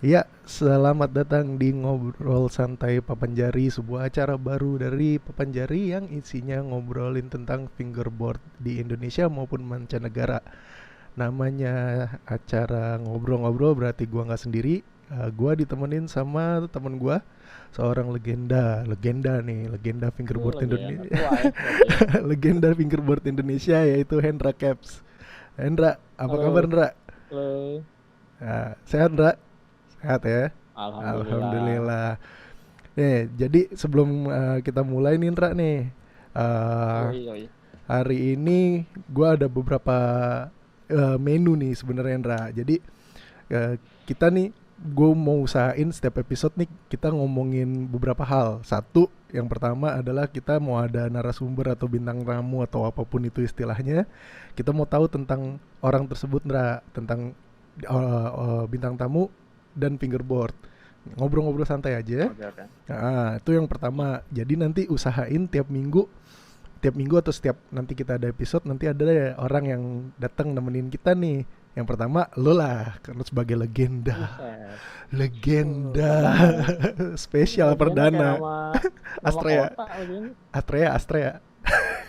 Iya, selamat datang di Ngobrol Santai Papanjari, sebuah acara baru dari Papanjari yang isinya ngobrolin tentang fingerboard di Indonesia maupun mancanegara. Namanya acara ngobrol-ngobrol berarti gua nggak sendiri. Gua ditemenin sama temen gua, seorang legenda nih, legenda Ini fingerboard legenda Indonesia, tua ya berarti ya. legenda fingerboard Indonesia yaitu Hendra Caps. Hendra, apa kabar Halo, Hendra? halo. Sehat Hendra? Sehat ya? Alhamdulillah. Alhamdulillah. Nih, jadi sebelum kita mulai nih Indra nih, eh, Yoi, yoi. hari ini gua ada beberapa menu nih sebenarnya Indra. Jadi kita nih, gue mau usahain setiap episode nih kita ngomongin beberapa hal. Satu, yang pertama adalah kita mau ada narasumber atau bintang tamu atau apapun itu istilahnya. Kita mau tahu tentang orang tersebut Indra, tentang bintang tamu dan fingerboard. Ngobrol-ngobrol santai aja. Oke, oke. Nah, itu yang pertama. Jadi nanti usahain tiap minggu atau setiap nanti kita ada episode nanti ada orang yang datang nemenin kita nih. Yang pertama lo lah, karena sebagai legenda, Buset. legenda Perdana nih. Ini spesial legenda kayak perdana. nama Astrea, kota legenda. Astrea,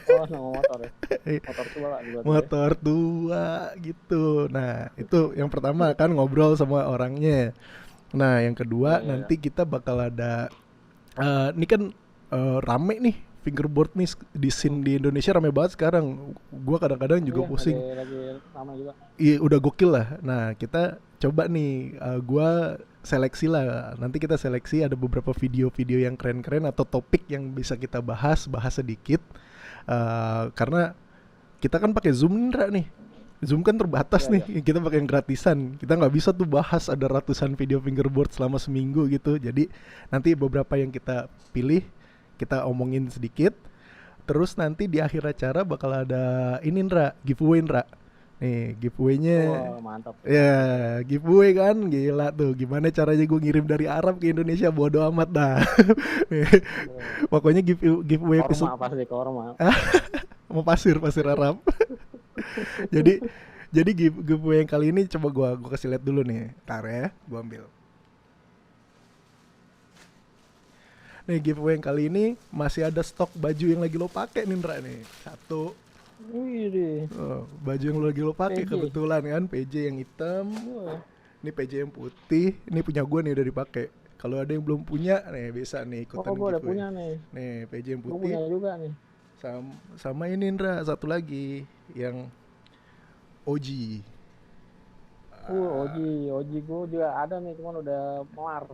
Oh, nama motor ya. Motor tua lah juga tuh ya. motor tua gitu. Nah itu yang pertama kan ngobrol sama orangnya. Nah yang Iya, kedua iya, iya. nanti kita bakal ada ini kan rame nih fingerboard nih di scene di Indonesia rame banget sekarang. Gua kadang-kadang juga Iya, lagi pusing. lagi ramai juga. Iya udah gokil lah. Nah kita coba nih, gua seleksi lah. Nanti kita seleksi ada beberapa video-video yang keren-keren atau topik yang bisa kita bahas sedikit. Karena kita kan pakai Zoom nih. Zoom kan terbatas Iya, iya. nih, kita pakai yang gratisan. Kita nggak bisa tuh bahas ada ratusan video fingerboard selama seminggu gitu. Jadi nanti beberapa yang kita pilih, kita omongin sedikit. Terus nanti di akhir acara bakal ada ini Ndra, giveaway Ndra. Nih giveaway-nya, Wah, mantap tuh, ya mantap tuh. giveaway kan gila tuh. Gimana caranya gue ngirim dari Arab ke Indonesia bodo amat dah. Nih, Wah, pokoknya giveaway korma episode pasti korma. mau pasir Arab. jadi jadi giveaway yang kali ini coba gua kasih lihat dulu nih. Ntar ya, gua ambil. Nih giveaway yang kali ini masih ada stok baju yang lagi lo pakai nih Ndra nih. Satu, Wih deh. baju yang lo lagi lo pakai PJ. kebetulan kan PJ yang hitam, Wah. ini PJ yang putih, ini punya gua nih udah dipakai. Kalau ada yang belum punya, nih bisa nih Oh, ikutan gue udah giveaway. punya nih. Nih PJ yang Gue putih punya juga nih. sama ini Ndra satu lagi yang OG. Oji gue juga ada nih, cuman udah melar.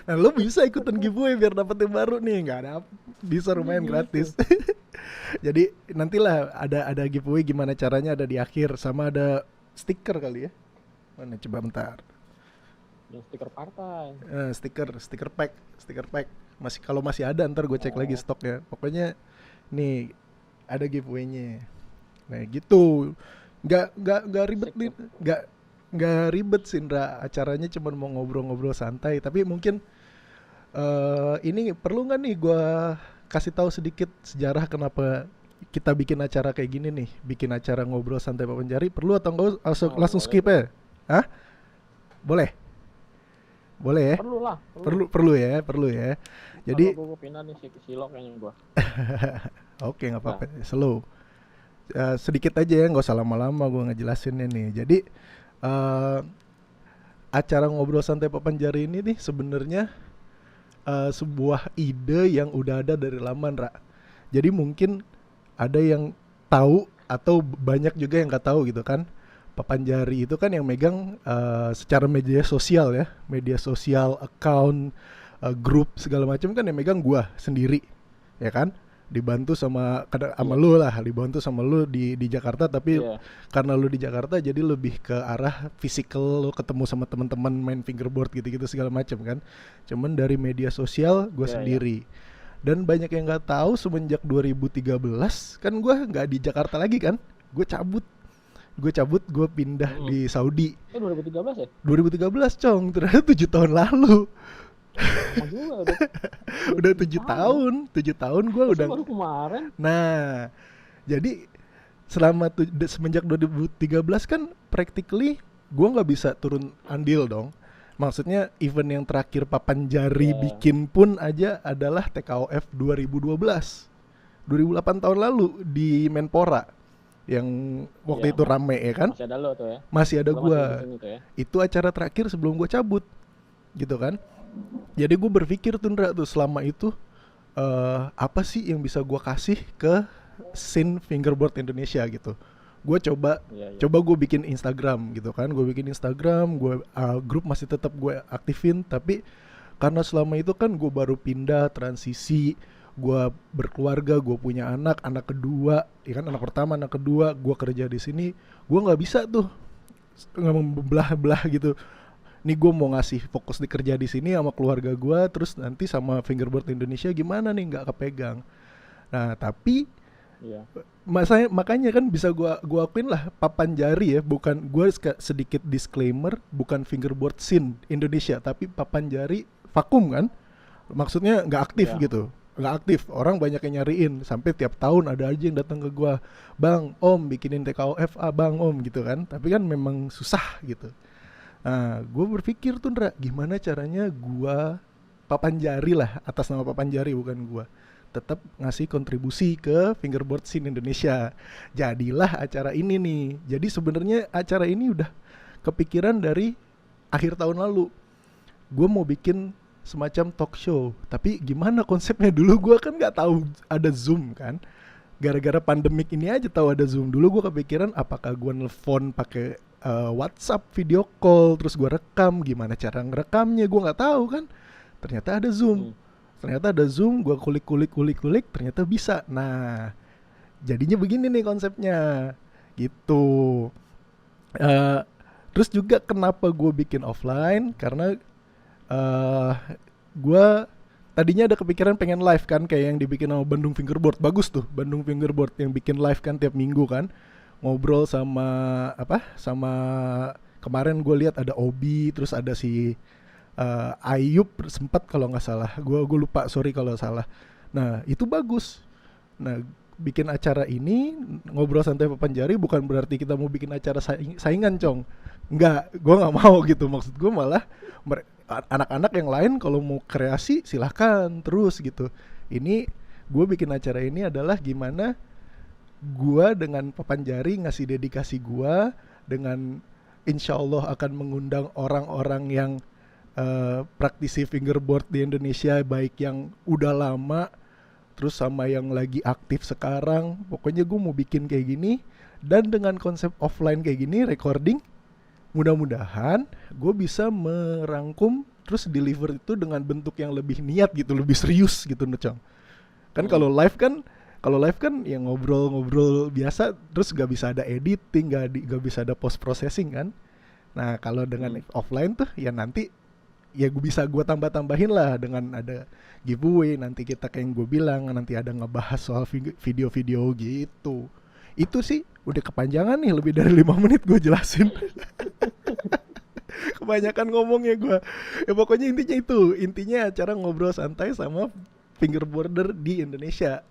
Nah lo bisa ikutan giveaway biar dapet yang baru nih, nggak ada, bisa Iya lumayan gitu. gratis. Jadi nantilah ada giveaway, gimana caranya ada di akhir, sama ada stiker kali ya. Mana coba bentar. Yang stiker partai. Stiker pack masih, kalau masih ada ntar gue cek lagi Oh, stoknya. Pokoknya nih ada giveaway-nya. Nah gitu, nggak ribet asik nih, tuh. nggak ribet sih Indra. Acaranya cuma mau ngobrol-ngobrol santai. Tapi mungkin ini perlu nggak nih gue kasih tahu sedikit sejarah kenapa kita bikin acara kayak gini nih, bikin acara ngobrol santai Pak Penjari. Perlu atau enggak langsung, Oh, langsung boleh skip tuh. ya? Hah? Boleh? Boleh ya? Perlu lah, perlu. Perlu ya. Kalau Jadi gue pindah nih si Silok kayaknya gue. oke nggak Nah, apa-apa, slow. Sedikit aja ya, nggak usah lama-lama gue ngejelasinnya nih. Jadi eh, acara ngobrol santai Pak Penjari ini nih sebenarnya sebuah ide yang udah ada dari lama, Ra. Jadi mungkin ada yang tahu atau banyak juga yang nggak tahu gitu kan. Papanjari itu kan yang megang secara media sosial ya, media sosial, account, grup segala macam kan yang megang gua sendiri, ya kan? Dibantu sama sama iya, lu lah, dibantu sama lu di Jakarta, tapi iya, karena lu di Jakarta jadi lebih ke arah physical, lu ketemu sama teman-teman main fingerboard gitu-gitu segala macam kan. Cuman dari media sosial gua iya, iya. sendiri. Dan banyak yang nggak tahu semenjak 2013 kan gue nggak di Jakarta lagi kan, gue cabut gue pindah Mm-mm. di Saudi. 2013 ya? 2013 cong, ternyata 7 tahun lalu. Lama juga udah Udah 7 tahun ya. 7 tahun gue Masa udah. baru kemarin? Nah jadi selama semenjak 2013 kan practically gue nggak bisa turun andil dong. Maksudnya event yang terakhir papan jari Ya, bikin pun aja adalah TKOF 2012. 2008 tahun lalu di Menpora yang ya waktu itu rame ya kan? masih ada lo tuh ya. Masih ada Lo masih ikut gua. sini tuh ya. Itu acara terakhir sebelum gua cabut gitu kan. Jadi gue berpikir tuh Ndra tuh selama itu apa sih yang bisa gua kasih ke scene fingerboard Indonesia gitu. Gue coba Iya, iya. coba gue bikin Instagram gitu kan, gue bikin Instagram, gue grup masih tetap gue aktifin, tapi karena selama itu kan gue baru pindah transisi, gue berkeluarga, gue punya anak kedua, ya kan, anak pertama, anak kedua, gue kerja di sini, gue nggak bisa tuh belah-belah gitu. Nih gue mau ngasih fokus di kerja di sini sama keluarga gue, terus nanti sama fingerboard Indonesia gimana nih, nggak kepegang. Nah tapi Iya. makanya kan bisa gua akuin lah, papan jari ya, bukan, gue sedikit disclaimer, bukan fingerboard scene Indonesia tapi papan jari vakum kan, maksudnya nggak aktif Iya. gitu, nggak aktif, orang banyak yang nyariin sampai tiap tahun ada aja yang datang ke gua, bang om bikinin TKOF bang om gitu kan, tapi kan memang susah gitu. Nah gue berpikir tuh Ndra, gimana caranya gua papan jari lah, atas nama papan jari bukan gua, tetap ngasih kontribusi ke fingerboard scene Indonesia. Jadilah acara ini nih. Jadi sebenarnya acara ini udah kepikiran dari akhir tahun lalu. Gue mau bikin semacam talk show. Tapi gimana konsepnya, dulu gue kan nggak tahu ada Zoom kan. Gara-gara pandemik ini aja tahu ada Zoom. Dulu gue kepikiran apakah gue nelfon pakai WhatsApp video call, terus gue rekam, gimana cara ngerekamnya gue nggak tahu kan. Ternyata ada Zoom. Gue kulik, ternyata bisa. Nah, jadinya begini nih konsepnya, gitu. Eh, Terus juga kenapa gue bikin offline? Karena eh gue tadinya ada kepikiran pengen live kan, kayak yang dibikin sama Bandung Fingerboard, bagus tuh, Bandung Fingerboard yang bikin live kan tiap minggu kan, ngobrol sama sama kemarin gue lihat ada Obi, terus ada si Ayub sempat kalau nggak salah, gue lupa, sorry kalau salah. Nah itu bagus. Nah bikin acara ini ngobrol santai papan jari bukan berarti kita mau bikin acara saingan cong, nggak, gue nggak mau gitu. Maksud gue malah anak-anak yang lain kalau mau kreasi silahkan terus gitu. Ini gue bikin acara ini adalah gimana gue dengan papan jari ngasih dedikasi gue, dengan insya Allah akan mengundang orang-orang yang praktisi fingerboard di Indonesia, baik yang udah lama terus sama yang lagi aktif sekarang. Pokoknya gue mau bikin kayak gini, dan dengan konsep offline kayak gini, recording, mudah-mudahan gue bisa merangkum terus deliver itu dengan bentuk yang lebih niat gitu, lebih serius gitu Necong. Kan kalau live kan ya ngobrol-ngobrol biasa, terus gak bisa ada editing, gak bisa ada post processing kan. Nah kalau dengan offline tuh ya nanti ya gue bisa tambah-tambahin lah dengan ada giveaway, nanti kita kayak yang gue bilang, nanti ada ngebahas soal video-video gitu. Itu sih udah kepanjangan nih, lebih dari 5 menit gue jelasin. Kebanyakan ngomongnya gue. Ya pokoknya intinya acara ngobrol santai sama fingerboarder di Indonesia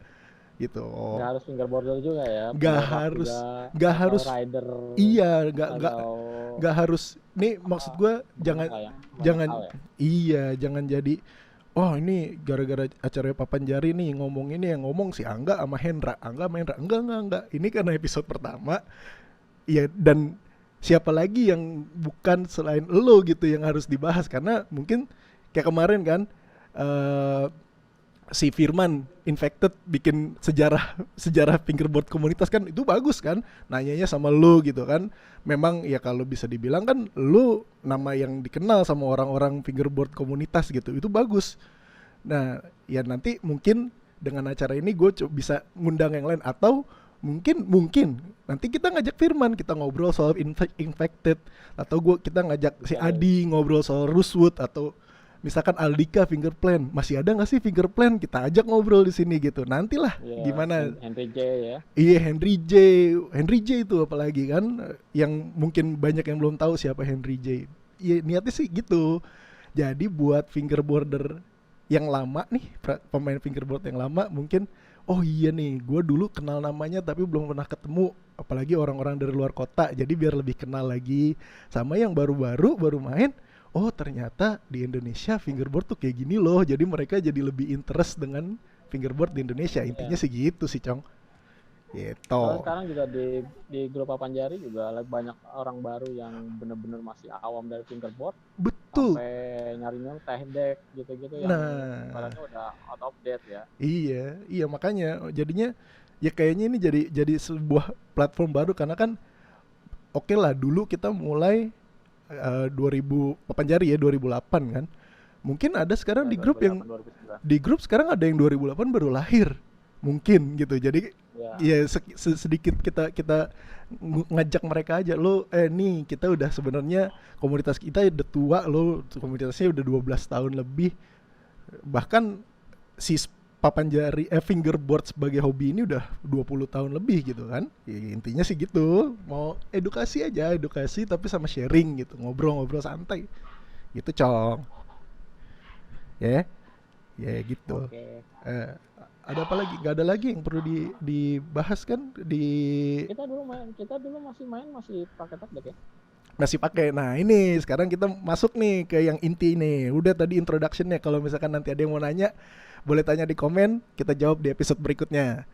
gitu. Nggak harus fingerboarder juga ya. Gak Penggemar harus, juga, gak atau harus, rider iya, atau gak harus. Nih maksud gue jangan, banyak hal ya. iya, jangan jadi, oh ini gara-gara acara papan jari nih ngomong ini, yang ngomong si Angga sama Hendra, enggak. Ini karena episode pertama, ya, dan siapa lagi yang bukan selain lo gitu yang harus dibahas, karena mungkin kayak kemarin kan, si Firman Infected bikin sejarah fingerboard komunitas kan, itu bagus kan, nanyanya sama lu gitu kan. Memang ya kalau bisa dibilang kan lu nama yang dikenal sama orang-orang fingerboard komunitas gitu, itu bagus. Nah ya nanti mungkin dengan acara ini gue bisa ngundang yang lain, atau mungkin nanti kita ngajak Firman, kita ngobrol soal Infected, atau kita ngajak si Adi ngobrol soal Rosewood, atau misalkan Aldika Fingerplan, masih ada nggak sih Fingerplan, kita ajak ngobrol di sini gitu. Nantilah gimana. Henry J ya. Iya, Henry J itu apalagi kan, yang mungkin banyak yang belum tahu siapa Henry J. Iya, niatnya sih gitu. Jadi buat fingerboarder yang lama nih, pemain fingerboard yang lama mungkin, oh iya nih, gue dulu kenal namanya tapi belum pernah ketemu, apalagi orang-orang dari luar kota. Jadi biar lebih kenal lagi. Sama yang baru main, oh ternyata di Indonesia fingerboard tuh kayak gini loh. Jadi mereka jadi lebih interest dengan fingerboard di Indonesia. Intinya Iya. sih gitu sih, Cong. Gitu. Soalnya sekarang juga di grup Papanjari juga banyak orang baru yang bener-bener masih awam dari fingerboard Betul. sampai nyarinya teh deck gitu-gitu yang Nah, ibaratnya udah out of date ya. iya, iya makanya jadinya ya kayaknya ini jadi sebuah platform baru karena kan oke lah dulu kita mulai 2000 Papanjari ya 2008 kan. Mungkin ada sekarang Ya di grup yang 2008 2009. di grup sekarang ada yang 2008 baru lahir. Mungkin gitu. Jadi Ya. ya sedikit kita kita ngajak mereka aja lo nih kita udah sebenarnya komunitas kita udah tua lo komunitasnya udah 12 tahun lebih bahkan si Papanjari fingerboard sebagai hobi ini udah 20 tahun lebih gitu kan. Ya, intinya sih gitu. Mau edukasi aja, edukasi tapi sama sharing gitu. Ngobrol-ngobrol santai. Gitu, Cong. Ya, ya gitu. Oke. Eh, ada apa lagi? Gak ada lagi yang perlu dibahas kan di Kita dulu masih pakai tab deck ya. masih pakai. Nah, ini sekarang kita masuk nih ke yang inti nih. Udah tadi introduction-nya. Kalau misalkan nanti ada yang mau nanya, boleh tanya di komen, kita jawab di episode berikutnya.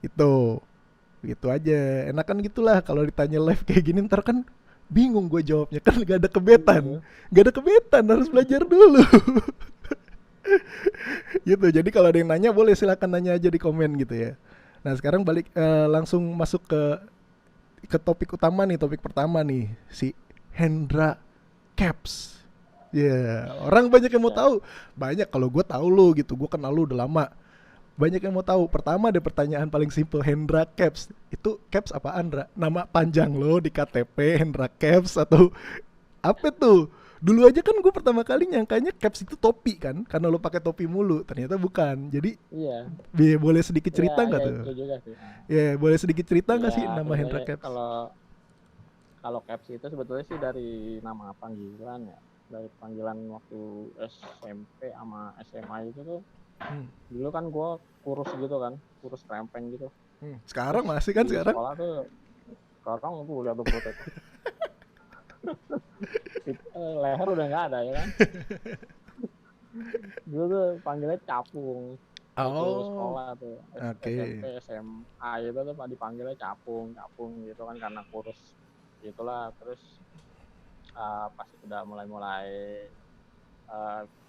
Itu. Gitu aja. Enakan gitulah kalau ditanya live kayak gini ntar kan bingung gue jawabnya kan gak ada kebetan. Gak ada kebetan, harus belajar dulu. Gitu. Jadi kalau ada yang nanya boleh silakan nanya aja di komen gitu ya. Nah, sekarang balik langsung masuk ke topik utama nih, topik pertama nih, si Hendra Caps. Ya, yeah. Orang banyak yang mau tahu. Banyak kalau gue tahu lo gitu, gue kenal lo udah lama. Banyak yang mau tahu. Pertama ada pertanyaan paling simple, Hendra Caps. Itu Caps apaan, Ra? Nama panjang lo di KTP Hendra Caps atau apa tuh? Dulu aja kan gue pertama kali nyangkanya caps itu topi kan, karena lo pakai topi mulu. Ternyata bukan. Jadi Iya. boleh sedikit cerita nggak Ya tuh? itu juga sih. Ya, boleh sedikit cerita nggak sih Ya nama Hendra sebenarnya Caps? kalau caps itu sebetulnya sih dari nama panggilan ya. Dari panggilan waktu SMP sama SMA itu tuh. Dulu kan gue kurus gitu kan, kurus krempeng gitu. Sekarang Terus masih kan di sekarang? sekolah tuh sekarang tuh lihat tuh perut itu. Leher udah nggak ada ya kan. Dulu tuh panggilnya capung. Waktu sekolah tuh SMP SMA itu tuh dipanggilnya capung gitu kan karena kurus gitulah. Terus pas udah mulai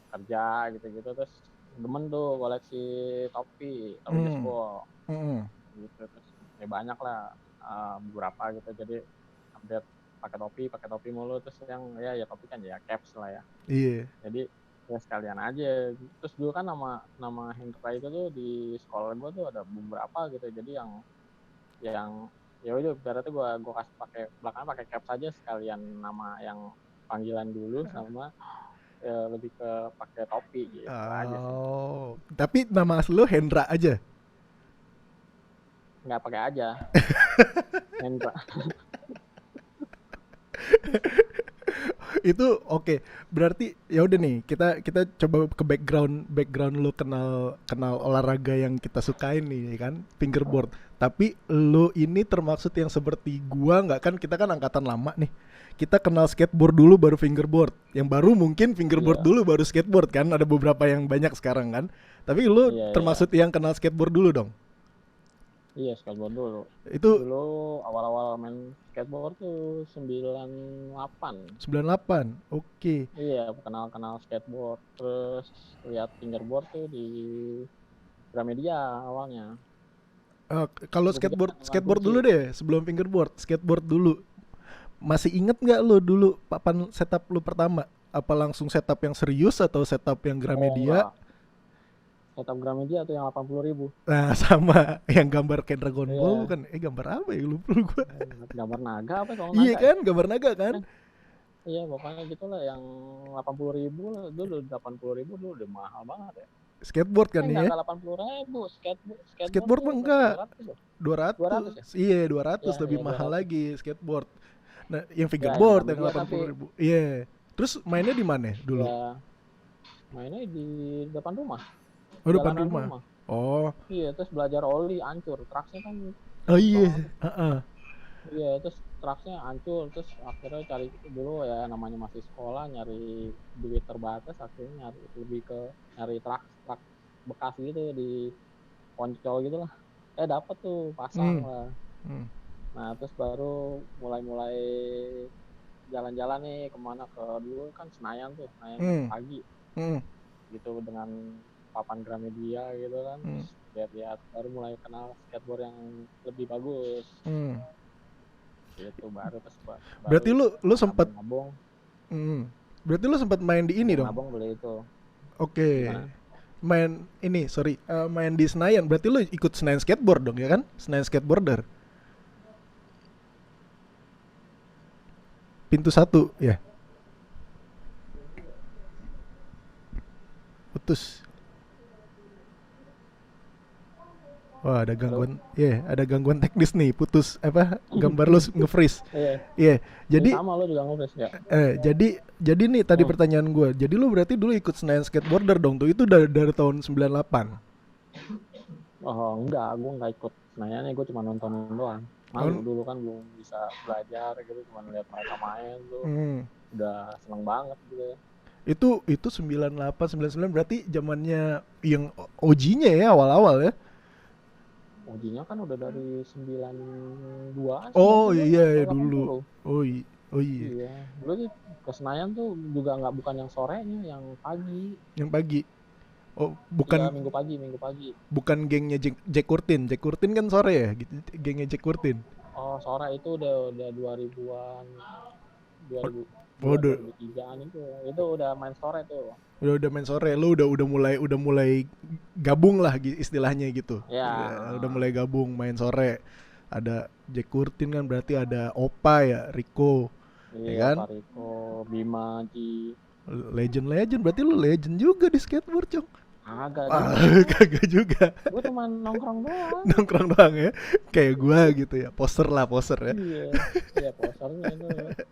kerja gitu terus demen tuh koleksi topi baseball gitu. Terus ya banyak lah beberapa gitu, jadi update pakai topi mulu. Terus yang ya topi kan ya caps lah ya. Iya. Jadi ya sekalian aja. Terus dulu kan nama Hendra itu tuh di sekolah gue tuh ada beberapa gitu. Jadi yang ya udah berarti gue kasih belakang pakai caps aja sekalian nama yang panggilan dulu sama lebih ke pakai topi gitu aja sih. Tapi nama asli lo Hendra aja? Nggak pakai aja. Hendra. Itu oke. Berarti ya udah nih, kita coba ke background lo kenal olahraga yang kita sukain nih kan, fingerboard. Tapi lo ini termaksud yang seperti gua nggak kan, kita kan angkatan lama nih. Kita kenal skateboard dulu baru fingerboard. Yang baru mungkin fingerboard dulu baru skateboard kan, ada beberapa yang banyak sekarang kan. Tapi lo termaksud yang kenal skateboard dulu dong. Iya, skateboard dulu. Itu dulu awal-awal main skateboard tuh 98. Oke. Iya, kenal skateboard. Terus lihat fingerboard tuh di Gramedia awalnya. Kalau skateboard dulu deh, sebelum fingerboard, skateboard dulu. Masih inget nggak lo dulu papan setup lo pertama? Apa langsung setup yang serius atau setup yang Gramedia? Setup Gramedia tuh yang 80.000. Nah, sama yang gambar kayak Dragon Ball kan? Gambar apa ya? Lupa gue. Gambar naga apa kalau naga? Iya kan, gambar naga kan? Iya, pokoknya gitulah yang 80.000 lah. Dulu 80.000 dulu udah mahal banget ya. Skateboard kan ya? Enggak 80.000, skateboard mah enggak. 200. Ya? Iya, 200 lebih mahal 200. Lagi skateboard. Nah, yang fingerboard yang 80.000. Iya. Terus mainnya di mana dulu? Ya, mainnya di depan rumah. Oh, depan rumah. Oh. Iya, terus belajar oli hancur, traksnya kan. Oh iya. Iya, terus truknya hancur, terus akhirnya cari dulu ya, namanya masih sekolah, nyari duit terbatas, akhirnya nyari lebih ke nyari truk bekas gitu di Poncol gitu lah. Dapet tuh, pasang Hmm. lah. Hmm. Nah terus baru mulai jalan-jalan nih kemana, ke dulu kan Senayan Hmm. pagi Hmm. gitu, dengan papan Gramedia gitu kan, Hmm. terus lihat-lihat baru mulai kenal skateboard yang lebih bagus Hmm. gitu, baru terus Berarti baru lu sempat nabung-nabung. hmm. Berarti lu sempat main di ini dong. Nabung beli itu. Oke. Gimana? Main ini, sorry, main di Senayan. Berarti lu ikut Senayan skateboard dong ya kan? Senayan skateboarder. Pintu satu ya. Putus. Wah, ada Halo. gangguan. Ada gangguan teknis nih. Putus apa? Gambar lu nge-freeze. Iya. Iya. Ini Jadi sama lo juga ngefresh ya? jadi nih tadi Hmm. pertanyaan gue. Jadi lu berarti dulu ikut Senayan skateboarder dong tuh. Itu dari tahun 98. Oh enggak, gue nggak ikut Senayan, gue cuma nontonin doang. Malu Tahun dulu kan belum bisa belajar gitu, cuma lihat mereka main tuh hmm. udah seneng banget gitu. Itu 98 99 berarti zamannya yang OG-nya ya awal-awal ya. Ujinya kan udah dari 92, Oh 99 iya atau ya dulu. 80. Oh iya. Iya, dulu tuh ke Senayan tuh juga nggak, bukan yang sorenya, yang pagi. Yang pagi. Oh, Iya, bukan minggu pagi. bukan gengnya Jack Curtin. Jack Curtin kan sore ya, gitu. Gengnya Jack Curtin. Oh, sore itu udah 2000-an, Oh, 2002, 2003-an itu. Itu udah main sore tuh. udah main sore. Lu udah mulai gabung lah istilahnya gitu. Ya, Ya, udah mulai gabung main sore. Ada Jack Curtin kan berarti ada Opa ya, Rico, ya iya, kan? Pak Riko, Bima, Ji. Legend berarti lu legend juga di skateboard, Cong. Agak Wah, juga. kagak juga. Gue cuma nongkrong doang. Nongkrong doang ya. Kayak gua gitu ya. Poster ya. Iya, iya posernya itu.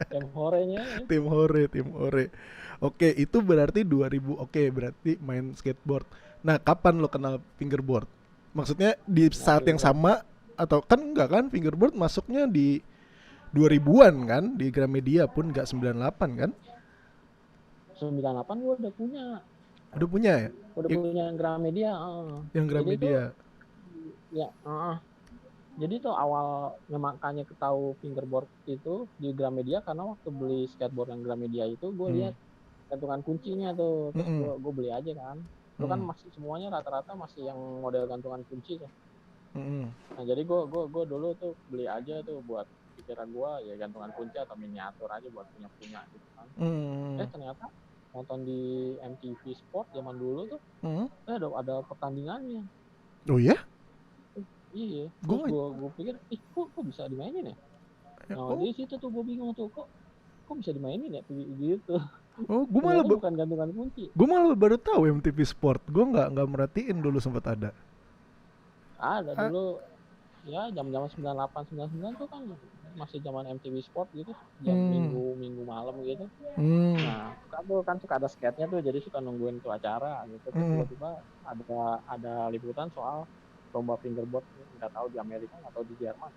Yang horenya. Tim Hore. Oke, itu berarti 2000. Oke, berarti main skateboard. Nah, kapan lo kenal fingerboard? Maksudnya di Nah, saat yang sama atau kan enggak kan fingerboard masuknya di 2000-an kan di Gramedia pun enggak 98 kan? 98 gue udah punya. Udah punya ya? Udah punya Gramedia. Yang Jadi tuh, Gramedia. ya, jadi tuh awal makanya ketahui fingerboard itu di Gramedia, karena waktu beli skateboard yang Gramedia itu gue lihat gantungan kuncinya tuh, terus gue beli aja kan. Itu kan masih semuanya rata-rata masih yang model gantungan kunci tuh. Nah jadi gue dulu tuh beli aja tuh, buat pikiran gue ya gantungan kunci atau miniatur aja buat punya gitu kan. Ternyata nonton di MTV Sport zaman dulu tuh, ada pertandingannya. Oh ya? Iya, terus gue pikir, kok bisa dimainin ya? Nah, di situ tuh gue bingung tuh, kok bisa dimainin ya gitu. Oh, gue malah bukan gantungan kunci. Gue malah baru tahu MTV Sport. Gue nggak merhatiin dulu sempat ada. Ada dulu, ya jam-jam 98 99 tuh kan masih zaman MTV Sport gitu, jam minggu malam gitu. Nah, kan suka ada skate-nya tuh, jadi suka nungguin tuh acara gitu. Terus tiba-tiba ada liputan soal lomba fingerboard, nggak tahu di Amerika atau di Jerman.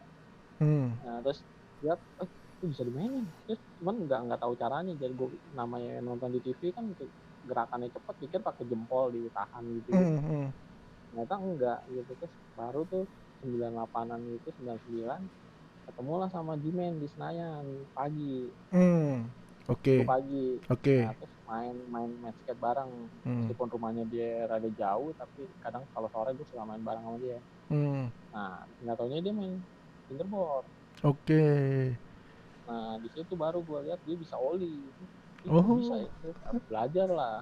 Nah terus lihat, itu bisa dimainin. Terus cuman nggak tahu caranya. Jadi gue namanya nonton di TV kan gerakannya cepet, pikir pakai jempol ditahan gitu. Ternyata enggak gitu. Terus baru tuh 98-an itu, 99 ketemulah sama Jimen di Senayan pagi. Oke. Pagi. Nah, terus main skate bareng. Meskipun rumahnya dia rada jauh, tapi kadang kalau sore gue suka main bareng sama dia. Nah, nggak taunya dia main fingerboard. Oke. Nah, di situ baru gue lihat dia bisa ollie. Bisa ya. Belajar lah.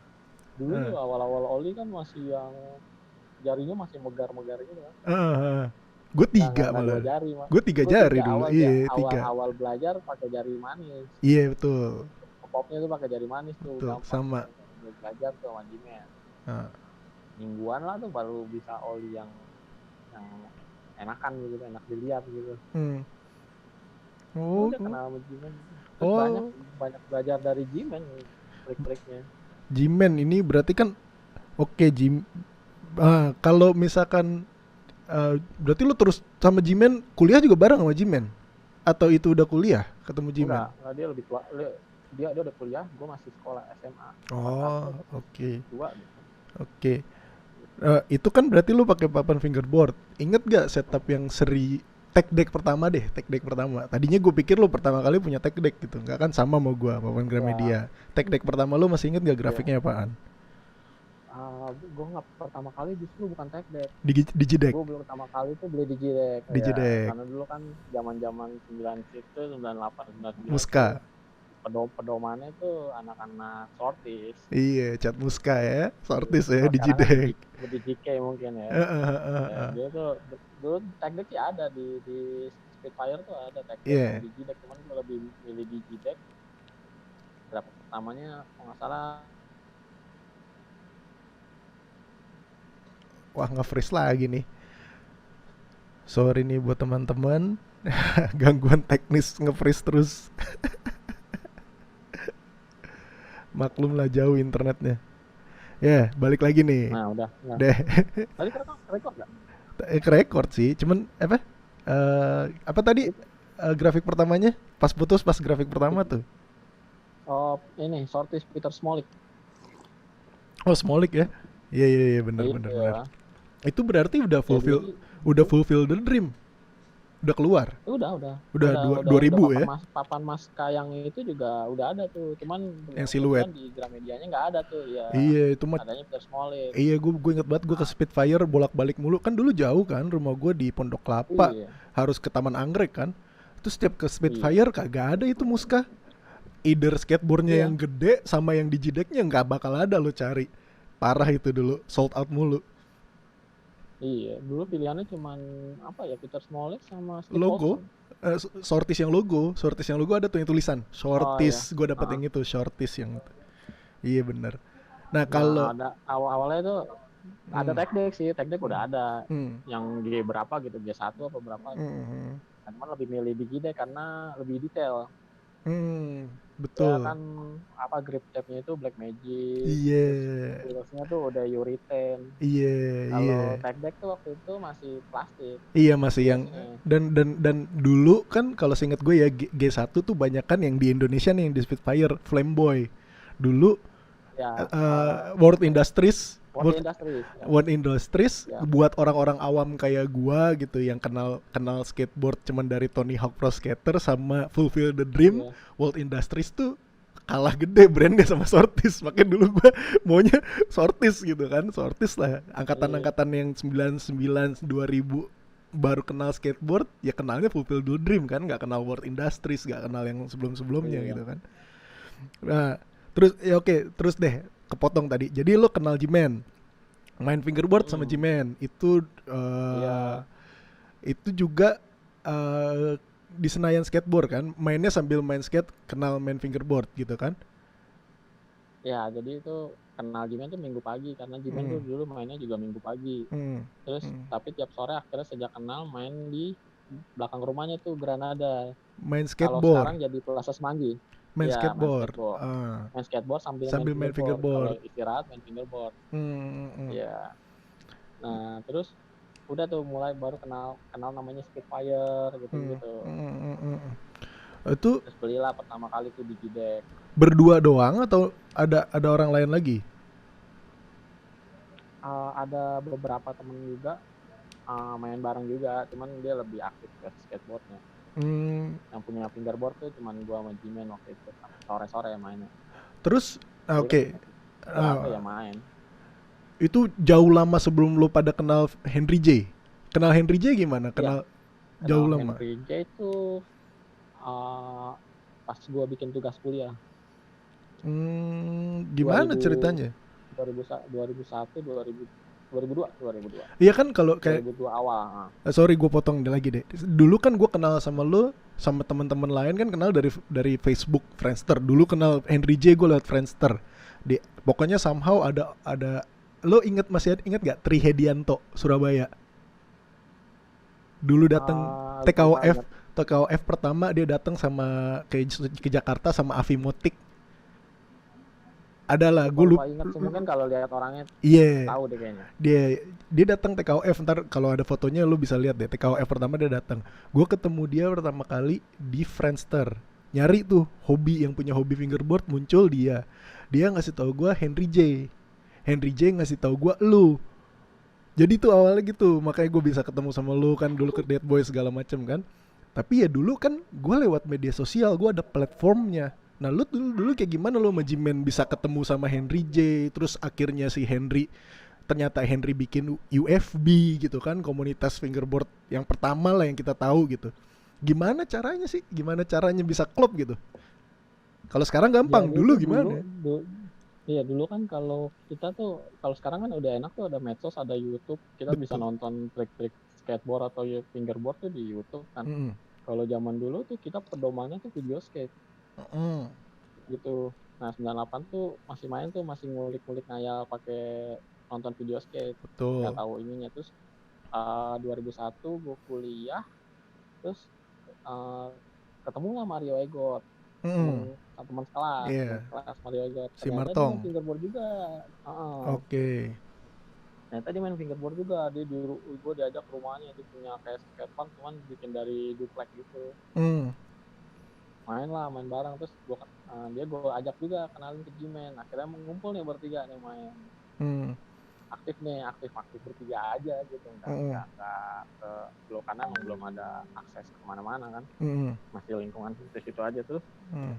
Dulu tuh awal-awal ollie kan masih yang jarinya masih megar-megar gitu kan. Gue 3 malah. Gue 3 jari dulu. Iya, 3. Awal belajar pakai jari manis. Iya, betul. Popnya tuh pakai jari manis tuh. Betul, sama. Belajar tuh sama Jimen. Mingguan lah tuh baru bisa ollie yang enakan gitu, enak dilihat gitu. Udah kenal sama Jimen. Terus banyak belajar dari Jimen, trik-triknya. Jimen ini berarti kan kalau misalkan berarti lu terus sama Jimen kuliah juga bareng sama Jimen? atau itu udah kuliah ketemu Jimen? Enggak, dia lebih tua. Dia udah kuliah, gue masih sekolah SMA kelas Oh, 1 oke. 2 gitu. Oke. Itu kan berarti lu pakai papan fingerboard. Ingat gak setup yang seri tech deck pertama deh, tech deck pertama. Tadinya gue pikir lu pertama kali punya tech deck gitu. Nggak kan sama mau gue, papan Ya, Gramedia. Tech deck pertama lu masih inget gak ya. grafiknya apaan? Gue nggak pertama kali justru bukan tech deck. Digideck. Gue belum pertama kali tuh beli Digideck ya, Digideck. karena dulu kan zaman 96 itu 98 99 tuh Muska. pedomannya tuh anak-anak sortis. Iya, cat Muska ya. Sortis ya, Kalau sekarang kan Digideck. di GK mungkin ya. Ya, dia tuh dulu tag deck sih ada di Spitfire tuh ada tag deck Iya. sama Digideck, cuman gue lebih milih Digideck. Berapa pertamanya kalau nggak salah. Wah, nge-freeze lagi nih. Sorry nih buat teman-teman. Gangguan teknis nge-freeze terus. Maklum lah jauh internetnya. Ya, balik lagi nih. Nah udah. Deh. Tadi record nggak? Record sih, cuman apa tadi grafik pertamanya? Pas putus pas grafik pertama tuh. Oh ini sortis Peter Smolik. Oh, Smolik ya. Iya benar. Itu berarti udah fulfill the dream. Udah keluar. Udah 2000 ya. Papan Maska yang itu juga udah ada tuh, cuman yang siluet di Gramedianya nggak ada tuh ya. Iya, itu mah adanya Peter Smolik. Iya, gue inget banget gue ke Spitfire bolak-balik mulu. Kan dulu jauh kan, rumah gue di Pondok Kelapa. Iya. Harus ke Taman Anggrek kan. Terus setiap ke Spitfire kagak ada itu Muska. Either skateboardnya yang gede sama yang Digidecknya nggak bakal ada lo cari. Parah itu dulu, sold out mulu. Iya, dulu pilihannya cuman apa ya, Peter Smolik sama Steve Logo. Olson. Sortis yang logo ada tuh yang tulisan Shorties. Gue dapet yang itu Shorties yang itu. Iya bener. Nah kalau ada awalnya tuh ada tech deck sih, tech deck udah ada yang G berapa gitu, G1 apa berapa gitu. Cuman lebih milih Digideck karena lebih detail. Betul. Ya kan apa, grip tabnya itu Black Magic. Iya. Wheelsnya tuh udah Uritin. Iya. Kalau tech deck tuh waktu itu masih plastik. Iya masih yang dan dulu kan kalau seingat gue ya G1 tuh banyak kan yang di Indonesia nih yang di Spitfire Flameboy. Dulu ya, World Industries ya. Buat orang-orang awam kayak gua gitu yang kenal skateboard cuman dari Tony Hawk Pro Skater sama Fulfill the Dream. World Industries tuh kalah gede brandnya sama Sortis, makanya dulu gua maunya Sortis gitu kan. Sortis lah, angkatan-angkatan yang 99 2000 baru kenal skateboard, ya kenalnya Fulfill the Dream kan, nggak kenal World Industries, nggak kenal yang sebelum-sebelumnya gitu kan. Nah terus ya oke, terus deh kepotong tadi. Jadi lo kenal Jimen, main fingerboard sama Jimen itu itu juga di Senayan Skateboard kan, mainnya sambil main skate, kenal main fingerboard gitu kan? Ya jadi itu kenal Jimen tuh minggu pagi, karena Jimen tuh dulu mainnya juga minggu pagi. Terus tapi tiap sore akhirnya sejak kenal main di belakang rumahnya tuh Granada. Main skateboard. Kalau sekarang jadi Plaza Semanggi. Main skateboard. Main skateboard sambil main fingerboard. Kalau istirahat main fingerboard. Ya. Nah terus udah tuh mulai baru kenal namanya Spitfire gitu. Itu terus belilah pertama kali tuh Digideck. Berdua doang atau ada orang lain lagi? Ada beberapa temen juga main bareng juga, cuman dia lebih aktif ke skateboardnya. Yang punya fingerboard tuh cuman gua sama Jimen waktu itu, sore-sore mainnya. Terus oke. Ya main. Itu jauh lama sebelum lo pada kenal Henry J. Kenal Henry J gimana? Kenal jauh lama. Henry J itu pas gua bikin tugas kuliah. Gimana ceritanya? 2002. Iya kan kalau kayak 2002 awal. Sorry gue potong lagi deh. Dulu kan gue kenal sama lo, sama teman-teman lain kan kenal dari Facebook, Friendster. Dulu kenal Henry J gue lewat Friendster. Pokoknya somehow ada lo masih inget gak Tri Hedianto Surabaya? Dulu datang TKOF pertama dia datang sama ke Jakarta sama Avimotik. adalah gue Lupa ingat sih, mungkin kalau lihat orangnya iya, tahu deh kayaknya. dia datang TKOF, ntar kalau ada fotonya lu bisa lihat deh, TKOF pertama dia datang. Gue ketemu dia pertama kali di Friendster, nyari tuh hobi, yang punya hobi fingerboard, muncul dia ngasih tahu gue Henry J ngasih tahu gue lu. Jadi tuh awalnya gitu, makanya gue bisa ketemu sama lu kan, dulu ke Dead Boy segala macem kan. Tapi ya dulu kan gue lewat media sosial, gue ada platformnya. Nah lu dulu kayak gimana lu sama Jimen bisa ketemu sama Henry J, terus akhirnya si Henry, ternyata Henry bikin UFB gitu kan, komunitas fingerboard yang pertama lah yang kita tahu gitu. Gimana caranya sih? Gimana caranya bisa klop gitu? Kalau sekarang gampang, Jadi dulu tuh gimana? iya dulu kan kalau kita tuh, kalau sekarang kan udah enak tuh, ada medsos, ada YouTube, kita bisa Betul. nonton trik-trik skateboard atau fingerboard tuh di YouTube kan. Mm-mm. Kalau zaman dulu tuh kita pedomannya tuh video skate Mm-mm. gitu. Nah 98 tuh masih main tuh, masih ngulik-ngulik ngayal pakai nonton video skate, nggak Betul. tahu ininya. Terus 2001 gue kuliah, terus uh, ketemu lah Mario Egot, Mm-mm. teman sekelas, Iya, Mario Egot. si Ternyata dia main Martong. fingerboard juga. Oke. Ternyata dia main fingerboard juga. Gue diajak ke rumahnya, dia punya kayak skatepark, cuman bikin dari duplek gitu. Mm. Main bareng, terus gue ajak juga kenalin ke Jimen. Akhirnya mengumpul nih bertiga nih main. Mm. Aktif bertiga aja gitu, Mm. nggak ke belum, karena emang belum ada akses kemana-mana kan, Mm. masih lingkungan situ aja. Terus Mm.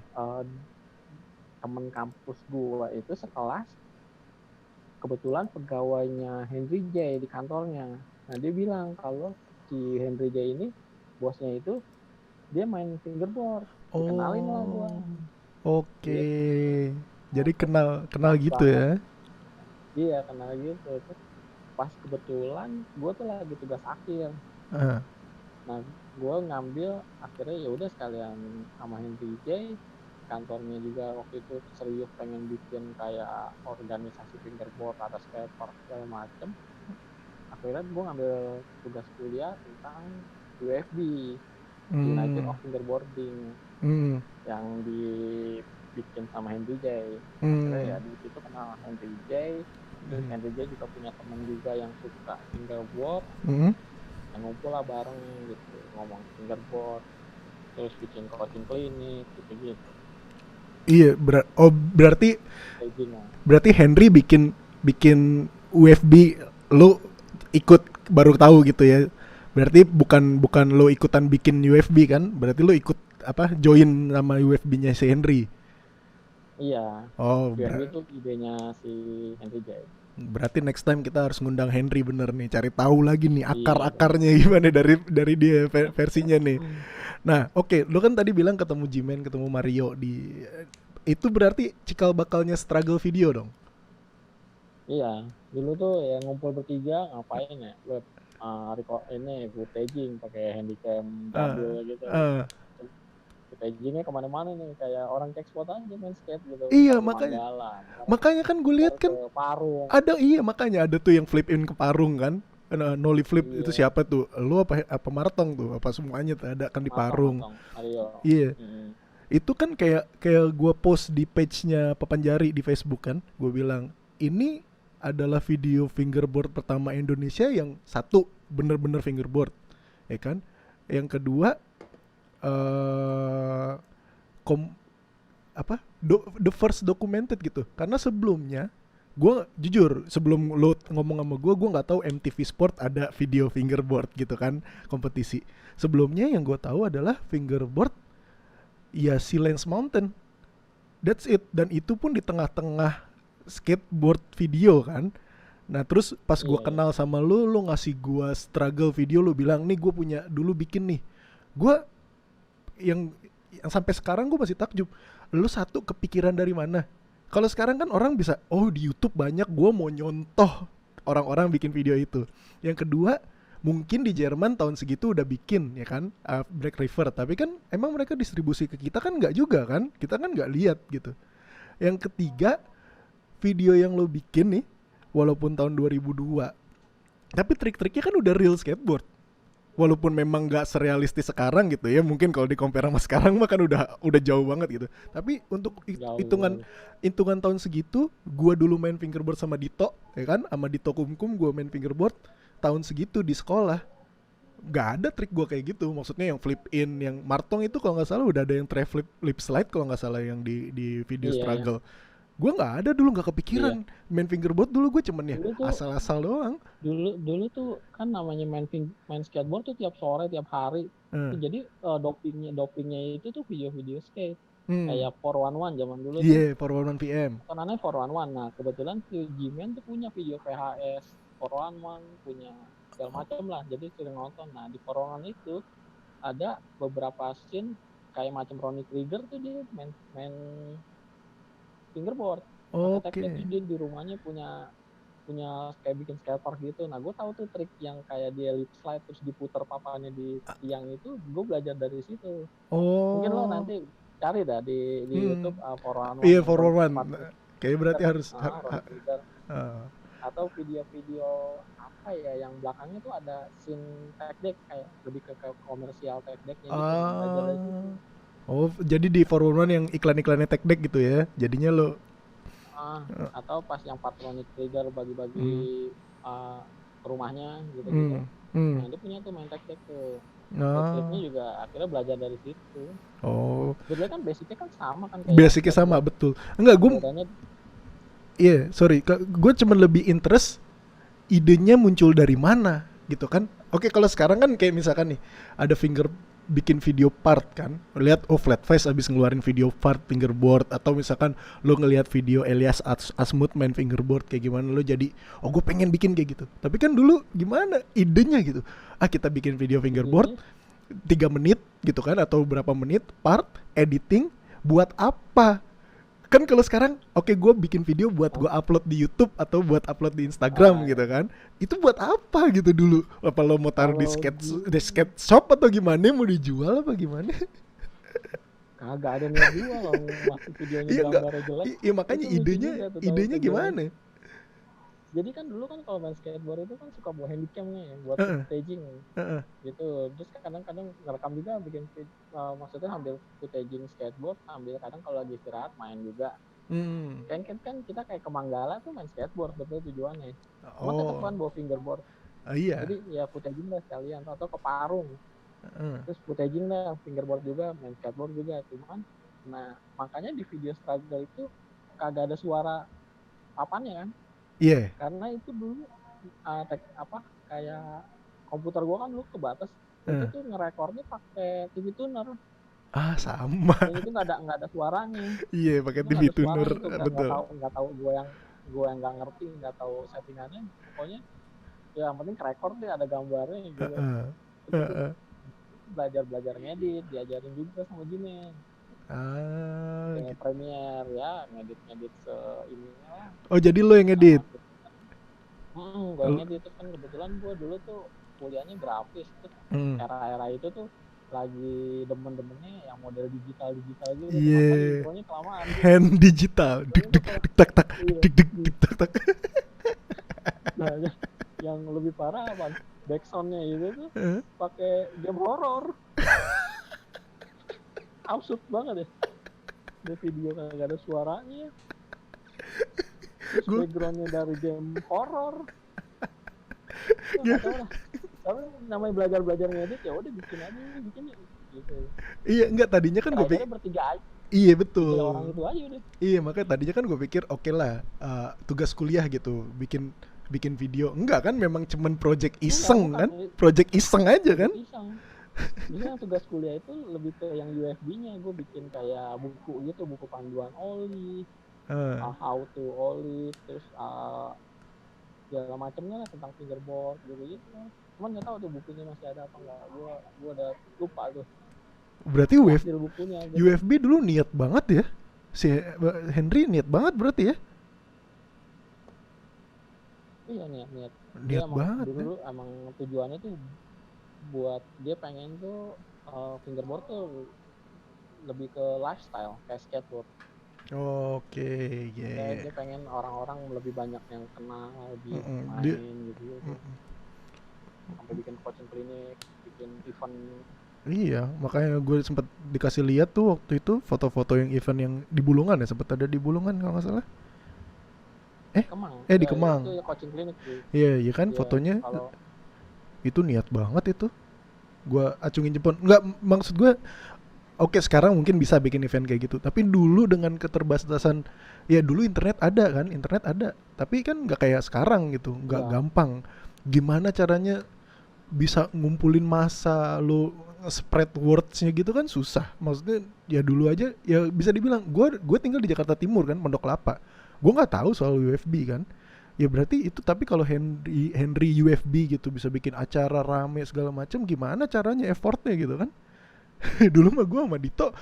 temen kampus gue itu sekelas, kebetulan pegawainya Henry J di kantornya. Nah dia bilang kalau si Henry J ini bosnya itu dia main fingerboard, dikenalin lah gue Oh, oke. gitu. Jadi kenal kenal Pas gitu banget, ya? iya kenal gitu. Terus pas kebetulan gue tuh lagi tugas akhir, Ah. nah gue ngambil, akhirnya ya udah sekalian sama Henry J, kantornya juga waktu itu serius pengen bikin kayak organisasi fingerboard, ada skatepark segala macem. Akhirnya gue ngambil tugas kuliah tentang UFB, United Hmm. of Fingerboarding, Hmm. yang dibikin sama Henry J. Akhirnya ya Hmm. di situ kenal Henry J. Terus Hmm. Henry J juga punya teman juga yang suka fingerboard, Hmm. yang ngumpul lah bareng gitu, ngomong fingerboard, terus bikin coaching klinik gitu-gitu. Iya, berarti Staging lah. berarti Henry bikin bikin UFB, lu ikut baru tahu gitu ya. Berarti bukan bukan lu ikutan bikin UFB kan? Berarti lu ikut apa? Join sama UFB-nya si Henry. Iya, Oh, UFB itu idenya si Henry J. berarti next time kita harus ngundang Henry bener nih, cari tahu lagi nih Iya. akar-akarnya gimana dari dia versinya nih. Nah, oke, lu kan tadi bilang ketemu Jimen, ketemu Mario di, itu berarti cikal bakalnya struggle video dong. Iya, dulu tuh ya ngumpul bertiga ngapain ya? Web record ini footage pakai handycam Ah, jadul gitu. ah. Footage-nya kemana-mana nih, kayak orang cek spot aja main skate gitu. Iya, Ntar ke makanya Manggalan, makanya kan gue ntar lihat ke kan Parung. ada, iya makanya ada tuh yang flip in ke Parung kan. Nah, nollie flip itu Iya, siapa tuh? Lu apa Martong tuh? Apa semuanya tuh ada kan di Parung? matang Mario. Iya. Mm-hmm. Itu kan kayak kayak gue post di page-nya Papanjari di Facebook kan. Gue bilang, "Ini adalah video fingerboard pertama Indonesia yang satu bener-bener fingerboard." Ya kan? Yang kedua eh kom apa? The first documented gitu. Karena sebelumnya gue jujur, sebelum lo ngomong sama gue nggak tahu MTV Sport ada video fingerboard gitu kan, kompetisi. Sebelumnya yang gue tahu adalah fingerboard ya si Lance Mountain, that's it, dan itu pun di tengah-tengah skateboard video kan. Nah terus pas gue Iya, iya. kenal sama lu ngasih gue struggle video, lu bilang nih gue punya dulu bikin nih, gue yang sampai sekarang gue masih takjub, lu satu kepikiran dari mana? Kalau sekarang kan orang bisa, oh di YouTube banyak, gue mau nyontoh orang-orang bikin video itu. Yang kedua, mungkin di Jerman tahun segitu udah bikin ya kan, Black River, tapi kan emang mereka distribusi ke kita kan nggak juga kan, kita kan nggak lihat gitu. Yang ketiga, video yang lo bikin nih walaupun tahun 2002, tapi trik-triknya kan udah real skateboard Walaupun memang nggak serealistis sekarang gitu ya, mungkin kalau di compare sama sekarang mah kan udah jauh banget gitu. Tapi untuk Jauh hitungan jauh. hitungan tahun segitu, gua dulu main fingerboard sama Dito, ya kan, sama Dito Kumkum gua main fingerboard tahun segitu di sekolah. Nggak ada trik gua kayak gitu. Maksudnya yang flip in, yang martong itu kalau nggak salah udah ada yang tray flip lip slide kalau nggak salah yang di video Iya, iya. struggle. Gua nggak ada dulu, nggak Iya. kepikiran main fingerboard dulu, gue cuman ya Dulu tuh asal-asal doang. dulu tuh kan namanya main skateboard tuh tiap sore tiap hari. Eh, Jadi dopingnya itu tuh video-video skate hmm, kayak 411 zaman dulu tuh yeah, for one PM. tontonannya 411. Nah kebetulan si Jimen tuh punya video VHS 411, punya segala macam lah, jadi sering nonton. Nah di 411 itu ada beberapa scene kayak macam Ronnie Krieger tuh dia main main fingerboard pakai tag deck. Oke. Dia di rumahnya punya punya kayak bikin skatepark gitu. Nah gue tahu tuh trik yang kayak dia lip slide terus diputer papanya di tiang itu, gue belajar dari situ. Mungkin lo Oh, nanti cari dah di YouTube, hmm, 411 iya yang for Ron one. Smart Kayak Krieger. berarti harus Ron Krieger. uh, Atau video-video apa ya yang belakangnya tuh ada scene tag deck, kayak lebih ke komersial tag decknya gitu. Nah belajar dari situ. ah. Oh, jadi di for one yang iklan-iklannya tech deck gitu ya. Jadinya lo Atau pas yang Patronic Trigger bagi-bagi hmm, uh, ke rumahnya gitu-gitu. hmm, Nah hmm. dia punya tuh main tag deck tuh. Triknya Ah. juga akhirnya belajar dari situ. Oh, Sebenarnya kan basicnya kan sama kan kayak basicnya sama skateboard. betul. Enggak, gue Bedanya iya, sorry. Gue cuman lebih interest idenya muncul dari mana gitu kan. Oke, kalau sekarang kan kayak misalkan nih ada finger bikin video part kan, lihat oh Flatface abis ngeluarin video part fingerboard, atau misalkan lo ngelihat video Elias Asmut main fingerboard kayak gimana, lo jadi oh gue pengen bikin kayak gitu. Tapi kan dulu gimana idenya gitu, kita bikin video fingerboard idenya 3 menit gitu kan, atau berapa menit part editing buat apa. Kan kalau sekarang oke, gue bikin video buat gue upload di YouTube atau buat upload di Instagram uh, gitu kan, itu buat apa gitu dulu. Apa lo mau taruh kalau di skate shop atau gimana, mau dijual apa gimana? kagak ada niat jual loh, masih videonya Iya enggak, gambarnya jelek. iya makanya Itu lucu idenya juga tuh tahu idenya kejauhan. gimana. Jadi kan dulu kan kalau main skateboard itu kan suka bawa handycam nih buat Heeh, staging heeh. gitu. Terus kadang-kadang ngerekam juga, bikin maksudnya sambil footaging skateboard, sambil kadang kalau lagi istirahat main juga. Hmm. Kan kita kayak ke Manggala tuh main skateboard betul tujuannya. Cuma tetap Oh, kan bawa fingerboard. iya. Jadi ya footaging lah sekalian, atau ke Parung. Heeh. Terus footaging lah, fingerboard juga, main skateboard juga. Cuman nah makanya di video struggle itu kagak ada suara papannya kan. Iya. Karena itu dulu kayak komputer gua kan dulu kebatas. Itu Yeah. tuh ngerekornya pakai TV tuner. Ah, sama. Dan itu nggak ada suaranya. Iya, pakai Itu TV nggak ada tuner, suaranya tuh, nggak betul. tahu gue yang nggak ngerti, nggak tahu settingannya. Pokoknya ya yang penting record deh, ada gambarnya gitu. Heeh. Udah tuh Heeh. belajar ngedit, diajarin juga sama Jimmy Ah, kayak gitu. Premiere ya, ngedit se ininya lah. Oh, jadi lo yang Sama ngedit. gue yang ngedit. Terus kan kebetulan gue dulu tuh kuliahnya grafis. Terus Hmm. era-era itu tuh lagi demen-demennya yang model digital gitu. Makanya Iya. intronya kelamaan tuh. Hand digital. Dik Intronya tuh dik dik tak tak. iya. Dik dik dik tak tak. Nah, yang lebih parah apa? Backsoundnya itu tuh Heeh. pakai game horror. Absurd banget ya. Ada video kagak ada suaranya. Terus Gue backgroundnya dari game horror. Ya nggak tahu lah. Tapi namanya belajar ngedit, ya udah bikin aja, bikin gitu. iya enggak, tadinya kan gue Terakhirnya pikir bertiga aja, iya 3 orang betul. itu aja udah. Iya, makanya tadinya kan gue pikir oke lah, tugas kuliah gitu, bikin bikin video. Enggak kan, memang cuman project Enggak, iseng bukan. kan? Project iseng aja kan? Project iseng. Biasanya tugas kuliah itu lebih ke yang UFB-nya. Gue bikin kayak buku gitu, buku panduan oli, Heeh. how to oli, terus segala macamnya lah tentang fingerboard gitu. Cuman nggak tahu tuh bukunya masih ada apa enggak. Gue udah lupa tuh Berarti hasil bukunya gitu. UFB dulu niat banget ya. Si Henry niat banget berarti ya. Iya, niat. Dia Niat emang banget ya. dulu emang tujuannya tuh buat dia pengen tuh fingerboard tuh lebih ke lifestyle kayak skateboard. Oke, Kayak yeah. dia pengen orang-orang lebih banyak yang kenal, lebih Mm-mm. main gitu. Mm-mm. sampai bikin coaching klinik, bikin event. Iya, makanya gue sempat dikasih lihat tuh waktu itu foto-foto yang event yang di Bulungan ya, sempat ada di Bulungan kalau nggak salah. Di Eh, Kemang di ya, itu Kemang. ya coaching klinik sih. Iya, iya kan Ya fotonya kalau itu niat banget itu. Gua acungin jempol. Nggak, maksud gue oke sekarang mungkin bisa bikin event kayak gitu, tapi dulu dengan keterbatasan, ya dulu internet ada kan, internet ada, tapi kan nggak kayak sekarang gitu, nggak ya gampang. Gimana caranya bisa ngumpulin massa, lo spread wordsnya gitu kan susah. Maksudnya ya dulu aja ya bisa dibilang gue tinggal di Jakarta Timur kan, Pondok Kelapa. Gue nggak tahu soal UFB kan. Ya berarti itu, tapi kalau Henry Henry UFB gitu bisa bikin acara rame segala macam, gimana caranya effortnya gitu kan. Dulu mah gue sama Dito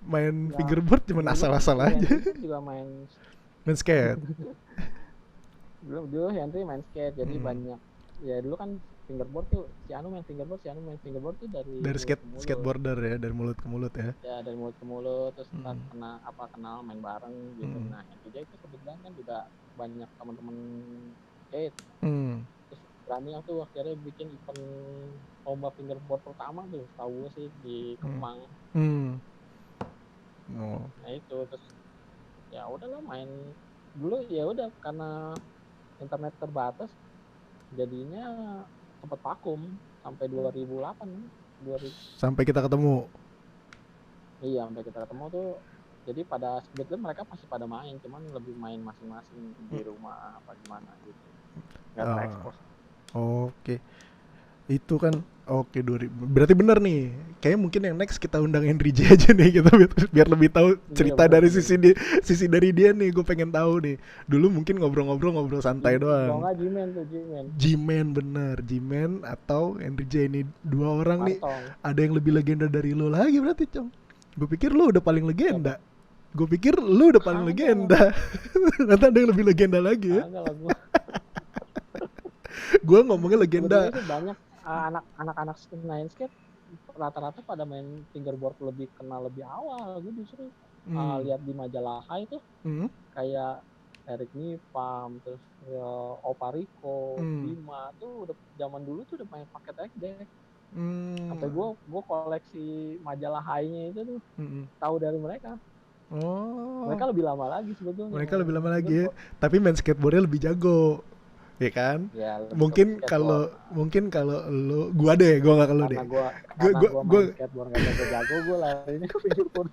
main ya fingerboard cuman dulu kan asal-asal si aja. Henry kan juga main, Main skate. dulu dulu Henry main skate, jadi Hmm. banyak. Ya dulu kan fingerboard tuh, si Anu main fingerboard, si Anu main fingerboard tuh dari Dari mulut ke mulut. skateboarder ya, dari mulut ke mulut ya. Ya dari mulut ke mulut, terus ntar Hmm. kenal main bareng gitu. Hmm. Nah Henry J itu kebetulan kan juga banyak teman-teman skate, Hmm. terus berani yang tuh akhirnya bikin event lomba fingerboard pertama tuh, tahu gue sih di Hmm. Kemang. Hmm. Oh. Nah itu terus ya udahlah main dulu, ya udah karena internet terbatas jadinya sempat vakum sampai 2008. 2000, Sampai kita ketemu. iya sampai kita ketemu tuh, jadi pada sebetulnya mereka pasti pada main, cuman lebih main masing-masing di rumah apa gimana gitu, nggak Ah, terekspos. oke. Itu kan oke 2000. Berarti bener nih. Kayak mungkin yang next kita undang Henry J aja nih kita biar lebih tahu Iya cerita benar dari benar. sisi dari dia nih. Gue pengen tahu nih. Dulu mungkin ngobrol santai Kalau doang. nggak Jimen tuh, Jimen G-Man bener, G-Man atau Henry J ini dua orang nih. Artong. Ada yang lebih legenda dari lo lagi berarti, Cong. Gue pikir lo udah paling Siapa? legenda. Gue pikir lu udah paling Kagak lah, legenda. Ternyata ada yang lebih legenda lagi ya. kagak lah gue. Gue ngomongnya legenda. Sebetulnya sih banyak anak-anak main skate rata-rata pada main fingerboard lebih kenal lebih awal. Gue justru Hmm. lihat di majalah itu Hmm. kayak Eric Nipam, terus Opa Rico, Hmm. Bima tuh udah zaman dulu tuh udah main paket X deck. Sampai Hmm. gue koleksi majalah high-nya itu tuh Hmm. tahu dari mereka. Oh, Mereka lebih lama lagi sebetulnya mereka lebih main lama lagi ya. fingerboard. Tapi main skateboardnya lebih jago, ya kan? Ya lebih ke Mungkin skateboard. kalau lu, gua deh, gua nggak kalau Karena deh. gue Gua, karena gua, gue gua main skateboard gak jago-jago, gue larinya ke fingerboard.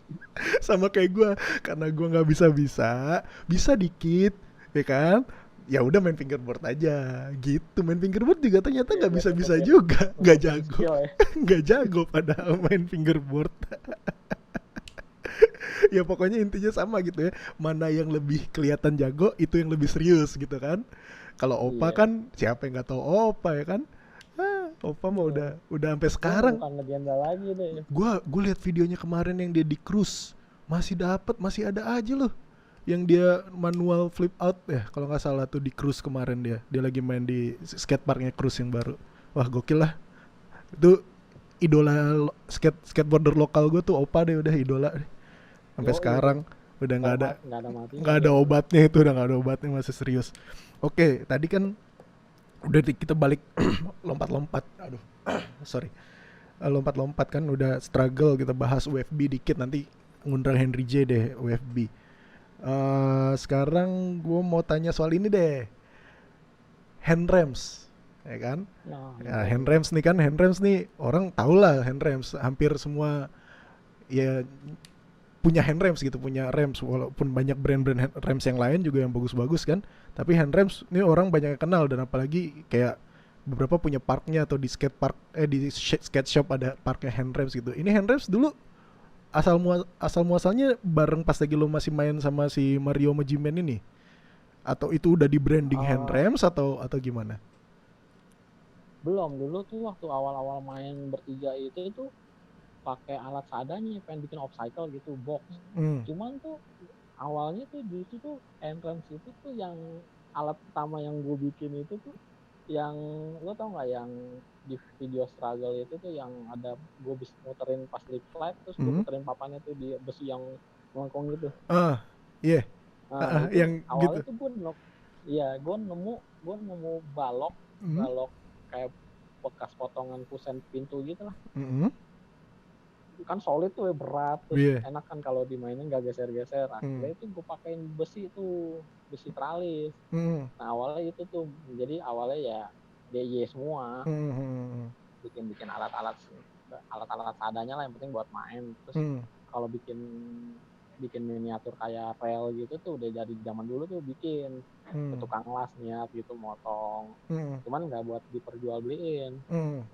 sama kayak gua, karena gua nggak bisa dikit, ya kan? Ya udah main fingerboard aja, gitu. Main fingerboard juga ternyata Ya nggak biar bisa nunjukin juga, nggak nunjukin jago, skill ya. nggak jago padahal main fingerboard. Ya pokoknya intinya sama gitu ya, mana yang lebih kelihatan jago itu yang lebih serius gitu kan. Kalau Opa Iya. kan siapa yang nggak tahu Opa ya kan. Opa mah udah sampai Gue sekarang. bukan legenda lagi deh. Gue lihat videonya kemarin yang dia di cruise, masih ada aja loh yang dia manual flip out ya kalau nggak salah tuh, di cruise kemarin dia lagi main di skateparknya cruise yang baru. Wah gokil lah itu. Idola skateboarder lokal gue tuh Opa deh, udah idola deh. Sampai Yo itu sekarang udah nggak ada matinya nggak ada dia. obatnya, itu udah nggak ada obatnya, masih serius. Oke, tadi kan udah kita balik lompat-lompat, aduh sorry. Lompat-lompat kan udah struggle, kita bahas UFB dikit, nanti ngundang Henry J deh UFB. Sekarang gue mau tanya soal ini deh, hand ramps, ya kan? Nah, Ya, hand ramps nih orang tau lah, hand ramps hampir semua ya punya hand ramps gitu, punya ramps, walaupun banyak brand-brand ramps yang lain juga yang bagus-bagus kan, tapi hand ramps ini orang banyak yang kenal, dan apalagi kayak beberapa punya parknya atau di skate park, di skate shop ada parknya hand ramps gitu. Ini hand ramps dulu asal muasalnya bareng pas lagi lo masih main sama si Mario Majimen ini, atau itu udah di branding hand uh, ramps atau gimana? belum. Dulu tuh waktu awal-awal main bertiga itu pakai alat seadanya, pengen bikin upcycle gitu, box. Hmm. Cuman tuh awalnya tuh justru tuh entrance itu tuh yang alat pertama yang gue bikin itu tuh yang, lo tau nggak yang di video struggle itu tuh yang ada gue bisa muterin pas lip flat, terus gue Hmm. muterin papannya tuh di besi yang melengkung gitu. Iya. Nah itu Yang gitu. awalnya tuh gue nemu balok Hmm. balok kayak bekas potongan kusen pintu gitu lah. Mm-mm. Kan solid tuh ya, berat, terus Iya. enak kan kalau dimainin gak geser-geser. Mm. Akhirnya itu gue pakein besi tuh, besi tralis. Mm. Nah awalnya itu tuh, jadi awalnya ya DIY semua, Mm. bikin alat-alat seadanya lah, yang penting buat main. Terus Mm. kalau bikin miniatur kayak rel gitu tuh udah dari zaman dulu tuh bikin ke Mm. tukang las niat gitu motong, Mm. cuman nggak buat diperjualbeliin. Mm.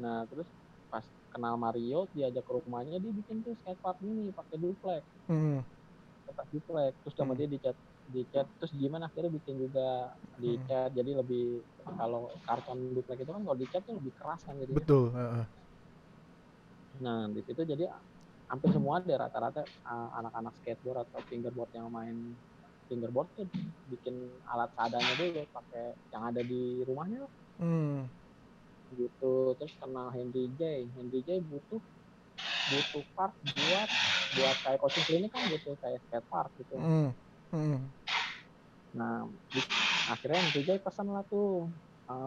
Nah terus pas kenal Mario diajak ke rumahnya, dia bikin tuh skatepark ini pakai duplex, Mm. kertas duplex, terus sama Mm. dia dicat terus gimana akhirnya bikin juga dicat, jadi lebih, kalau karton duplex itu kan kalau dicat tuh lebih keras kan jadinya. Betul. Nah di situ jadi hampir semua deh rata-rata anak-anak skateboard atau fingerboard yang main fingerboard tuh bikin alat seadanya dulu pakai yang ada di rumahnya Mm. gitu. Terus kenal Henry J butuh part buat kayak coaching klinik kan, butuh kayak skate park gitu. Mm. Mm. Nah akhirnya Henry J pesan lah tuh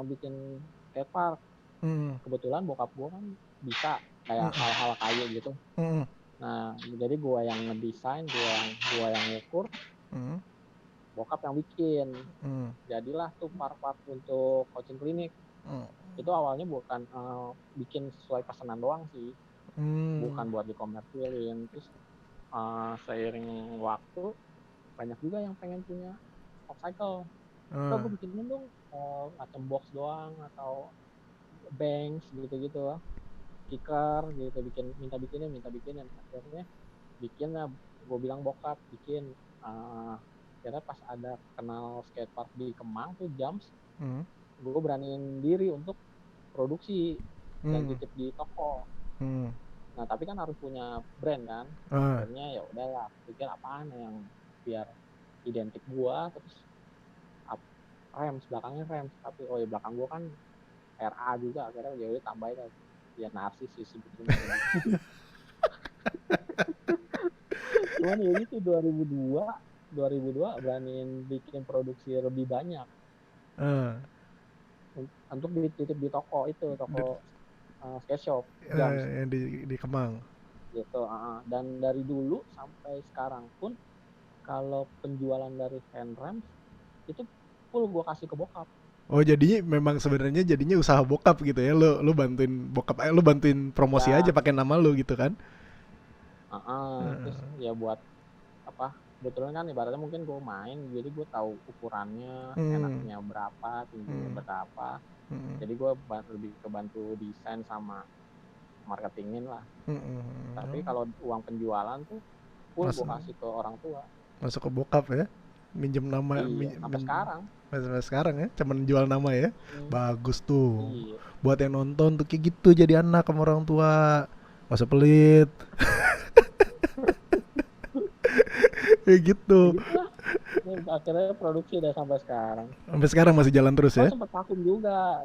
bikin skate park. Mm. Kebetulan bokap gue kan bisa kayak Mm. hal-hal kayu gitu. Mm. Nah jadi gue yang ngedesain, gue yang ngukur, Mm. bokap yang bikin. Mm. Jadilah tuh part-part untuk coaching klinik. Mm. Itu awalnya bukan bikin sesuai pesanan doang sih, bukan buat dikomersilin. Terus seiring waktu banyak juga yang pengen punya obstacle. Udah gue bikinin dong macam box doang atau banks gitu-gitu, kicker gitu, minta bikinin. Akhirnya bikin lah, gue bilang bokap bikin. Akhirnya pas ada kenal skatepark di Kemang tuh Jams, gue beraniin diri untuk produksi dan titip di toko. Nah tapi kan harus punya brand kan. Akhirnya ya udahlah, pikir apaan yang biar identik gua. Terus belakangnya rem, tapi belakang gua kan RA juga, akhirnya ya udah tambahin lah, ya narsis sih sebetulnya. Cuman ya itu 2002 beraniin bikin produksi lebih banyak untuk dititip di toko itu, toko skate shop yang di Kemang gitu. Dan dari dulu sampai sekarang pun kalau penjualan dari hand rams itu full gue kasih ke bokap. Oh jadi memang sebenarnya jadinya usaha bokap gitu ya, lu bantuin bokap, lu bantuin promosi ya, aja pakai nama lu gitu kan? Terus ya buat apa? Kebetulan kan ibaratnya mungkin gue main, jadi gue tahu ukurannya, enaknya berapa, tingginya berapa. Jadi gue lebih kebantu desain sama marketingin lah. Tapi kalau uang penjualan tuh full gue kasih ke orang tua. Masuk ke bokap ya, minjem nama. Iya, sampai sekarang. Sampai sekarang ya, cuman jual nama ya. Bagus tuh. Iya. Buat yang nonton tuh kayak gitu, jadi anak sama orang tua, masa pelit. Kayak gitu. Akhirnya produksi udah sampai sekarang. Sampai sekarang masih jalan terus ya? Sempat vakum juga.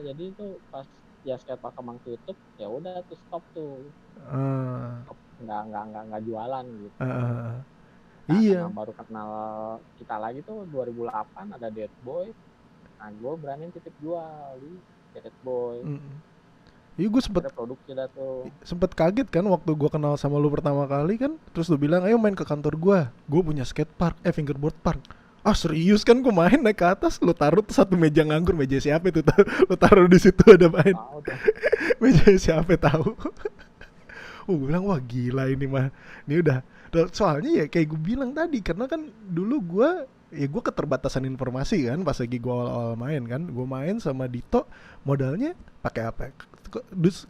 Jadi itu pas ya skatepark Kemang tutup, ya udah tuh stop tuh. Nggak jualan gitu. Iya. Baru kenal kita lagi tuh 2008 ada Dead Boy. Nah gue berani titip jual di Dead Boy. Iya gue sempet kaget kan waktu gue kenal sama lu pertama kali kan. Terus lu bilang ayo main ke kantor gue punya skatepark, fingerboard park. Ah serius kan, gue main naik ke atas, lu taruh tuh satu meja nganggur, meja siapa itu, lu taruh di situ ada main. Meja siapa tahu. Gue bilang wah gila ini mah, ini udah. Soalnya ya kayak gue bilang tadi, karena kan dulu gue keterbatasan informasi kan pas lagi gue awal-awal main kan. Gue main sama Dito modalnya pakai apa?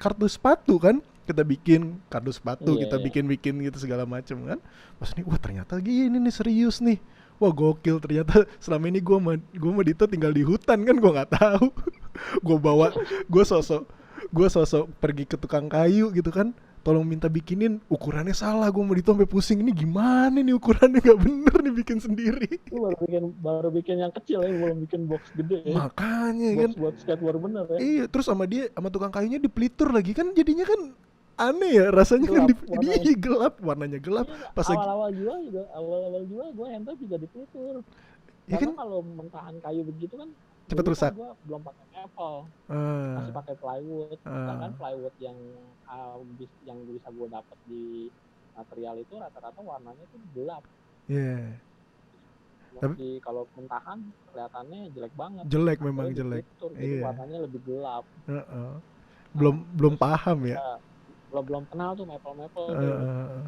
Kardus sepatu kan, kita bikin kardus sepatu, kita bikin gitu segala macam kan. Pas ini wah ternyata gini nih, serius nih. Wah gokil, ternyata selama ini gue sama Dito tinggal di hutan kan, gue nggak tahu. gue sosok pergi ke tukang kayu gitu kan, tolong minta bikinin, ukurannya salah, gue mau Dito sampai pusing, ini gimana nih ukurannya nggak bener nih, bikin sendiri. Baru bikin yang kecil ya, belum bikin box gede ya. Makanya box kan buat skateboard bener ya. Iya, terus sama tukang kayunya dipelitur lagi kan, jadinya kan aneh ya rasanya, gelap, kan gelap, warnanya gelap. Iya, pas awal-awal jual gue handle juga dipelitur. Ya karena kan kalau mentahan kayu begitu kan cepet dulu kan rusak. gue belum pakai maple, masih Ah, pakai plywood. Sedangkan ah, plywood yang bisa gue dapat di material itu rata-rata warnanya itu gelap. iya. Tapi Kalau mentahan kelihatannya jelek banget. jelek, memang Akhirnya di jelek. fitur jadi Iya. warnanya lebih gelap. Heeh. Nah, Belum terus paham ya. ya belum belum kenal tuh maple maple tuh. Heeh.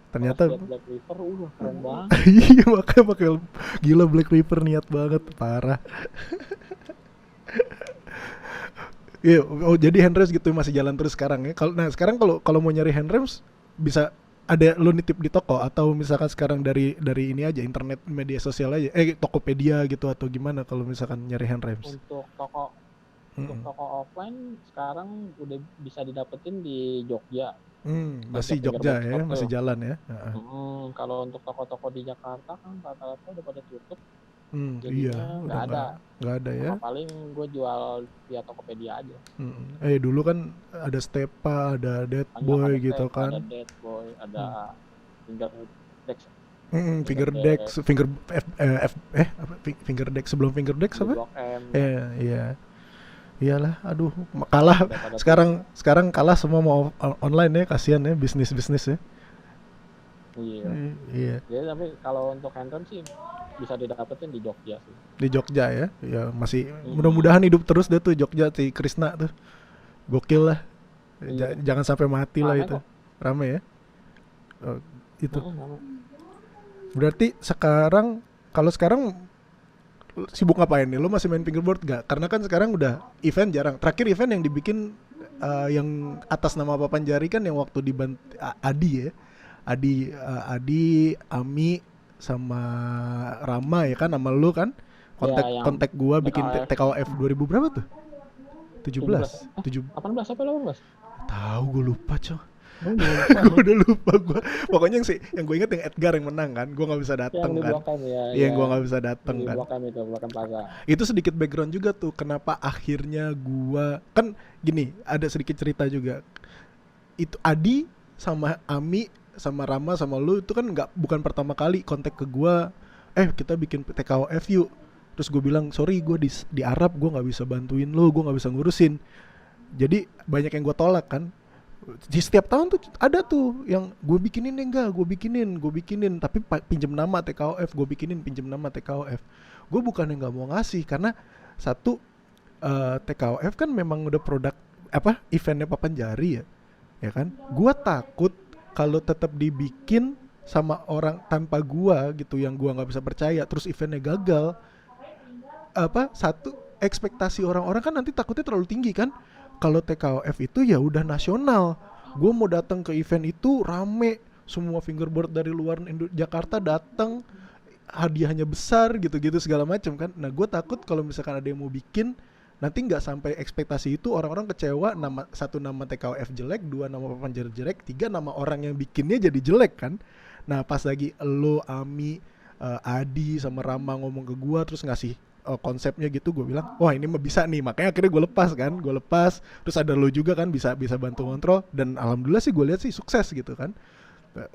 Pas Ternyata lihat Black River, keren banget. iya, makanya pakai gila, Black River niat banget, parah. Iya, oh jadi handrems gitu masih jalan terus sekarang ya. Nah sekarang kalau kalau mau nyari handrems bisa ada lo nitip di toko atau misalkan sekarang dari ini aja internet media sosial aja, Tokopedia gitu atau gimana kalau misalkan nyari handrems. Untuk toko untuk Mm-mm. toko offline sekarang udah bisa didapetin di Jogja, Jogja Masih Jogja Fingerboard ya, Store masih tuh. jalan ya. Heeh. Kalau untuk toko-toko di Jakarta kan rata-rata udah pada tutup, Iya, jadinya udah nggak ada. nggak ada ya. Sama paling gue jual via Tokopedia aja. Dulu kan ada Stepa, ada Dead Banyak, Boy ada gitu Step, ada kan. Dead Boy, Hmm. ada Finger Dex, Finger Finger Dex, Dex, finger apa? Finger Dex sebelum Finger Dex di apa? Blok M ya. Iya. Iyalah, aduh, kalah Udah pada tutup. sekarang sekarang kalah semua mau online ya, kasihan ya bisnis-bisnis ya. Iya. Iya, Jadi tapi kalau untuk handphone sih bisa didapetin di Jogja sih. di Jogja ya. Ya masih Mm-mm. mudah-mudahan hidup terus deh tuh Jogja, si Krisna tuh. Gokil lah. Iya. Jangan sampai mati lah Rame itu. kok. Rame ya. Oh, itu. Rame. Berarti sekarang, kalau sekarang sibuk ngapain nih? Lo masih main fingerboard gak? Karena kan sekarang udah event jarang. Terakhir event yang dibikin yang atas nama Papan Jari kan yang waktu di Adi ya. Adi, Ami sama Rama ya kan, nama lu kan. Ya Kontak yang kontak gua bikin TKF TKOF 2000 berapa tuh? 17. 17. 7 18 apa 18? tahu gue lupa, coy. Gue juga lupa Gue nih. udah lupa gue. Pokoknya yang gue inget yang Edgar yang menang kan. Gue nggak bisa Yang datang di kan. Blok M ya, Iya, yang ya. gue nggak bisa Di datang kan. Blok M itu, Blok M Plaza. Itu sedikit background juga tuh kenapa akhirnya gua kan gini, ada sedikit cerita juga. Itu Adi sama Ami sama Rama sama lu itu kan nggak bukan pertama kali kontak ke gua, kita bikin TKOF yuk. Terus gue bilang sorry, gue di Arab, gue nggak bisa bantuin lo, gue nggak bisa ngurusin. Jadi banyak yang gue tolak kan. Di setiap tahun tuh ada tuh yang gue bikinin, enggak gue bikinin tapi pinjem nama TKOF, gue bikinin pinjem nama TKOF. Gue bukan yang nggak mau ngasih karena satu, TKOF kan memang udah produk apa eventnya Papan Jari ya kan. Gue takut kalau tetap dibikin sama orang tanpa gua gitu, yang gua nggak bisa percaya, terus eventnya gagal. Satu, ekspektasi orang-orang kan nanti takutnya terlalu tinggi kan. Kalau TKOF itu ya udah nasional, gue mau datang ke event itu rame, semua fingerboard dari luar Jakarta datang, hadiahnya besar gitu-gitu segala macam kan. Nah gue takut kalau misalkan ada yang mau bikin nanti nggak sampai ekspektasi itu, orang-orang kecewa, nama TKOF jelek, dua nama papan jelek, tiga nama orang yang bikinnya jadi jelek kan. Nah pas lagi lo, Ami, Adi sama Rama ngomong ke gua terus ngasih konsepnya gitu, gue bilang wah ini mah bisa nih, makanya akhirnya gue lepas, terus ada lo juga kan bisa bisa bantu kontrol, dan alhamdulillah sih gue lihat sih sukses gitu kan.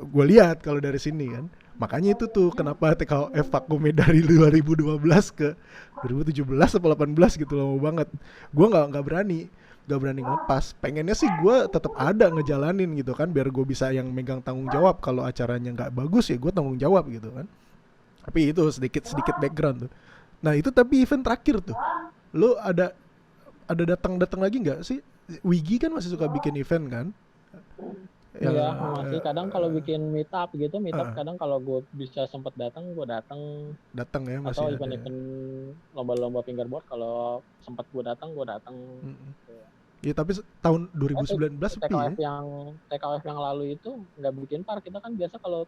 Gue lihat kalau dari sini kan, makanya itu tuh kenapa TKOF vakumnya dari 2012 ke 2017 atau 18 gitu, lama banget. Gue nggak berani ngelepas, pengennya sih gue tetap ada ngejalanin gitu kan, biar gue bisa yang megang tanggung jawab kalau acaranya nggak bagus ya gue tanggung jawab gitu kan. Tapi itu sedikit sedikit background tuh. Nah itu tapi event terakhir tuh, lo ada datang lagi nggak sih? Wigi kan masih suka bikin event kan, yang Iya, masih kadang kalau uh, bikin meet up uh, kadang kalau gue bisa sempat datang, gue datang. datang ya, Atau masih ada ya. event-event lomba-lomba fingerboard kalau sempat gue datang, gue datang. Mm-mm. Ya tapi tahun Eh, 2019 sepi ya. TKF yang lalu itu nggak bikin par. Kita kan biasa kalau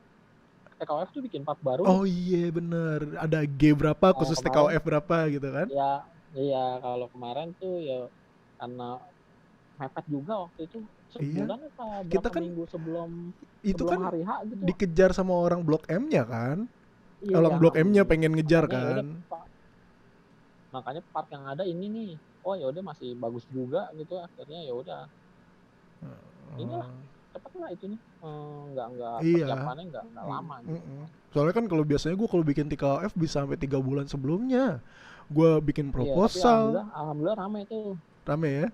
TKF tuh bikin part baru nih. Oh iya bener, ada G berapa Kalau khusus kemarin TKOF berapa gitu kan. ya, iya kalau kemarin tuh ya karena mepet juga waktu itu, Iya, sebulan apa kita berapa kan minggu sebelum itu sebelum kan hari H gitu. dikejar sama orang Blok M-nya kan. Iya, Orang Blok M-nya pengen ngejar makanya ya udah, kan. makanya part yang ada ini nih. Oh ya udah masih bagus juga gitu, akhirnya ya udah. Inilah Oh, cepet lah itu nih. nggak Iya. persiapannya nggak lama gitu. Mm-mm. Soalnya kan kalau biasanya gue kalau bikin TKF bisa sampai 3 bulan sebelumnya. Gue bikin Iya, tapi proposal, alhamdulillah rame tuh. rame ya.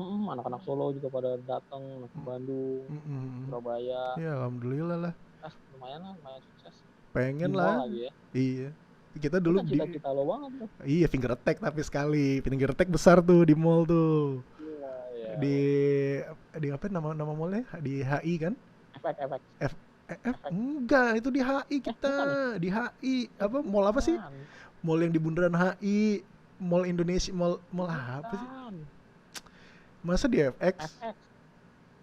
Anak-anak Solo juga pada datang, anak Bandung, Mm-mm. Surabaya. Ya alhamdulillah lah. Lumayan lah, lumayan sukses. Di Pengen mall lah. lagi ya. Iya. Kita Itu dulu kan di cita-cita lo banget tuh. iya finger attack tapi sekali. Finger attack besar tuh di mall tuh. Iya, iya. Di di apa nama mallnya? Di HI kan? Efek. F Efek. enggak, itu di HI kita. Bukan ya? Di HI. Apa mall apa sih? Bukan. Mall yang di bundaran HI. Mall Indonesia, mall apa sih? Bukan. Masa di FX? FX.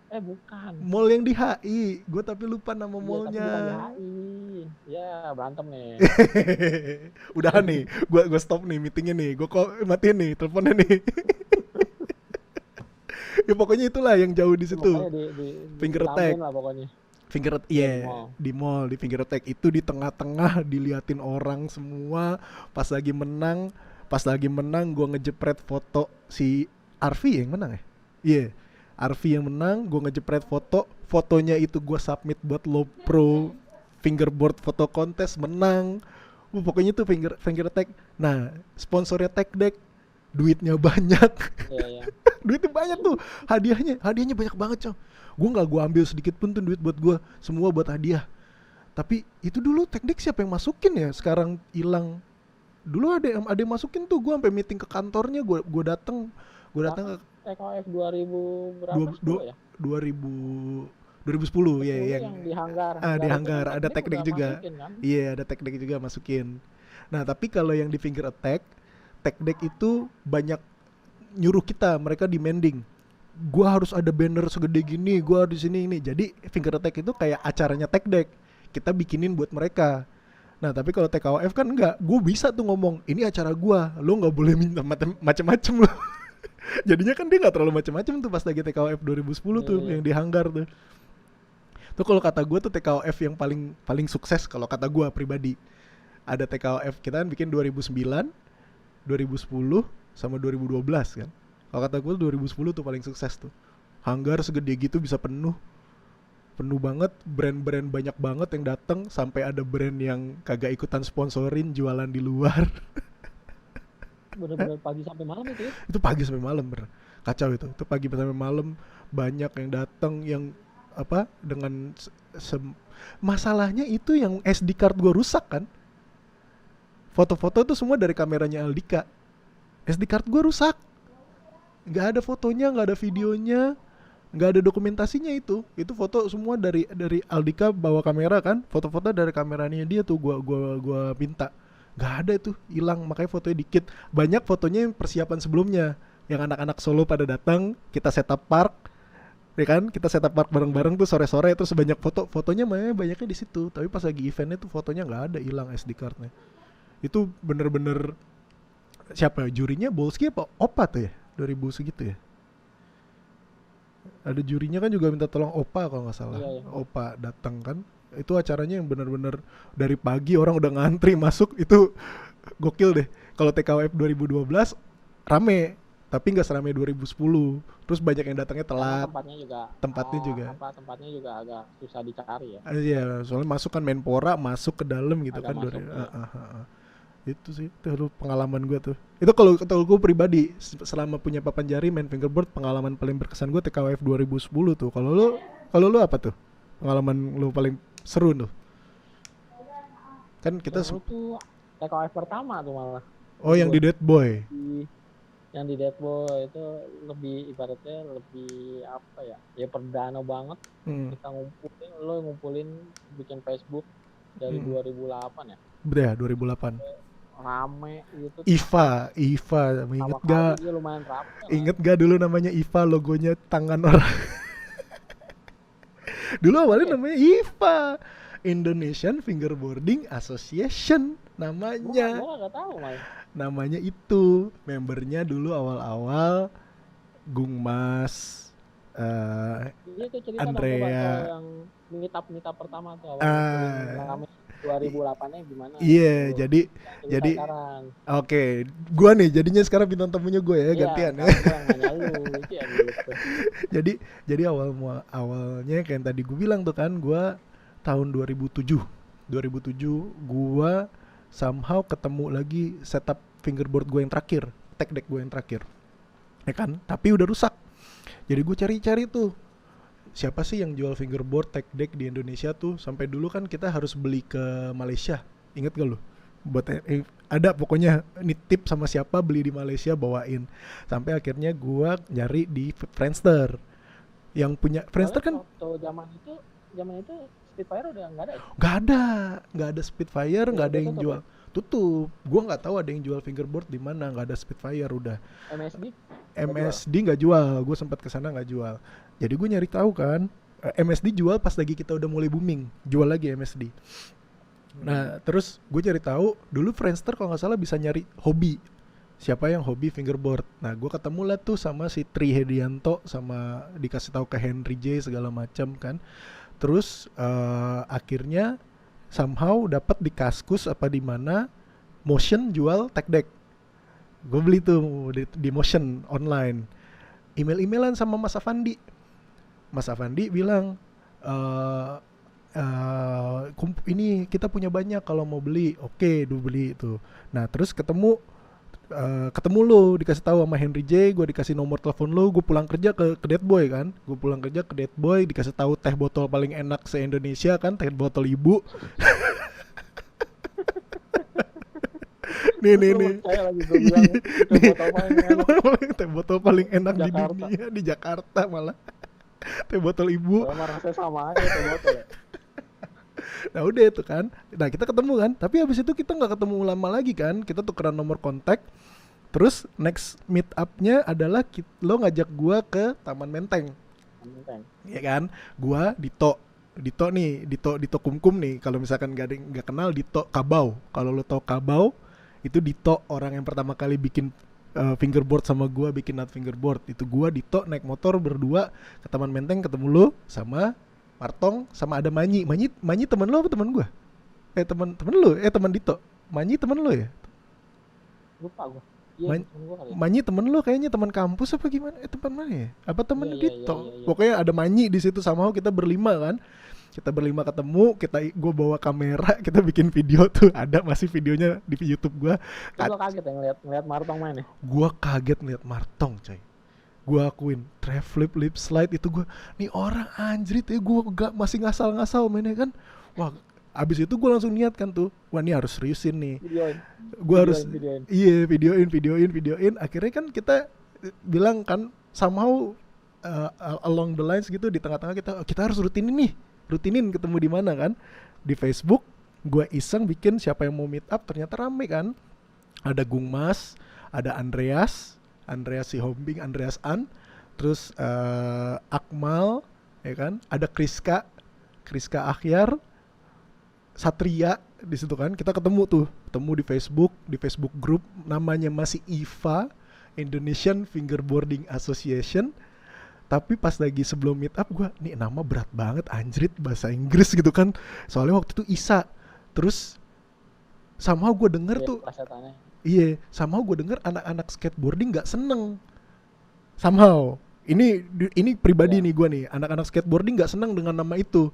Bukan. Mall yang di HI. Gue tapi lupa nama Iya, tapi bukan di mallnya. HI. Ya, berantem nih. Udahan nih. Gua stop nih meetingnya nih. Gue kok matiin nih teleponnya nih. Ya pokoknya itulah yang jauh di situ. Pokoknya Finger attack. lah pokoknya. Finger Iya, di mall di finger attack itu di tengah-tengah diliatin orang semua pas lagi menang gue ngejepret foto si Arfi yang menang ya. Iya, Arfi yang menang, gue ngejepret fotonya itu gue submit buat Low Pro fingerboard foto kontes, menang. Pokoknya tuh finger attack. Nah, sponsornya Tech Deck, duitnya banyak. Iya. Duitnya banyak tuh, hadiahnya banyak banget coy. Gue ambil sedikit pun tuh duit buat gue, semua buat hadiah. Tapi itu dulu teknik siapa yang masukin ya, sekarang hilang. Dulu ada yang masukin tuh, gue sampai meeting ke kantornya, gue datang ke TKF 2000 dua, berapa? dua, 10 ya? 2000 2010 ya 10 yang yang di Hanggar. di Itu kan Hanggar ada teknik udah juga. masukin kan? Iya, ada teknik juga masukin. Nah, tapi kalau yang di finger attack, teknik itu banyak nyuruh kita, mereka demanding. Gua harus ada banner segede gini, gua di sini ini. Jadi finger attack itu kayak acaranya tech deck. Kita bikinin buat mereka. Nah, tapi kalau TKOF kan enggak. Gue bisa tuh ngomong, ini acara gua, lo nggak boleh minta macem-macem lo. Jadinya kan dia nggak terlalu macem-macem tuh pas lagi TKOF 2010 tuh yang di Hanggar tuh. Tuh kalau kata gue tuh TKOF yang paling paling sukses kalau kata gue pribadi. Ada TKOF kita kan bikin 2009, 2010 sama 2012 kan. Kalau kata gue 2010 tuh paling sukses tuh. Hanggar segede gitu bisa penuh banget, brand-brand banyak banget yang datang, sampai ada brand yang kagak ikutan sponsorin jualan di luar. Bener-bener pagi sampai malam itu ya? Itu pagi sampai malam bener, kacau itu pagi sampai malam, banyak yang datang yang apa dengan masalahnya itu yang SD card gue rusak kan, foto-foto itu semua dari kameranya Aldika, SD card gue rusak, nggak ada fotonya, nggak ada videonya, nggak ada dokumentasinya. Itu foto semua dari Aldika bawa kamera kan, foto-foto dari kameranya dia tuh gua minta, nggak ada tuh, hilang. Makanya fotonya dikit, banyak fotonya yang persiapan sebelumnya, yang anak-anak Solo pada datang, kita setup park ya kan, kita setup park bareng-bareng tuh sore-sore, terus banyak fotonya banyaknya di situ. Tapi pas lagi eventnya tuh fotonya nggak ada, hilang SD cardnya. Itu bener-bener siapa jurinya, Bolski apa Opa tuh ya, 2000 segitu ya. Ada jurinya kan juga minta tolong Opa kalau nggak salah. Iya. Opa datang kan, itu acaranya yang benar-benar dari pagi orang udah ngantri masuk. Itu gokil deh. Kalau TKWF 2012 rame, tapi nggak seramai 2010. Terus banyak yang datangnya telat. Tempatnya juga agak susah dicari ya. Iya, soalnya masuk kan Menpora, masuk ke dalam gitu agak kan. Masuk, Itu sih, itu pengalaman gue tuh. Itu kalau gue pribadi selama punya papan jari main fingerboard, pengalaman paling berkesan gue TKWF 2010 tuh. Kalau lu apa tuh pengalaman lu paling seru tuh? Kan kita seru tuh TKWF pertama tuh malah. Oh, yang di Dead Boy. Yang di Dead Boy itu lebih ibaratnya lebih apa ya? Ya perdana banget. Kita ngumpulin bikin Facebook dari 2008 ya. Betul ya, 2008. Rame gitu. Iva, inget gak? Lumayan rame. Inget gak dulu namanya Iva, logonya tangan orang. Dulu awalnya namanya Iva, Indonesian Fingerboarding Association namanya. Gua gak tahu, Mai. Namanya itu, membernya dulu awal-awal Gungmas, itu cerita Andrea, yang meetup pertama tuh awal. 2008-nya gimana Iya, gitu. jadi Yang cerita jadi sekarang. oke, gua nih jadinya sekarang bintang tamunya gue ya, Iya, gantian ya. sekarang gue yang nanya lu, ya gitu. Jadi awalnya kayak yang tadi gue bilang tuh kan, gue tahun 2007 gue somehow ketemu lagi setup fingerboard gue yang terakhir, tech deck gue yang terakhir, ya kan? Tapi udah rusak. Jadi gue cari-cari tuh siapa sih yang jual fingerboard tech deck di Indonesia tuh. Sampai dulu kan kita harus beli ke Malaysia, inget gak lo? Ada pokoknya nitip sama siapa beli di Malaysia bawain. Sampai akhirnya gue nyari di Friendster yang punya Friendster Soalnya kan. waktu zaman itu Spitfire udah nggak ada ya? Nggak ada Spitfire, nggak ada Udah yang tutup ya? jual. Tutup. Gua nggak tahu ada yang jual fingerboard di mana. Nggak ada Spitfire udah. MSD nggak jual. MSD nggak jual. Gue sempat kesana nggak jual. Jadi gue nyari tahu kan. MSD jual pas lagi kita udah mulai booming. Jual lagi MSD. Nah terus gue cari tahu. Dulu Friendster kalau nggak salah bisa nyari hobi. Siapa yang hobi fingerboard. Nah gue ketemu lah tuh sama si Tri Hedianto, sama dikasih tahu ke Henry J segala macam kan. Terus akhirnya somehow dapat di Kaskus apa di mana Motion jual tech deck. Gue beli tuh di Motion online. Email-emailan sama Mas Afandi. Mas Afandi bilang ini kita punya banyak kalau mau beli. Oke, beli itu. Nah terus ketemu lo, dikasih tahu sama Henry J, gue dikasih nomor telepon lo, gue pulang kerja ke Dead Boy kan, gue pulang kerja ke Dead Boy, dikasih tahu teh botol paling enak se Indonesia kan, teh botol ibu. nih nih Lu nih percaya lagi gue bilang itu nih botol paling enak teh botol paling enak di Jakarta. dunia di Jakarta malah teh botol ibu. Kalau mah rasanya sama aja itu botol ya. Nah udah itu kan, nah kita ketemu kan, tapi habis itu kita nggak ketemu lama lagi kan, kita tukeran nomor kontak. Terus next meet up-nya adalah lo ngajak gua ke Taman Menteng, Menteng. ya kan? Gua Dito Kumkum nih. Kalau misalkan nggak kenal Dito Kabau, kalau lo tau Kabau, itu Dito orang yang pertama kali bikin fingerboard sama gua, bikin nut fingerboard. Itu gua Dito naik motor berdua ke Taman Menteng, ketemu lo sama Martong, sama ada Manyi teman lo apa teman gua? Teman Dito. Manyi teman lo ya? Lupa gue. Iya, Man- temen gue kali ya. Manyi temen lo kayaknya, teman kampus apa gimana? Teman mana ya? Apa temen Iya. Dito? Pokoknya ada Manyi di situ, sama kita berlima kan. Kita berlima ketemu, gue bawa kamera, kita bikin video tuh, ada masih videonya di YouTube gua. Itu gue kaget ya ngeliat Martong main ya. Gua kaget ngeliat Martong, coy. Gua akuin trap flip lip slide itu nih orang anjrit ya, gua masih ngasal-ngasal mainnya kan. Wah, abis itu gue langsung niat kan tuh, wah ini harus seriusin nih. Videoin. Gue harus Videoin. iya videoin. Akhirnya kan kita bilang kan somehow along the lines gitu, di tengah-tengah kita harus rutinin ketemu di mana kan. Di Facebook gue iseng bikin siapa yang mau meet up, ternyata rame kan. Ada Gung Mas, ada Andreas Sihombing, Andreas An, terus Akmal, ya kan, ada Kriska Akhyar, Satria di situ kan. Kita ketemu di Facebook group namanya masih IFA, Indonesian Fingerboarding Association. Tapi pas lagi sebelum meet up gue, nih nama berat banget anjrit, bahasa Inggris gitu kan. Soalnya waktu itu Isa. Terus somehow gue denger tuh, somehow gue denger anak-anak skateboarding gak seneng. Somehow ini pribadi nih gue nih, anak-anak skateboarding gak seneng dengan nama itu.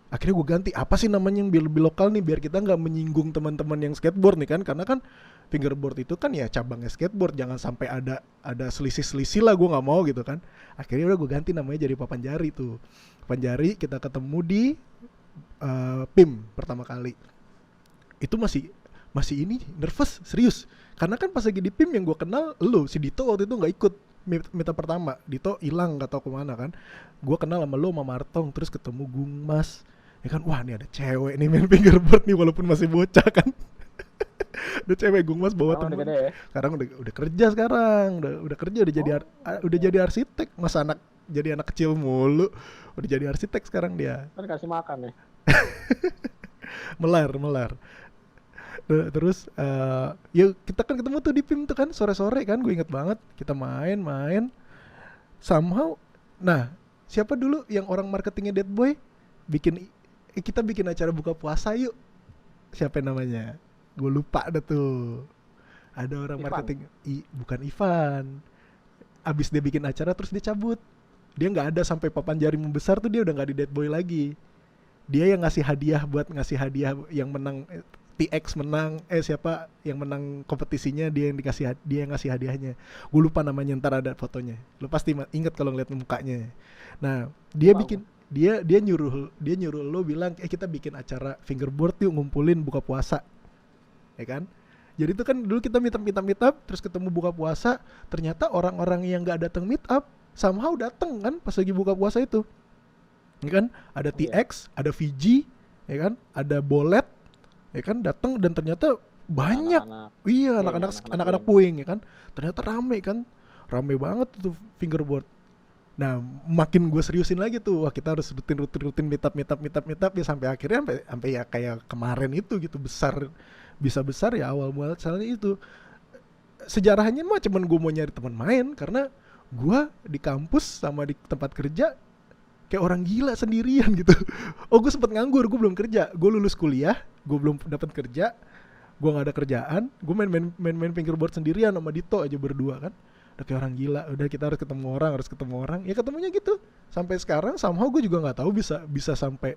Akhirnya gue ganti, apa sih namanya yang lebih lokal nih, biar kita nggak menyinggung teman-teman yang skateboard nih kan. Karena kan fingerboard itu kan ya cabangnya skateboard, jangan sampai ada selisih lah, gue nggak mau gitu kan. Akhirnya udah gue ganti namanya jadi Papanjari tuh. Papanjari kita ketemu di PIM pertama kali. Itu masih ini nervous serius, karena kan pas lagi di PIM yang gue kenal lo, si Dito waktu itu nggak ikut meetup pertama. Dito hilang nggak tahu kemana kan. Gue kenal sama lo, sama Martong, terus ketemu Gung Mas, ya kan. Wah, ini ada cewek nih main fingerboard nih walaupun masih bocah kan. Ada cewek, Gung Mas bawa temen. Ya? Sekarang udah kerja, udah kerja, udah jadi arsitek. Masa jadi anak kecil mulu, udah jadi arsitek sekarang dia. Kan kasih makan ya. melar. Terus ya kita kan ketemu tuh di PIM tuh kan, sore-sore kan, gue inget banget. Kita main somehow. Nah, siapa dulu yang orang marketingnya Dead Boy kita bikin acara buka puasa yuk. siapa namanya? Gue lupa dah tuh. Ada orang Ivan. marketing, bukan Ivan. Abis dia bikin acara terus dia cabut. Dia nggak ada sampai papan jari membesar tuh, dia udah nggak di Dead Boy lagi. Dia yang ngasih hadiah, buat ngasih hadiah yang menang, TX menang, siapa yang menang kompetisinya, dia yang dia yang ngasih hadiahnya. Gue lupa namanya, ntar ada fotonya. Lo pasti inget kalau ngeliat mukanya. Nah, dia Lupa bikin gua. dia nyuruh lo bilang, kita bikin acara fingerboard yuk, ngumpulin buka puasa, ya kan? Jadi itu kan dulu kita meet up, terus ketemu buka puasa, ternyata orang-orang yang nggak datang meet up somehow datang kan pas lagi buka puasa itu, ya kan? Ada Iya. TX, ada VG, ya kan? Ada Bolet, ya kan? Datang, dan ternyata Ya, banyak. anak-anak Iya, puing, anak-anak anak-anak puing. puing, ya kan? Ternyata rame kan? Rame banget tuh fingerboard. Nah, makin gue seriusin lagi tuh, wah kita harus rutin meet up ya, sampai akhirnya sampai ya kayak kemarin itu gitu, bisa besar ya awal muasalnya itu. Sejarahnya mah cuman gue mau nyari teman main, karena gue di kampus sama di tempat kerja kayak orang gila sendirian gitu. Oh, gue sempet nganggur, gue belum kerja, gue lulus kuliah, gue belum dapat kerja, gue nggak ada kerjaan, gue main fingerboard sendirian sama Dito aja berdua kan. Udah kayak orang gila, udah kita harus ketemu orang, ya ketemunya gitu. Sampai sekarang somehow gue juga nggak tahu bisa bisa sampai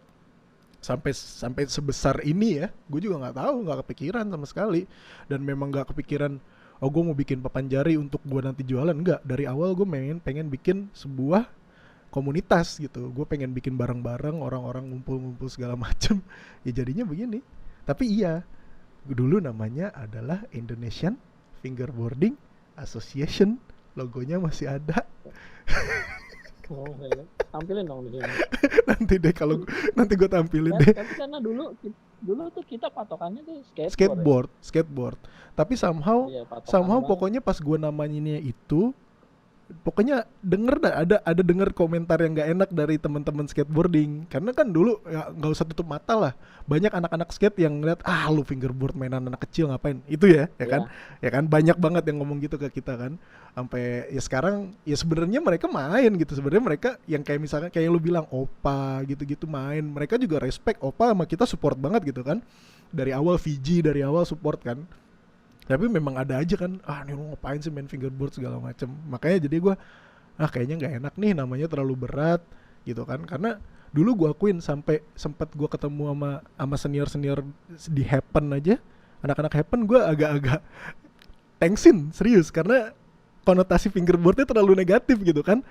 sampai sampai sebesar ini ya. Gue juga nggak tahu, nggak kepikiran sama sekali. Dan memang nggak kepikiran, oh gue mau bikin papan jari untuk gue nanti jualan. Enggak, dari awal gue pengen bikin sebuah komunitas gitu. Gue pengen bikin bareng-bareng, orang-orang ngumpul-ngumpul segala macem. Ya jadinya begini. Tapi iya, dulu namanya adalah Indonesian Fingerboarding Association. Logonya masih ada. Oh, iya. Tampilin dong di sini. Nanti deh, kalau nanti gue tampilin Ya, deh. tapi karena dulu tuh kita patokannya tuh skateboard ya. Skateboard. Tapi somehow Iya, patokan somehow banget. pokoknya pas gue namanya itu, pokoknya ada denger komentar yang nggak enak dari teman-teman skateboarding, karena kan dulu ya nggak usah tutup mata lah, banyak anak-anak skate yang ngeliat, lu fingerboard mainan anak kecil ngapain itu ya kan, Iya. ya kan, banyak banget yang ngomong gitu ke kita kan. Sampai ya sekarang ya sebenarnya mereka main gitu, sebenarnya mereka yang kayak misalkan kayak lu bilang Opa gitu-gitu main, mereka juga respect Opa sama kita, support banget gitu kan, dari awal VG, dari awal support kan. Tapi memang ada aja kan, nih lu ngapain sih main fingerboard segala macem. Makanya jadi gue, kayaknya nggak enak nih, namanya terlalu berat gitu kan. Karena dulu gue akuin, sampai sempat gue ketemu sama senior di Happen aja, anak-anak Happen, gue agak-agak tensin serius, karena konotasi fingerboardnya terlalu negatif gitu kan.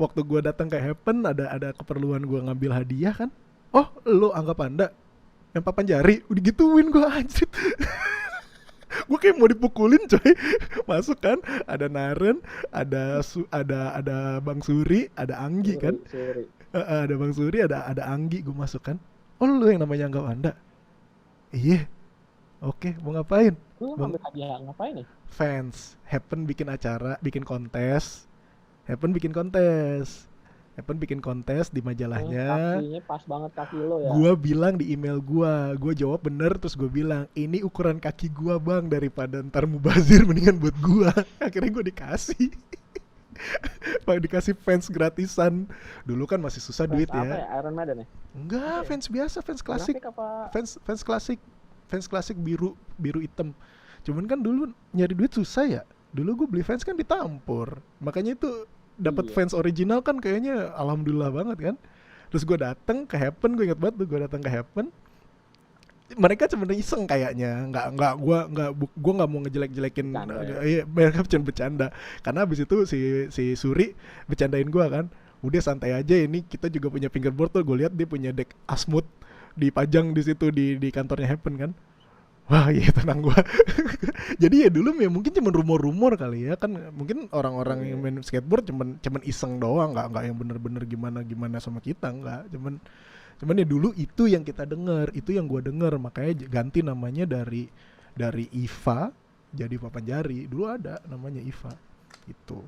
Waktu gue datang ke Happen, ada keperluan gue ngambil hadiah kan, oh lo anggap anda yang papan jari, udah gituin gue, anjir. Gue kayak mau dipukulin coy. Masuk kan, ada Naren, ada Bang Suri, ada Anggi kan. Suri. Ada Bang Suri, ada Anggi. Gue masuk kan, oh lu yang namanya anggap anda. Iya, oke, mau ngapain? Lu Bang, ngambil hadiah ngapain nih? fans Happen bikin acara, bikin kontes. Happen bikin kontes di majalahnya. Kakinya pas banget kaki lo ya. Gua bilang di email gua jawab bener, terus gue bilang ini ukuran kaki gua bang, daripada ntar mubazir mendingan buat gua. Akhirnya gua dikasih. Pak, dikasih fans gratisan. Dulu kan masih susah Fans duit apa ya. ya? Iron Maiden ya? Enggak, Apa ya? fans biasa, fans klasik. Grafik apa? Fans klasik biru hitam. Cuman kan dulu nyari duit susah ya. Dulu gue beli fans kan ditampur. Makanya itu dapat Iya. fans original kan kayaknya alhamdulillah banget kan. Terus gue datang ke Happen, gue ingat banget tuh, gue datang ke Happen. Mereka cuma iseng kayaknya, gue nggak mau ngejelek-jelekin. Bercanda ya. Iya, mereka cuma bercanda. Karena abis itu si Suri bercandain gue kan, udah santai aja, ini kita juga punya fingerboard tuh, gue lihat dia punya deck Asmut dipajang di situ di kantornya Happen kan. Wah iya, tenang gua. Jadi ya dulu ya mungkin cuma rumor-rumor kali ya kan, mungkin orang-orang yang Iya. main skateboard cuman iseng doang, nggak yang bener-bener gimana sama kita, nggak, cuman ya dulu itu yang kita dengar, itu yang gua dengar, makanya ganti namanya dari IVA jadi papan jari. Dulu ada namanya IVA itu,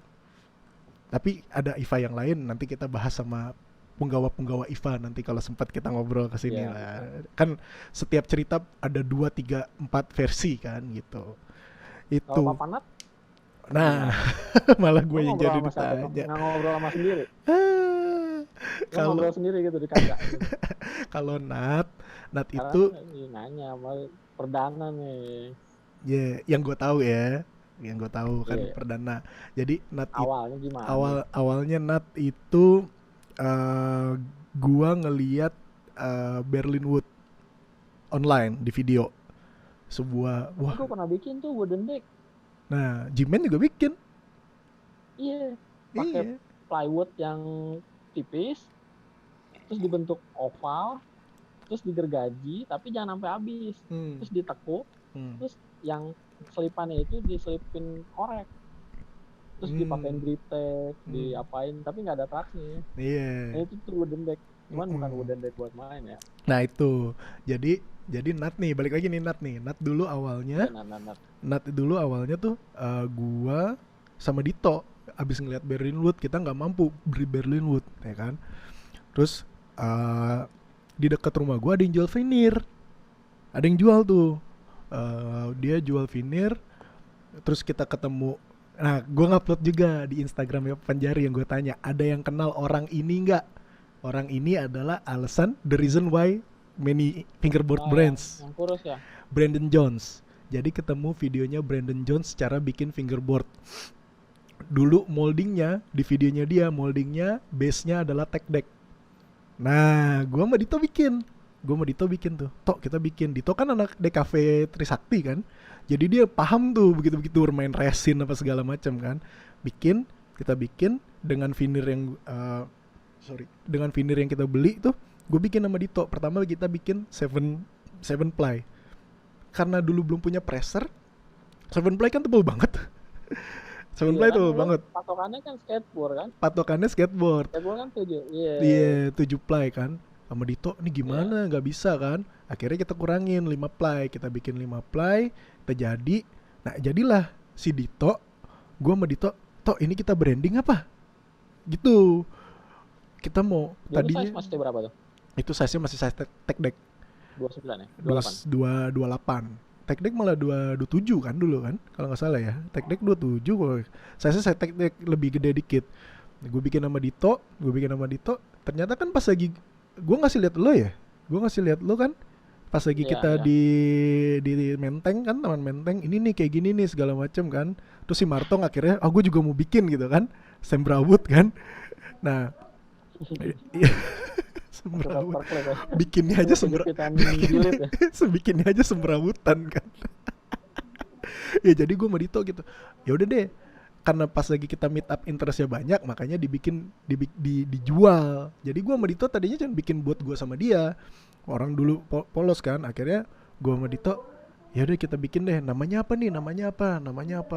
tapi ada IVA yang lain, nanti kita bahas sama penggawa IVA nanti kalau sempat kita ngobrol ke sini Iya. lah. Kan setiap cerita ada 2, 3, 4 versi kan gitu. Kalau Itu. papanat Nah, malah gue yang jadi ngobrol sama siapa tuh? ditanya. Nggak ngobrol sama sendiri. Ah, Lo Kalau ngobrol sendiri gitu di kaca gitu. kalau Nat Sekarang itu ini nanya apa perdana nih. ya yang gue tahu ya, yang gue tahu kan Iya. perdana. Jadi Nat itu Awalnya gimana? awalnya Nat itu eh gua ngeliat Berlin Wood online di video sebuah Ini wah. gue pernah bikin tuh wooden deck. Nah, Jimen juga bikin. Iya. Pakai Iya. plywood yang tipis, terus dibentuk oval, terus digergaji, tapi jangan sampai habis. Hmm. Terus ditekuk, Hmm. terus yang selipannya itu diselipin korek. Terus dipakein grip tape, diapain, tapi nggak ada traksnya. Iya. Nah itu tuh wooden deck. Cuman bukan wooden deck buat main ya. Nah itu, jadi Nat nih, balik lagi nih Nat nih. Nat dulu awalnya, Ya, nah. Nat dulu awalnya tuh gua sama Dito abis ngeliat Berlin Wood, kita nggak mampu beli Berlin Wood, ya kan. Terus di dekat rumah gua ada yang jual veneer, ada yang jual tuh. Dia jual veneer, terus kita ketemu. Nah, gua ngupload juga di Instagram ya Penjari, yang gue tanya, ada yang kenal orang ini nggak? Orang ini adalah alasan the reason why many fingerboard Oh, brands. yang kurus ya. Brandon Jones. Jadi ketemu videonya Brandon Jones cara bikin fingerboard. Dulu moldingnya, di videonya dia moldingnya base-nya adalah tech deck. Nah, gua sama Dito bikin. Tuh. Tok kita bikin. Dito kan anak DKV Trisakti kan. Jadi dia paham tuh begitu-begitu bermain resin apa segala macam kan. Kita bikin dengan veneer yang dengan veneer yang kita beli tuh. Gue bikin sama Dito. Pertama kita bikin 7 ply. Karena dulu belum punya presser. 7 ply kan tebal banget. 7 ply kan, tebal banget. Patokannya kan skateboard kan. Patokannya skateboard. Skateboard kan 7. Iya. Iya, 7 ply kan. Sama Dito, ini gimana? Nggak bisa kan? Akhirnya kita kurangin 5 ply. Kita bikin 5 ply. Kita jadi. Nah, jadilah si Dito. Gue sama Dito, Tok ini kita branding apa? Gitu. Kita mau Dulu tadinya size masih berapa tuh? itu size-nya masih size tech deck 29 ya? 28. Tech deck malah 227 kan dulu kan, kalau nggak salah ya. Tech deck 27 kok. Size tech deck lebih gede dikit. Gue bikin sama Dito. Ternyata kan pas lagi gue ngasih lihat lo ya. Kan pas lagi kita di Menteng kan, Taman Menteng. Ini nih kayak gini nih segala macem kan. Terus si Martong akhirnya, gue juga mau bikin gitu kan. Sembrawut kan. Nah, semrawut. Bikinnya aja bikinnya aja semrawutan kan. Ya jadi gue sama Dito gitu. Ya udah deh. Karena pas lagi kita meet up interestnya banyak, makanya dijual. Jadi gue sama Dito tadinya cuma bikin buat gue sama dia. Orang dulu polos kan. Akhirnya gue sama Dito, ya udah kita bikin deh. Namanya apa?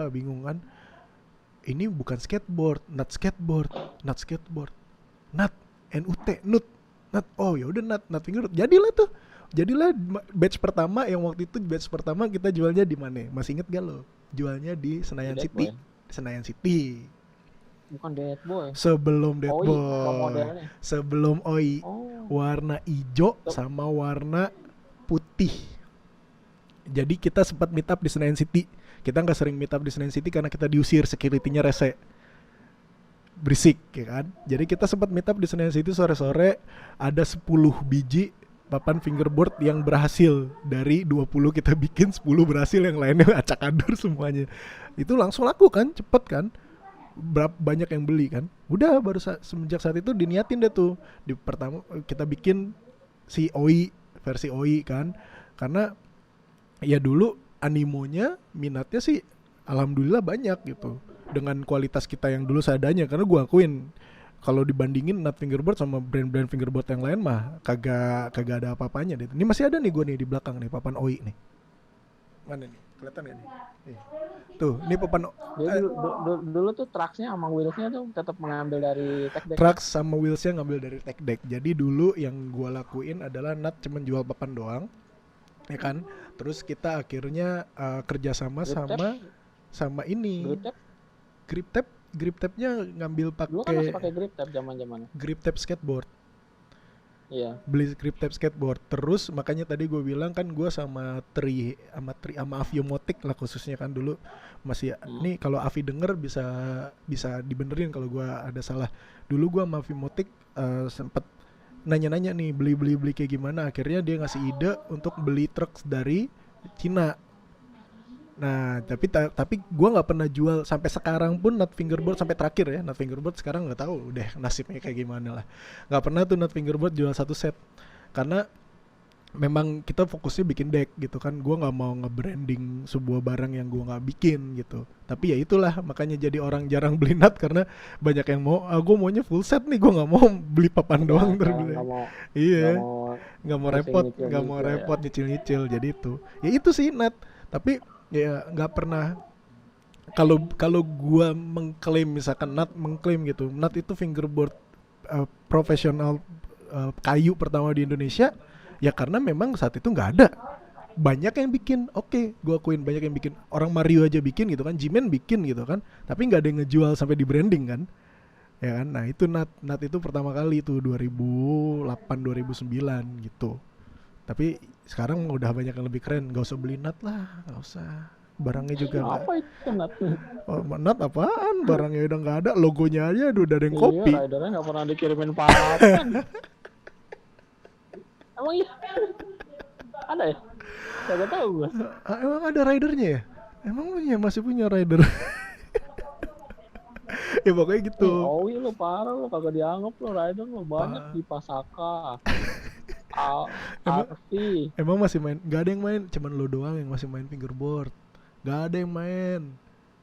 Bingung kan. Ini bukan skateboard, Nut skateboard. Nut, NUT. Oh ya udah Nut fingerboard. Jadilah batch pertama, yang waktu itu batch pertama kita jualnya di mana? Masih inget gak lo? Jualnya di Senayan City. Senayan City. Bukan Dead Boy. Sebelum Dead Boy. Sebelum OI. Warna hijau sama warna putih. Jadi kita sempat meet up di Senayan City. Kita nggak sering meet up di Senayan City karena kita diusir, security-nya rese. Berisik ya kan. Jadi kita sempat meet up di Senayan City sore-sore. Ada 10 biji papan fingerboard yang berhasil. Dari 20 kita bikin 10 berhasil, yang lainnya acak adur semuanya. Itu langsung laku kan, cepet kan. Banyak yang beli kan. Udah baru semenjak saat itu diniatin deh tuh. Di pertama kita bikin si OI, versi OI kan. Karena ya dulu animonya, minatnya sih alhamdulillah banyak gitu. Dengan kualitas kita yang dulu seadanya. Karena gue akuin, kalau dibandingin Nut fingerboard sama brand-brand fingerboard yang lain mah kagak ada apa-apanya deh. Ini masih ada nih gue nih di belakang nih, papan OI nih. Mana nih? Kelihatan gak nih? Tuh, ini papan. Dulu tuh trucksnya sama wheelsnya tuh tetap mengambil dari tech deck. Trucks sama wheelsnya ngambil dari tech deck. Jadi dulu yang gue lakuin adalah Nut cuman jual papan doang, ya kan. Terus kita akhirnya kerjasama sama ini. Grip tape-nya ngambil pakai. Dulu kan masih pakai grip tape zaman-zaman. Grip tape skateboard. Iya. Beli grip tape skateboard. Terus makanya tadi gue bilang kan gue sama Aviomotic lah khususnya kan dulu masih. Nih kalau Avi denger bisa dibenerin kalau gue ada salah. Dulu gue sama Aviomotic sempet nanya-nanya nih beli kayak gimana. Akhirnya dia ngasih ide untuk beli truk dari Cina. Nah, tapi gue nggak pernah jual sampai sekarang pun nut fingerboard sampai terakhir ya. Nut fingerboard sekarang nggak tahu udah nasibnya kayak gimana lah. Nggak pernah tuh nut fingerboard jual satu set karena memang kita fokusnya bikin deck gitu kan. Gue nggak mau nge-branding sebuah barang yang gue nggak bikin gitu. Tapi ya itulah makanya jadi orang jarang beli nut karena banyak yang mau. Gue maunya full set nih. Gue nggak mau beli papan doang terbeli. nggak mau Iya, mau nggak mau pusing repot, nggak mau nyicil-nyicil ya. repot nyicil-nyicil. Jadi itu sih nut. Tapi ya nggak pernah kalau kalau gua mengklaim misalkan Nat mengklaim gitu Nat itu fingerboard profesional kayu pertama di Indonesia ya karena memang saat itu nggak ada banyak yang bikin oke, gua akuin banyak yang bikin orang Mario aja bikin gitu kan Jimen bikin gitu kan tapi nggak ada yang ngejual sampai di branding kan ya kan nah itu Nat itu pertama kali tuh 2008 2009 gitu tapi sekarang udah banyak yang lebih keren nggak usah beli Nat lah nggak usah barangnya juga nggak. Apa itu Nat? Oh, Nat apaan? Barangnya udah nggak ada, logonya aja udah ada yang copy. Iya, ridernya nggak pernah dikirimin papan. Emang iya? Ada ya? Gak tahu gue. Emang ada ridernya ya? Emang punya masih punya rider? Ya pokoknya gitu. Oh iya lo parah lo kagak dianggap lo rider lo banyak di Pasaka. Emang, Arfi. emang masih main? Gak ada yang main, cuman lo doang yang masih main fingerboard. Gak ada yang main.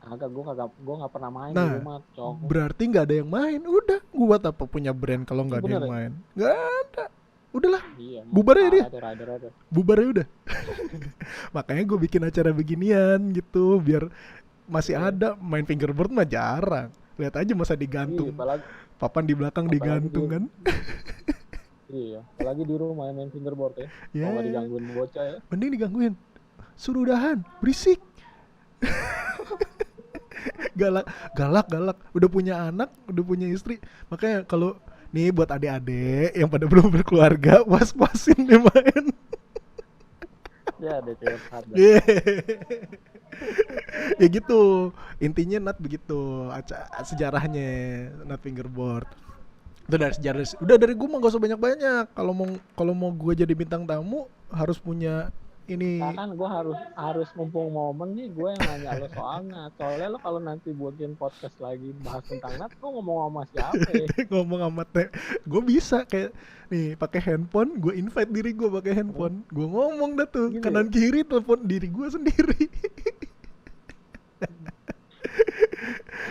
Gue nggak pernah main di Nah, rumah, Cok. berarti nggak ada yang main. Udah, gua buat apa punya brand kalau nggak ada Bener yang ya? main? Nggak ada. Udahlah, Iya, bubar aja dia. tuh rider aja. Bubar aja udah. Makanya gue bikin acara beginian gitu, biar masih Iya. ada main fingerboard mah jarang. Lihat aja masa Iya, digantung, apalagi papan di belakang apalagi digantung di kan? iya, apalagi di rumah main fingerboard ya. Ya, Kalau nggak digangguin bocah ya. mending digangguin. Suruh udahan, berisik. Galak, galak, galak. Udah punya anak, udah punya istri. Makanya kalau nih buat adik-adik yang pada belum berkeluarga, was-wasin deh main. Ya ada curhat. Yeah. Ya gitu. Intinya Nat begitu. Sejarahnya Nat fingerboard. Itu dari sejarah. Udah dari gue mah gak usah banyak-banyak. Kalau mau gue jadi bintang tamu harus punya ini. Nah, kan gue harus mumpung momen nih gue yang nanya lo soalnya. Soalnya lo kalau nanti buatin podcast lagi bahas tentang Nat, lo ngomong sama siapa ya? Ngomong sama gue bisa kayak nih pakai handphone, gue invite diri gue pakai handphone, gue ngomong dah tuh Gitu kanan kiri telepon diri gue sendiri.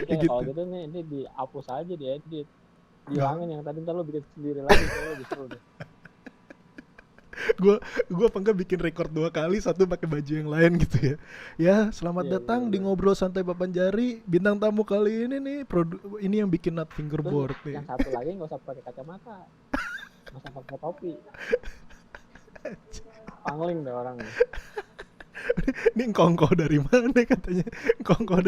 Oke, Gitu. kalau gitu nih ini dihapus aja diedit. Dihilangin yang tadi ntar lo bikin sendiri lagi kalau lebih seru deh. gue apa enggak bikin record 2 kali, satu pakai baju yang lain gitu ya. Ya, selamat Iya, datang di bener. Ngobrol Santai Papan Jari. Bintang tamu kali ini nih ini yang bikin Nut fingerboard Terus nih. yang satu lagi nggak usah pakai kacamata, nggak usah pakai topi. Pangling deh orangnya. Ini engkongko dari mana katanya? Engkongko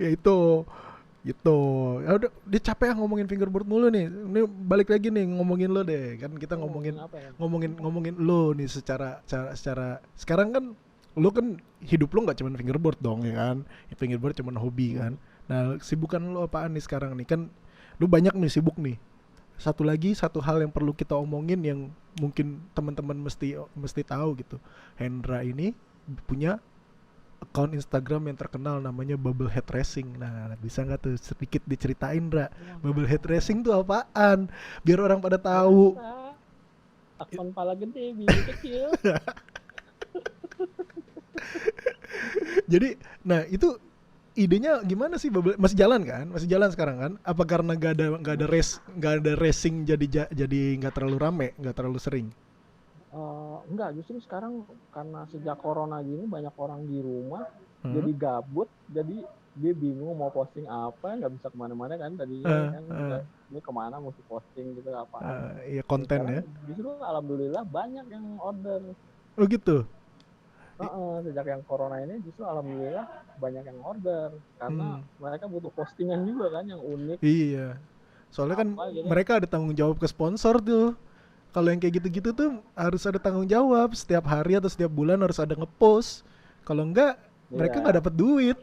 ya itu gitu. Ya udah, dia capek ngomongin fingerboard mulu nih. Ini balik lagi nih ngomongin lo deh. Kan kita ngomongin apa ya? ngomongin lo nih secara sekarang kan lo kan hidup lo nggak cuma fingerboard dong ya kan. Fingerboard cuma hobi kan. Nah, sibukan lo apaan nih sekarang nih? Kan lo banyak nih sibuk nih. Satu hal yang perlu kita omongin yang mungkin teman-teman mesti tahu gitu. Hendra ini punya account Instagram yang terkenal namanya Bubblehead Racing. Nah, bisa nggak tuh sedikit diceritain, Ra? Bubblehead Racing tuh apaan? Biar orang pada tahu. Akun pala gede, biji kecil. Jadi, nah itu idenya gimana sih masih jalan kan? Masih jalan sekarang kan? Apa karena nggak ada racing jadi nggak terlalu rame, nggak terlalu sering? Enggak, justru sekarang karena sejak corona gini banyak orang di rumah jadi gabut, jadi dia bingung mau posting apa, nggak bisa kemana-mana kan tadinya kan ini kemana mesti posting gitu apa. Iya konten ya. Justru alhamdulillah banyak yang order. Oh gitu. Sejak yang corona ini justru alhamdulillah banyak yang order karena mereka butuh postingan juga kan yang unik. Iya. Soalnya kan gitu. Mereka ada tanggung jawab ke sponsor tuh. Kalau yang kayak gitu-gitu tuh harus ada tanggung jawab, setiap hari atau setiap bulan harus ada ngepost. Kalau enggak mereka nggak dapat duit.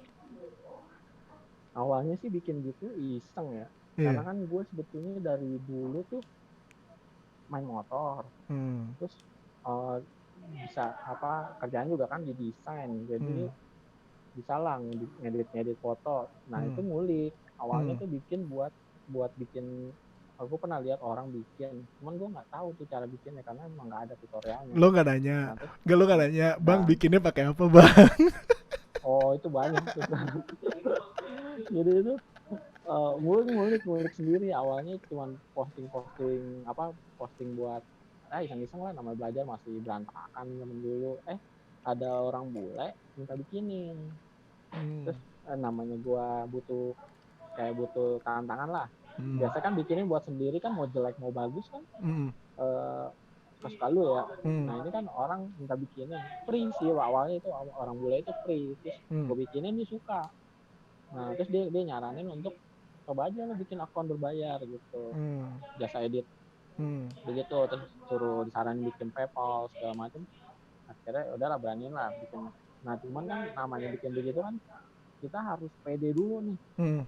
Awalnya sih bikin gitu iseng ya. Karena Iya. kan gue sebetulnya dari dulu tuh main motor, Hmm. terus eh, bisa apa kerjaan juga kan di desain, jadi Hmm. bisa lah ngedit foto. Nah itu Hmm. ngulik awalnya Hmm. tuh bikin buat bikin, aku pernah lihat orang bikin, cuman gue nggak tahu tuh cara bikinnya karena emang nggak ada tutorialnya. Lo nggak nanya, Nah terus nggak lo nggak nanya, bang dan bikinnya pakai apa bang? oh itu banyak tuh. Jadi itu ngulik sendiri. Awalnya cuman posting apa, posting buat iseng-iseng lah, namanya belajar masih berantakan zaman dulu. Ada orang bule minta bikinin, Hmm. terus namanya gua butuh tantangan lah. Hmm. Biasa kan bikinin buat sendiri kan, mau jelek mau bagus kan Hmm. eh, kesuka lu ya. Hmm. Nah ini kan orang minta bikinin free sih, awalnya itu orang bule itu free, terus Hmm. gue bikinin dia suka. Nah terus dia nyaranin untuk coba aja lo bikin akun berbayar gitu, Hmm. jasa edit Hmm. begitu. Terus suruh disaranin bikin PayPal segala macam. Akhirnya ya udahlah, beraniin lah bikin. Nah cuman kan namanya bikin begitu kan kita harus pede dulu nih. Hmm.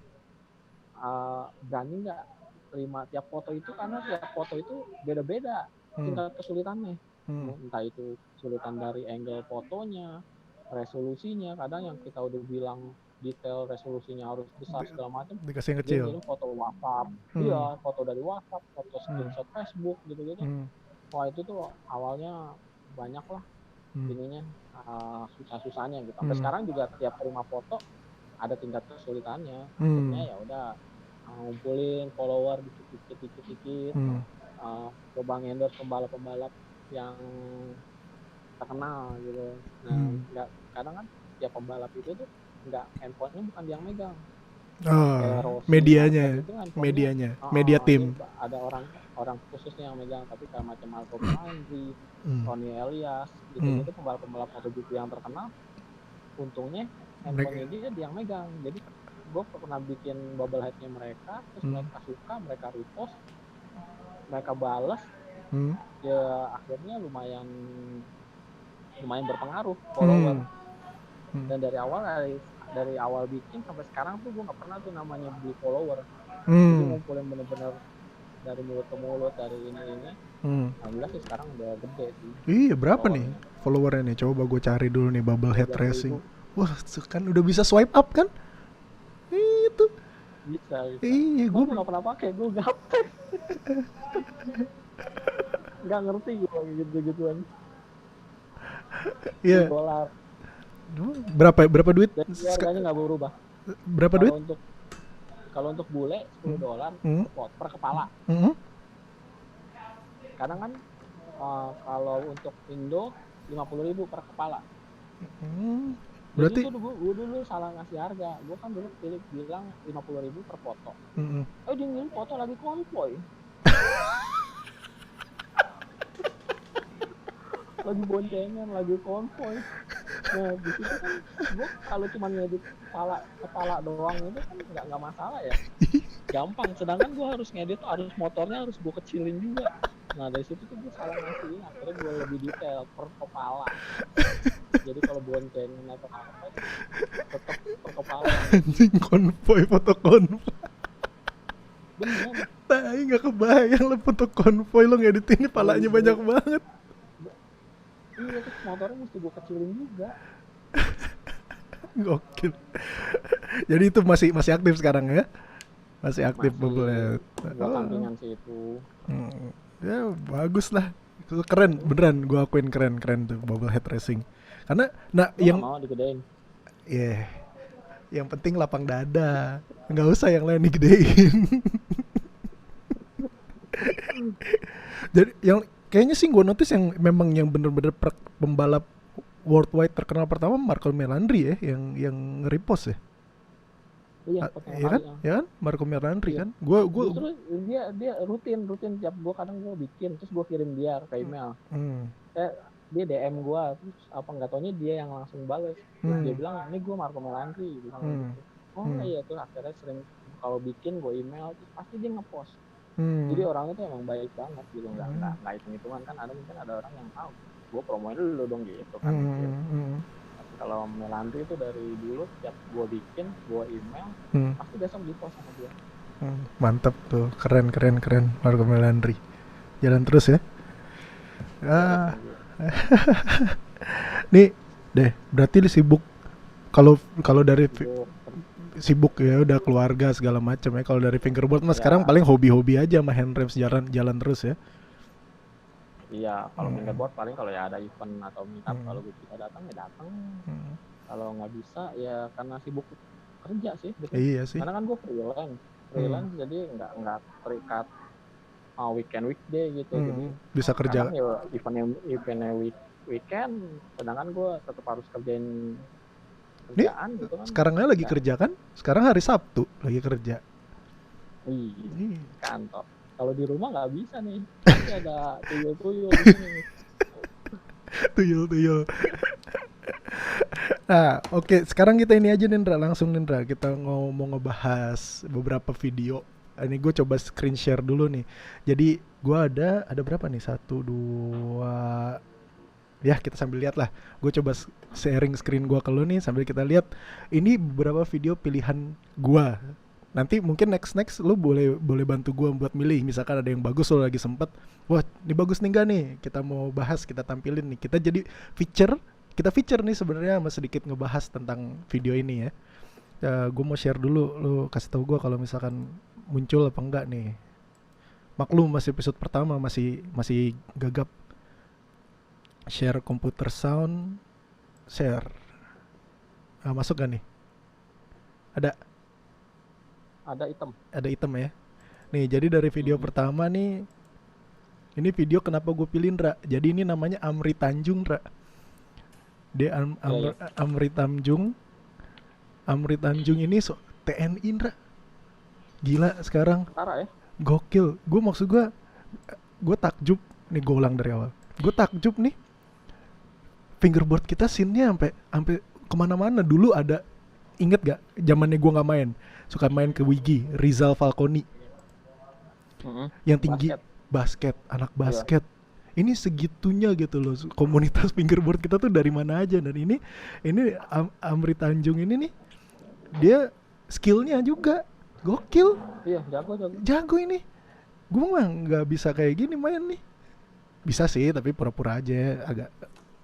Berani nggak terima tiap foto itu, karena tiap foto itu beda-beda Hmm. tingkat kesulitannya. Hmm. Entah itu kesulitan dari angle fotonya, resolusinya, kadang yang kita udah bilang detail resolusinya harus besar Di- segala macam, dikasih yang dia kecil. ngirim foto WhatsApp, Hmm. iya foto dari WhatsApp, foto Hmm. screenshot Facebook gitu-gitu. Hmm. Wah itu tuh awalnya banyak lah Hmm. ininya, susah-susahnya gitu. Sampai Hmm. sekarang juga tiap terima foto ada tingkat kesulitannya. Akhirnya Hmm. ya udah, ngumpulin follower dikit-dikit, Hmm. coba endorse pembalap-pembalap yang terkenal gitu. Nah, Hmm. nggak, kadang kan tiap pembalap itu tuh nggak, handphonenya bukan dia yang megang. Oh, Kayak Rossi, Marquez medianya, itu handphonenya, medianya, media dia tim. ada orang orang khususnya yang megang. Tapi kayak macam Marco Melandri, Hmm. Tony Elias, Hmm. gitu-gitu pembalap-pembalap MotoGP yang terkenal, untungnya Mereka. handphonenya dia yang megang. Jadi gue pernah bikin bubble headnya mereka, terus Hmm. mereka suka, mereka repost, mereka balas, Hmm. ya akhirnya lumayan lumayan berpengaruh follower. Hmm. Hmm. Dan dari awal bikin sampai sekarang tuh gue nggak pernah tuh namanya beli follower. Jadi Hmm. ngumpulin bener-bener dari mulut ke mulut, dari ini. Hmm. Alhamdulillah sih sekarang udah gede sih Iya, berapa nih followernya, followernya nih? Coba gue cari dulu nih, Bubble Head 13.000. Racing. Wah, kan udah bisa swipe up kan? Itu. Bisa. Iya, Cuman gue nggak pernah pakai, gue gaptek. Nggak ngerti gue gitu-gituan. iya. $10. Berapa duit? Dan harganya nggak berubah. Berapa duit? Kalau untuk bule $10 Hmm. per kepala. Hmm. Kadang kan kalau untuk Indo 50.000 per kepala. Hmm. Jadi Berarti. tuh gue dulu salah ngasih harga. Gue kan dulu bilang 50.000 per foto. Hmm. Dia ngirim foto lagi konvoy, lagi boncengan, lagi konvoy. Nah di situ kan gue kalau cuma ngedit kepala doang itu kan nggak masalah ya, gampang. Sedangkan gue harus ngedit tuh, harus motornya harus gue kecilin juga. Nah dari situ tuh gue salah ngasih, akhirnya gue lebih detail per kepala. Jadi kalau boncengan atau apa itu tetap per kepala. Anjing, konvoy, foto konvoy. Bener. Tai, nggak kebayang lo foto konvoy lo ngeditinnya palanya banyak banget. Iya, terus motornya mesti gue kecilin juga. Gokil. Jadi itu masih aktif sekarang ya? Masih aktif Bubble Masih Head. buat sampingan sih itu. Ya bagus lah. Itu keren, beneran gue akuin keren tuh Bubble Head Racing. Karena Gue gak mau digedein. yang penting lapang dada. Nggak usah yang lain digedein. Jadi yang kayaknya sih gue notice yang memang yang bener-bener pembalap worldwide terkenal pertama Marco Melandri ya, yang repost ya. Iya, pertama Iya kali kan? ya. Ya kan? Marco Melandri Iya. kan? Gua Justru dia rutin tiap kadang gue bikin, terus gue kirim dia ke email. Dia DM gue, terus apa nggak taunya dia yang langsung bales. Terus dia bilang, ini gue Marco Melandri, bilang gitu. Oh iya, tuh akhirnya sering kalau bikin gue email, terus pasti dia ngepost. Jadi orangnya tuh emang baik banget gitu, nggak hitung-hitungan kan. Mungkin ada orang yang tahu, gue promoin dulu dong gitu kan. Tapi kalau Melandri itu dari dulu tiap gue bikin, gue email, pasti besok di post sama dia. Mantap tuh, keren keren keren Marco Melandri. Jalan terus ya. Ya udah Ah, thank you. nih deh, berarti lu sibuk. Kalau kalau dari Sibuk sibuk ya udah keluarga segala macam ya. Kalau dari fingerboard mas sekarang ya. paling hobi-hobi aja sama hand raps jalan jalan terus ya. Iya, kalau Hmm. fingerboard paling kalau ya ada event atau meetup, Hmm. kalau gue bisa datang ya datang. Hmm. Kalau nggak bisa ya karena sibuk kerja sih gitu. Iya sih. Karena kan gue freelance, Hmm. jadi nggak terikat weekend weekday gitu. Jadi Bisa kerja. kadang ya eventnya weekend, sedangkan gue tetap harus kerjain Nih kerjaan gitu kan. sekarangnya lagi Ya, kerja kan? Sekarang hari Sabtu lagi kerja. iya, Ih, kantor. Kalau di rumah nggak bisa nih, pasti ada tuyul-tuyul di sini. tuyul-tuyul. Nah, oke, sekarang kita ini aja Nindra, langsung Nindra. Kita mau ngebahas beberapa video. Ini gue coba screen share dulu nih. Jadi gue ada berapa nih? Satu, dua. Ya kita sambil lihat lah. Gue coba sharing screen gue ke lu nih sambil kita lihat. Ini beberapa video pilihan gue. Nanti mungkin next lu boleh bantu gue buat milih. Misalkan ada yang bagus lo lagi sempet. Wah, ini bagus nih gak nih? Kita mau bahas, kita tampilin nih. Kita jadi feature nih sebenarnya sama sedikit ngebahas tentang video ini ya. Gue mau share dulu, lu kasih tahu gue kalau misalkan muncul apa enggak nih. Maklum masih episode pertama, masih masih gagap. Share computer sound, share. Masuk gak nih? Ada Ada item. ada item ya. Nih jadi dari video pertama nih, ini video kenapa gue pilih Ra. Jadi ini namanya Amri Tanjung Ra. Dia Iya, iya. Amri Tanjung. Amri Tanjung ini TNI Ra. Gila sekarang. Tentara ya. Gokil. Gue takjub. Nih gue ulang dari awal. Gue takjub nih. Fingerboard kita scene-nya sampai sampai kemana-mana. Dulu ada, inget gak zamannya gue nggak main, suka main ke Wigi Rizal Falconi yang tinggi, Basket. anak Iya. basket. Ini segitunya gitu loh komunitas fingerboard kita tuh dari mana aja. Dan ini Amri Tanjung ini nih, dia skillnya juga gokil, Iya, jago. jago ini. Gue mah nggak bisa kayak gini main nih. Bisa sih tapi pura-pura aja, agak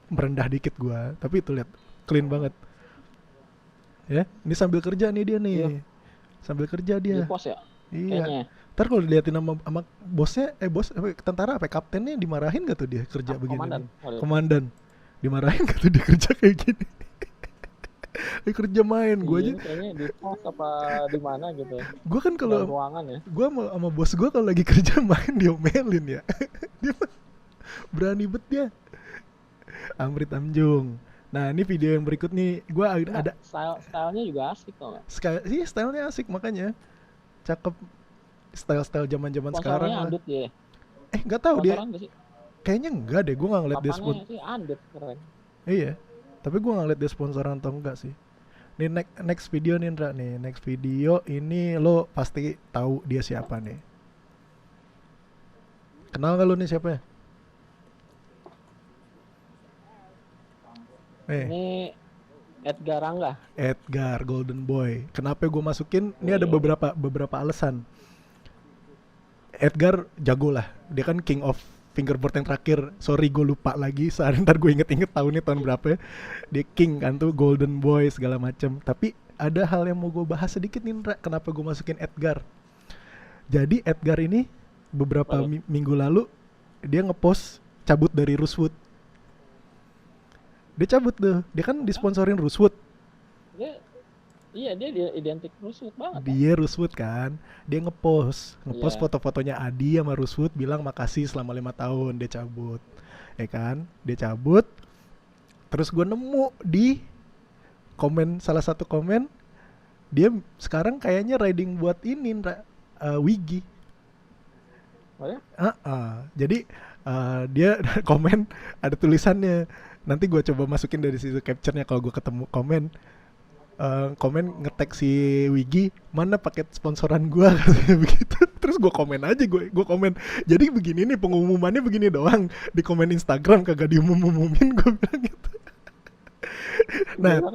merendah dikit gua. Tapi itu lihat clean banget. Ya, ini sambil kerja nih dia nih. Iya. Sambil kerja Di dia. pos ya. Iya. Kayaknya. Ntar kalau diliatin sama bosnya, bos tentara apa kaptennya dimarahin gak tuh dia kerja begini? Komandan. Nih? Komandan. Dimarahin gak tuh dia kerja kayak gini? Dia kerja main, gua aja. Iya, kayaknya di pos apa di mana gitu. Gua kan Dalam kalau ruangan ya. gua sama bos gua kalau lagi kerja main diomelin ya. Dia berani bet dia. Amri Tanjung. Nah ini video yang berikut nih, gue Nah, ada stylenya juga asik kok nggak? iya stylenya asik makanya cakep, style zaman sekarang Sponsornya lah. Andut ya. Nggak tahu dia, Sponsoran nggak sih? kayaknya enggak deh, gue nggak ngeliat dia Papannya sih Andut, keren. iya, tapi gue nggak ngeliat dia sponsoran atau enggak sih. Nih next video nih Indra nih, next video ini lo pasti tahu dia siapa nih. Kenal gak lo nih siapa ya? Ini Edgar Rangga. Edgar Golden Boy. Kenapa gue masukin? Ini ada Iya. beberapa alasan. Edgar jago lah. Dia kan king of fingerboard yang terakhir. Sorry gue lupa lagi. Saat ntar gue inget-inget tahunnya tahun berapa ya. Dia king kan tuh, Golden Boy segala macem. Tapi ada hal yang mau gue bahas sedikit nih Indra. Kenapa gue masukin Edgar? Jadi Edgar ini beberapa minggu lalu dia ngepost cabut dari Rosewood. Dia cabut tuh. Dia kan disponsorin Rosewood. Dia identik Rosewood banget. Dia Rosewood kan. Dia ngepost Iya. foto-fotonya Adi sama Rosewood, bilang makasih selama 5 tahun. Dia cabut. Ya kan? Dia cabut. Terus gue nemu di salah satu komen, dia sekarang kayaknya riding buat ini Wigi. Oh ya? Jadi dia komen ada tulisannya. Nanti gue coba masukin dari situ capture-nya kalau gue ketemu komen. Komen nge-tag si Wigi, mana paket sponsoran gue katanya begitu. Terus gue komen aja, gue komen. Jadi begini nih pengumumannya begini doang. Di komen Instagram kagak diumum-umumin, gue bilang gitu. Nah, kan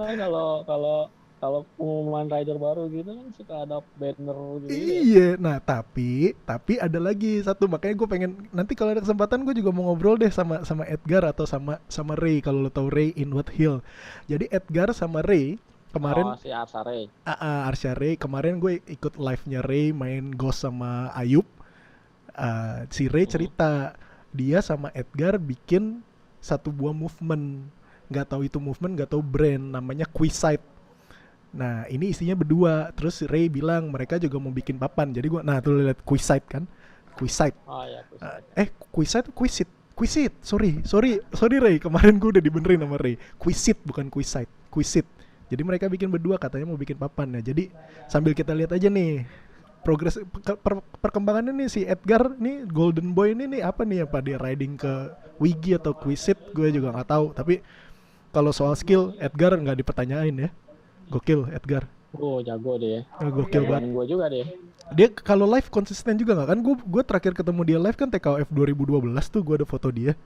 kalau kalau pengumuman rider baru gitu kan suka ada banner gitu ya. Iya, nah tapi ada lagi satu, makanya gue pengen nanti kalau ada kesempatan gue juga mau ngobrol deh sama sama Edgar atau sama sama Ray, kalau lo tahu Ray Inwood Hill. Jadi Edgar sama Ray Oh, kemarin, si Arsare. Arsha Ray kemarin gue ikut live-nya Ray main Ghost sama Ayub. Si Ray Hmm. cerita dia sama Edgar bikin satu buah movement, nggak tahu itu movement, nggak tahu brand, namanya Quizite. Nah ini isinya berdua. Terus Ray bilang mereka juga mau bikin papan. Jadi gua, nah tuh lihat Quizite kan, Quizite. Oh ya, aku Quizite, Quizit, Quizit. Sorry Ray. Kemarin gue udah dibenerin sama Ray. Quizit bukan Quizite, Quizit. Jadi mereka bikin berdua, katanya mau bikin papan. Nah jadi sambil kita lihat aja nih progres perkembangannya nih si Edgar nih, Golden Boy ini nih apa nih, apa dia riding ke Wigi atau Quizit, gue juga nggak tahu. Tapi kalau soal skill Edgar nggak dipertanyain ya. Gokil Edgar. Oh, jago deh. Gokil banget. Jagoan gue juga deh. Dia kalau live konsisten juga nggak kan? Gue terakhir ketemu dia live kan TKF 2012 tuh, gue ada foto dia.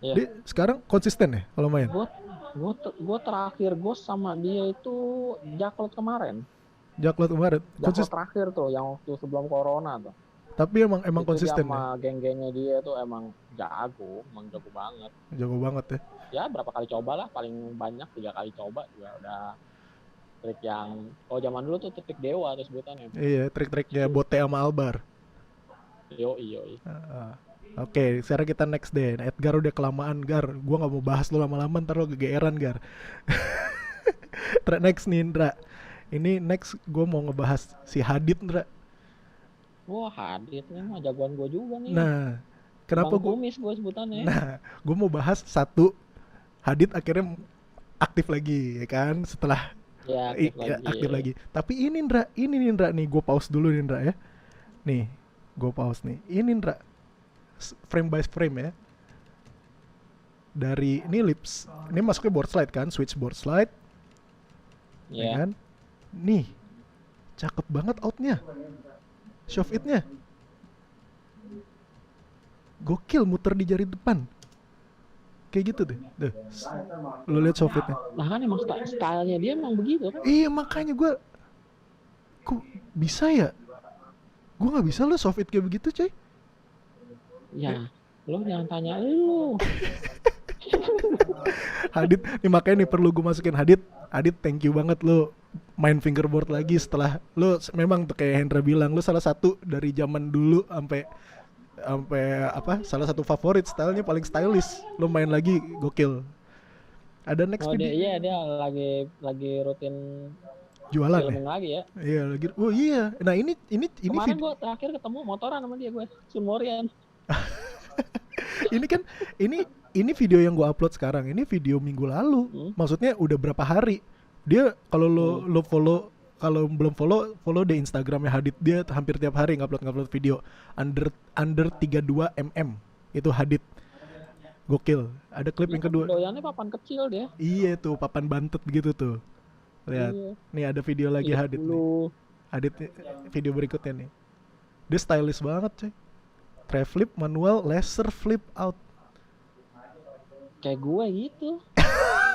Ya. Dia sekarang konsisten ya kalau main. Gue terakhir gue sama dia itu Jaklot kemarin. Jaklot kemarin. Jaklot terakhir tuh yang waktu sebelum corona tuh. Tapi emang itu konsisten sama ya. geng-gengnya dia tuh emang jago banget. Jago banget ya. Ya berapa kali coba lah, paling banyak 3 kali coba juga udah trik yang kalau zaman dulu tuh trik dewa tuh sebutannya. Iya, trik-triknya Bote sama Albar. Yo. Oke, sekarang kita next deh. Edgar udah kelamaan, Gar. Gua nggak mau bahas lu lama-lama, ntar lo kegeeran, Gar. Next nih, Indra. Ini next gue mau ngebahas si Hadid, Indra. Wah, Hadid nih mah jagoan gue juga nih. Nah, kenapa gue? Kumis gue sebutannya. Nah, gue mau bahas satu. Hadid akhirnya aktif lagi, ya kan? Setelah ya, aktif lagi. Tapi ini Indra nih, gue pause dulu nih, Indra ya. Nih, gue pause nih. Ini Indra, frame by frame ya. Dari ini lips, ini masuknya board slide kan, switch board slide, ya kan? Nih, cakep banget outnya, shove itnya, gokil, muter di jari depan, kayak gitu deh. Lo lihat shove itnya. Nah kan emang stylenya dia emang begitu kan? Iya makanya gue, kok bisa ya? Gue nggak bisa lo shove it kayak begitu, coy. Ya, lo jangan tanya lu. Hadid, nih makanya nih perlu gue masukin Hadid, thank you banget lo main fingerboard lagi setelah lo memang tuh kayak Hendra bilang, lo salah satu dari zaman dulu sampai apa, salah satu favorit, stylenya paling stylish, lo main lagi gokil. Ada next video? Dia lagi rutin jualan ya? Lagi ya. Iya lagi. Oh iya. Nah ini kemarin gue terakhir ketemu motoran sama dia, gue Sunmorian. Ini kan ini video yang gue upload sekarang, ini video minggu lalu. Maksudnya udah berapa hari. Dia kalau lo follow, kalau belum follow deh Instagramnya Hadid. Dia hampir tiap hari ngupload video. Under 32 mm itu Hadid. Gokil. Ada klip yang kedua. Doyannya papan kecil dia. Iya tuh, papan bantet gitu tuh. Lihat. Iya. Nih ada video lagi Hadid nih. Hadid video berikutnya nih. Dia stylish banget, coy. Tray flip, manual, laser flip out. Kayak gue gitu.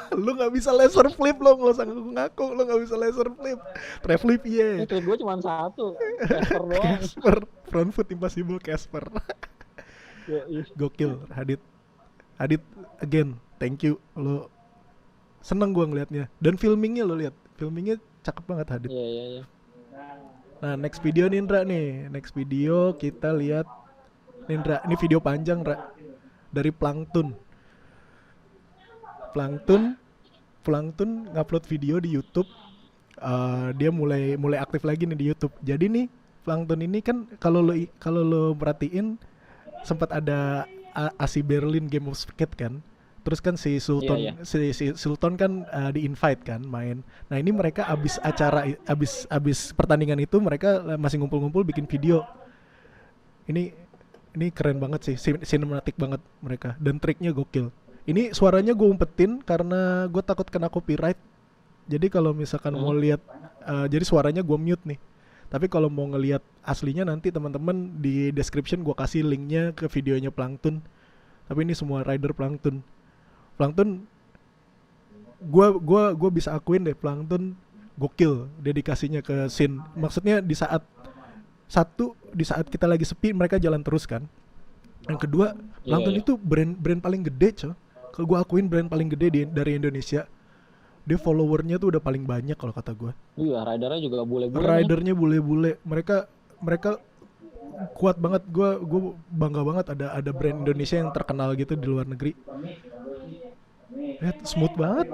Lu gak bisa laser flip, lo gak usah ngaku lo gak bisa laser flip. Tray flip iya. Itu gue cuma satu, Casper doang. Casper, front foot impossible Casper. Gokil, Hadid again, thank you. Lo seneng gue ngeliatnya. Dan filmingnya lo lihat, filmingnya cakep banget Hadid. Iya. Nah next video nih Indra nih, next video kita lihat Indra, ini video panjang Indra, dari Plankton ngupload video di YouTube. Dia mulai aktif lagi nih di YouTube. Jadi nih Plankton ini kan kalau lo perhatiin sempat ada ASI Berlin Game of Skate kan. Terus kan si Sultan si Sultan kan di invite kan main. Nah ini mereka abis pertandingan itu mereka masih ngumpul-ngumpul bikin video. Ini keren banget sih, sinematik banget mereka, dan triknya gokil. Ini suaranya gue umpetin karena gue takut kena copyright. Jadi kalau misalkan mau lihat, jadi suaranya gue mute nih. Tapi kalau mau ngelihat aslinya nanti teman-teman di description gue kasih linknya ke videonya Plankton. Tapi ini semua rider Plankton. Gue bisa akuin deh, Plankton gokil dedikasinya ke scene. Maksudnya di saat kita lagi sepi mereka jalan terus kan. Yang kedua, Iya, Plankton iya. itu brand paling gede coy. Kalau gue akuin brand paling gede dari Indonesia. Dia followernya tuh udah paling banyak kalau kata gue. Iya, ridernya juga bule-bule nih. Ridernya bule-bule. Mereka kuat banget. Gue bangga banget ada brand Indonesia yang terkenal gitu di luar negeri. Smooth banget.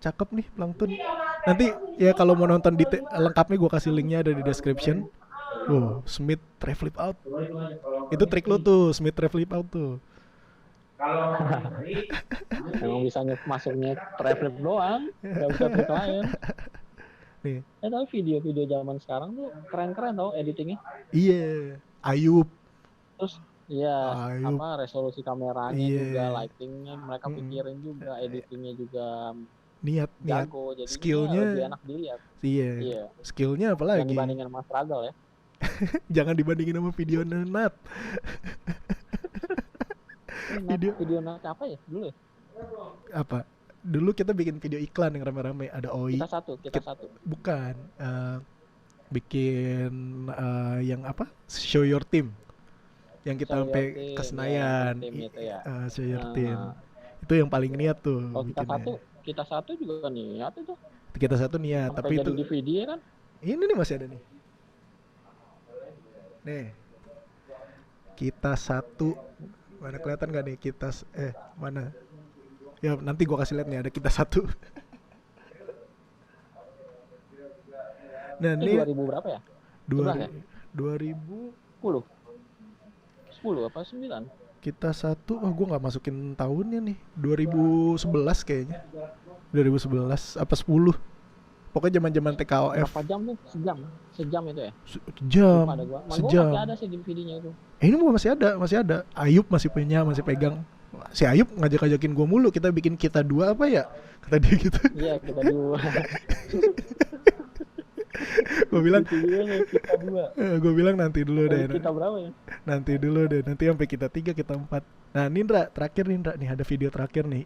Cakep nih Plankton. Nanti ya kalau mau nonton lengkapnya gue kasih linknya ada di description. Oh, Smith tray flip out. Itu trik lu tuh, Smith tray flip out tuh. Emang bisa masuknya traffic doang, nggak bisa trik lain. Nih. Tapi video-video zaman sekarang tuh keren-keren tau editingnya. Iya, Ayub. Terus iya, Ayub. resolusi kameranya juga, lightingnya mereka pikirin juga, editingnya juga niat jago, jadi skillnya lebih enak dilihat. Iya. Skillnya apalagi? Jangan dibandingin sama struggle ya. Jangan dibandingin sama video Nat. Video Nat apa ya dulu ya? Apa? Dulu kita bikin video iklan yang rame-rame, ada OI. Kita satu. Bukan. Bikin yang apa? Show your team. Yang kita sampai ke Senayan. Show your team. Itu yang paling niat tuh. Oh, kita satu juga niat itu. Kita satu niat, sampai tapi jadi itu DVD kan? Ini nih masih ada nih. Nih. Kita satu. Mana kelihatan gak nih mana? Ya nanti gua kasih lihat nih ada kita satu. Nah, ini 2000 berapa ya? 2010 apa 9? Kita satu, gua nggak masukin tahunnya nih. 2011 kayaknya. 2011 apa 10. Pokoknya zaman-zaman TKOF. Berapa jam tuh? Sejam itu ya? Sejam. Masih ada sih di videonya itu. Ini masih ada. Ayub masih pegang. Si Ayub ngajak-ngajakin gue mulu, kita bikin kita dua apa ya? Kata dia gitu. Iya, kita dua. Gue bilang kita dua. Gue bilang nanti dulu deh. Kita berapa ya? Nanti dulu deh. Nanti sampai kita 3, kita 4. Nah, Nindra, terakhir Nindra nih ada video terakhir nih.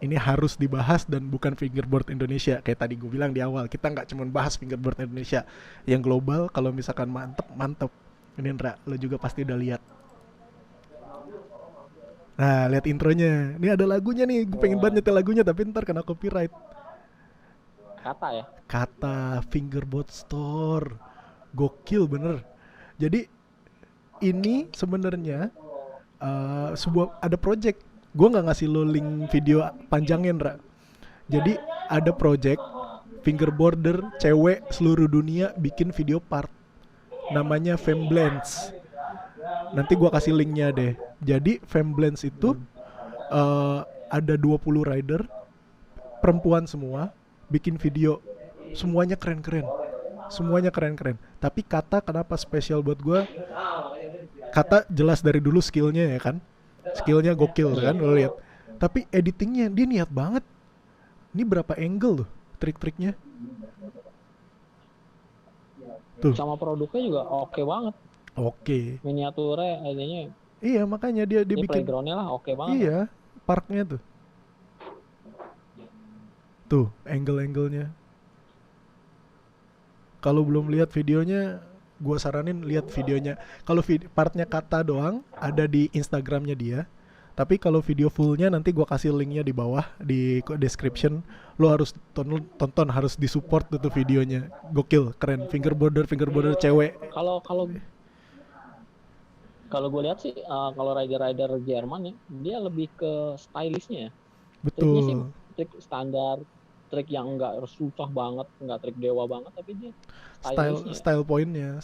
Ini harus dibahas dan bukan fingerboard Indonesia. Kayak tadi gue bilang di awal, kita nggak cuma bahas fingerboard Indonesia. Yang global kalau misalkan mantep. Nindra, lo juga pasti udah lihat. Nah, lihat intronya. Ini ada lagunya nih. Gue pengen banget nyetel lagunya tapi ntar kena copyright. Kata ya? Kata fingerboard store. Gokil bener. Jadi ini sebenarnya ada project. Gue nggak ngasih lo link video panjangin, Ra. Jadi ada project fingerboarder cewek seluruh dunia bikin video part. Namanya Femblance. Nanti gua kasih linknya deh. Jadi Femblance itu ada 20 rider perempuan semua bikin video. Semuanya keren-keren. Tapi Kata kenapa spesial buat gua? Kata jelas dari dulu skillnya ya kan. Skillnya gokil kan lo lihat. Tapi editingnya dia niat banget. Ini berapa angle tuh trik-triknya. Tuh. Sama produknya juga oke banget. Oke. Miniaturnya adanya. Iya, makanya dia bikin playgroundnya lah oke banget. Iya, parknya tuh. Tuh, angle-anglenya. Kalau belum lihat videonya, gua saranin lihat videonya. Kalau partnya Kata doang ada di Instagramnya dia. Tapi kalau video fullnya nanti gua kasih linknya di bawah di description. Lo harus tonton, harus disupport tuh videonya. Gokil, keren. Fingerboarder cewek. Kalau gue lihat sih, kalau rider Jerman ya, dia lebih ke stylishnya. Betul. Triknya sih trik standar, trik yang nggak susah banget, nggak trik dewa banget, tapi dia style pointnya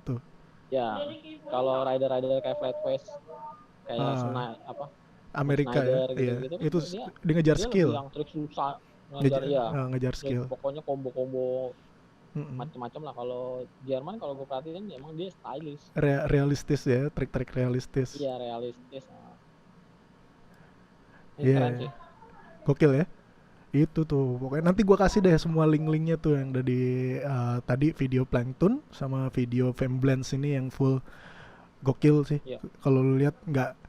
tuh. Ya, kalau rider kayak Flat Face, kayak Amerika Snyder, ya, gitu, itu dia ngejar skill. Yang trik susah, ngejar skill. Pokoknya combo macam-macam lah. Kalau Jerman, kalau gue perhatiin emang dia stylish, realistis ya, trik-trik realistis. Iya, realistis. Keren sih. Gokil ya. Itu tuh pokoknya nanti gua kasih deh semua link-linknya tuh yang dari tadi video Plankton sama video Femblance ini yang full gokil sih. Kalau lu lihat nggak,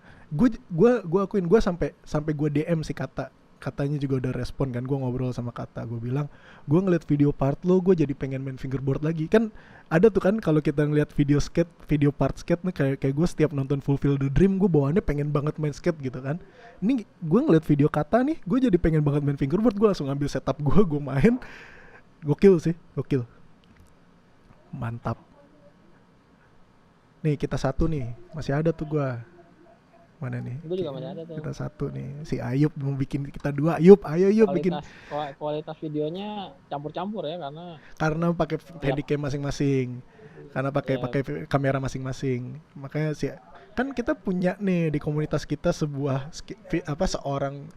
gue akuin gue sampai gue DM si Kata katanya juga udah respon kan. Gue ngobrol sama Kata, gue bilang gue ngeliat video part lo, gue jadi pengen main fingerboard lagi. Kan ada tuh kan kalau kita ngeliat video skate, video part skate nih, kayak gue setiap nonton Fulfill the Dream gue bawaannya pengen banget main skate gitu kan. Ini gue ngeliat video Kata nih, gue jadi pengen banget main fingerboard. Gue langsung ambil setup gue main. Gokil sih, gokil. Mantap. Nih kita satu nih, masih ada tuh gue. Mana nih? Gue juga masih ada tuh. Kita satu nih. Si Ayub mau bikin kita dua. Ayub, ayo Ayub bikin. Kualitas videonya campur-campur ya karena pakai handycam masing-masing. Karena pakai kamera masing-masing. Makanya sih kan kita punya nih di komunitas kita seorang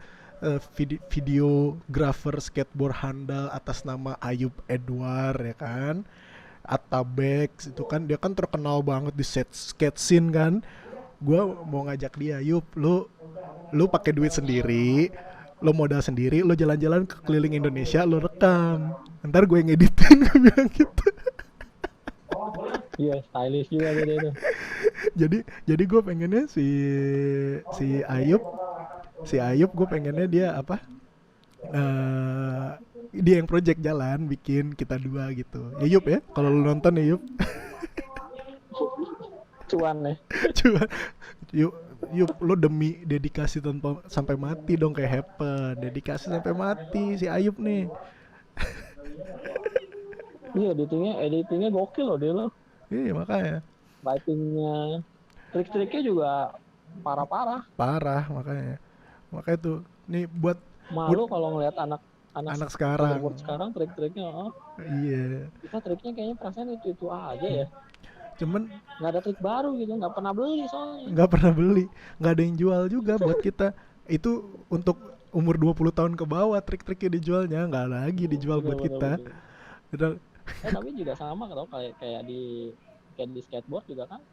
videographer skateboard handal atas nama Ayub Edward ya kan. Atabex itu kan dia kan terkenal banget di skate scene kan. Gue mau ngajak dia, Yup, lu pakai duit sendiri, lu modal sendiri, lu jalan-jalan ke keliling Indonesia, lu rekam. Ntar gue ngeditin, gue bilang gitu. Iya, stylish juga dia itu. jadi gue pengennya si Ayub gue pengennya dia apa? Dia yang project jalan bikin kita dua gitu. Ya Yup ya, kalau lu nonton ya Yup. Cuan ya. Cuan. Yup lo demi dedikasi sampai mati dong kayak Happen. Dedikasi sampai mati si Ayub nih. Iya, editingnya gokil loh dia loh. Iya makanya. Lightingnya, trik-triknya juga parah-parah. Parah makanya. Makanya tuh nih buat malu kalau ngeliat anak sekarang trik-triknya. Iya. Kita triknya kayaknya perasaan itu aja ya. Cuman nggak ada trik baru gitu, nggak pernah beli soalnya. Nggak ada yang jual juga buat kita. Itu untuk umur 20 tahun ke bawah trik-triknya dijualnya, nggak lagi dijual buat kita. Tapi juga sama kalau kayak di skateboard juga kan.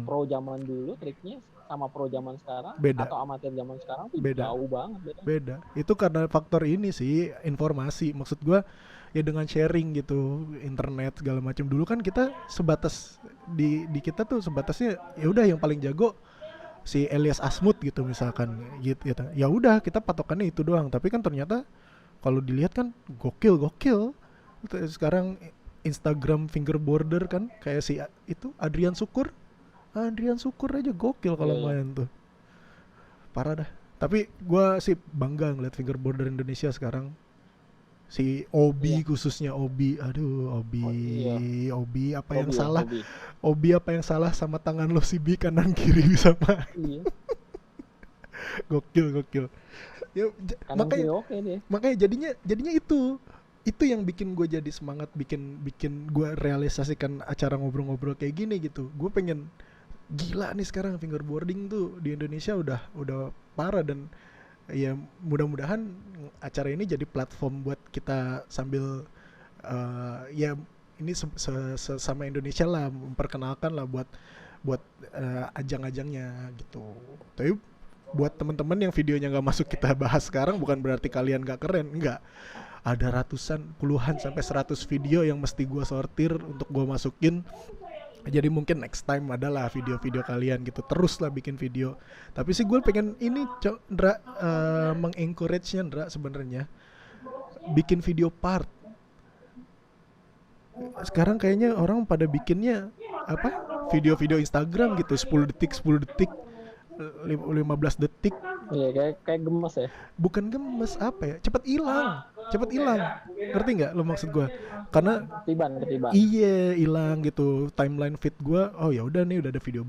Pro zaman dulu triknya sama pro zaman sekarang beda. Atau amatir zaman sekarang tuh beda. Jauh banget beda. Itu karena faktor ini sih, informasi. Maksud gue ya dengan sharing gitu, internet segala macam. Dulu kan kita sebatas di kita tuh sebatasnya ya udah yang paling jago si Elias Asmut gitu misalkan gitu. Ya udah kita patokannya itu doang. Tapi kan ternyata kalau dilihat kan gokil. Sekarang Instagram fingerboarder kan kayak si itu Adrian Sukur aja gokil kalau main tuh. Parah dah. Tapi gue sih bangga ngeliat fingerboarder Indonesia sekarang. Si Obi khususnya Obi. Aduh Obi apa yang salah? Obi apa yang salah sama tangan lo si B kanan kiri bisa main. Gokil. Ya, makanya jadinya itu yang bikin gue jadi semangat bikin gue realisasikan acara ngobrol-ngobrol kayak gini gitu. Gue pengen gila nih sekarang fingerboarding tuh di Indonesia udah parah dan ya mudah-mudahan acara ini jadi platform buat kita sambil ya ini sama Indonesia lah memperkenalkan lah buat ajang-ajangnya gitu. Tapi buat teman-teman yang videonya nggak masuk kita bahas sekarang bukan berarti kalian nggak keren, enggak. Ada ratusan, puluhan sampai 100 video yang mesti gue sortir untuk gue masukin. Jadi mungkin next time adalah video-video kalian gitu. Terus lah bikin video. Tapi sih gue pengen ini Ndra mengencourage-nya Ndra sebenarnya bikin video part. Sekarang kayaknya orang pada bikinnya apa? Video-video Instagram gitu 10 detik 15 detik. Iya kayak gemes ya. Bukan gemes apa ya? Cepet hilang. Ngerti nggak lo maksud gue? Karena ketiban. Iya, hilang gitu timeline feed gue. Oh ya udah nih udah ada video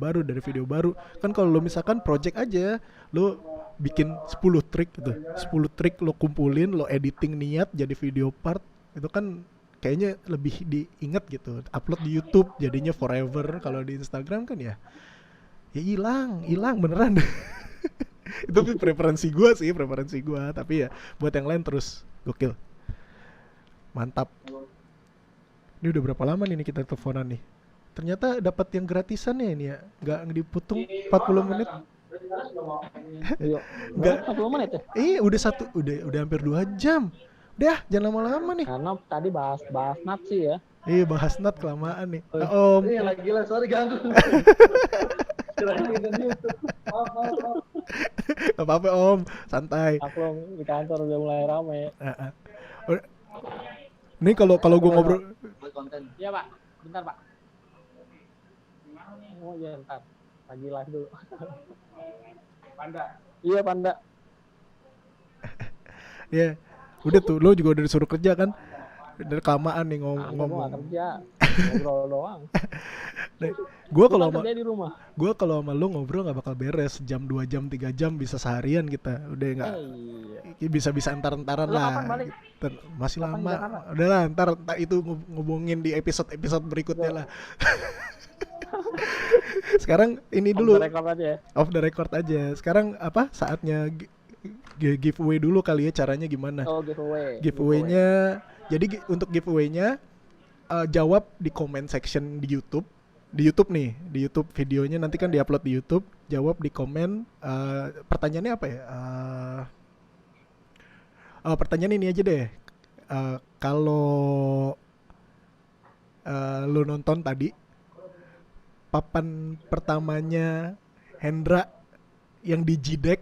baru. Kan kalau lo misalkan project aja, lo bikin 10 trik gitu. 10 trik lo kumpulin, lo editing niat jadi video part. Itu kan kayaknya lebih diingat gitu. Upload di YouTube jadinya forever. Kalau di Instagram kan ya hilang beneran. Itu preferensi gue, tapi ya buat yang lain terus gokil. Mantap. Ini udah berapa lama nih kita teleponan nih? Ternyata dapat yang gratisan ya ini ya, nggak diputung 40 menit. Nggak 40 menit ya? Udah hampir 2 jam. Udah, jangan lama-lama nih. Karena tadi bahas nat sih ya. Iya, bahas nat kelamaan nih. Om. Iya, gila, sorry ganggu. Maaf. Gak apa-apa Om, santai. Maklum di kantor udah mulai rame. Heeh. Udah- Ini kalau kalau gue ngobrol, Iya Pak, bentar Pak. Oh iya bentar, lagi live dulu. Panda. Iya Panda. ya udah tuh, lo juga udah disuruh kerja kan? Udah kelamaan nih Gue mau ngomong. kerja, ngobrol doang. Gue Gue kalau kan sama kerja di rumah. sama lo ngobrol nggak bakal beres, jam 2 jam 3 jam bisa seharian kita, udah nggak Iya. bisa entar-entaran Lo lah. kapan balik? Masih Kapan di lama, Jakarta? udah lah ntar itu ngomongin di episode berikutnya lah. Sekarang ini Off dulu the record aja ya. off the record aja. Sekarang apa saatnya giveaway dulu kali ya, caranya gimana? Oh giveaway. Giveaway-nya, jadi untuk giveaway-nya jawab di comment section di YouTube. Di YouTube nih, di YouTube videonya nanti kan diupload di YouTube. Jawab di komen. Pertanyaannya apa ya? Pertanyaan ini aja deh. Kalau lu nonton tadi, papan pertamanya Hendra yang di G-Deck,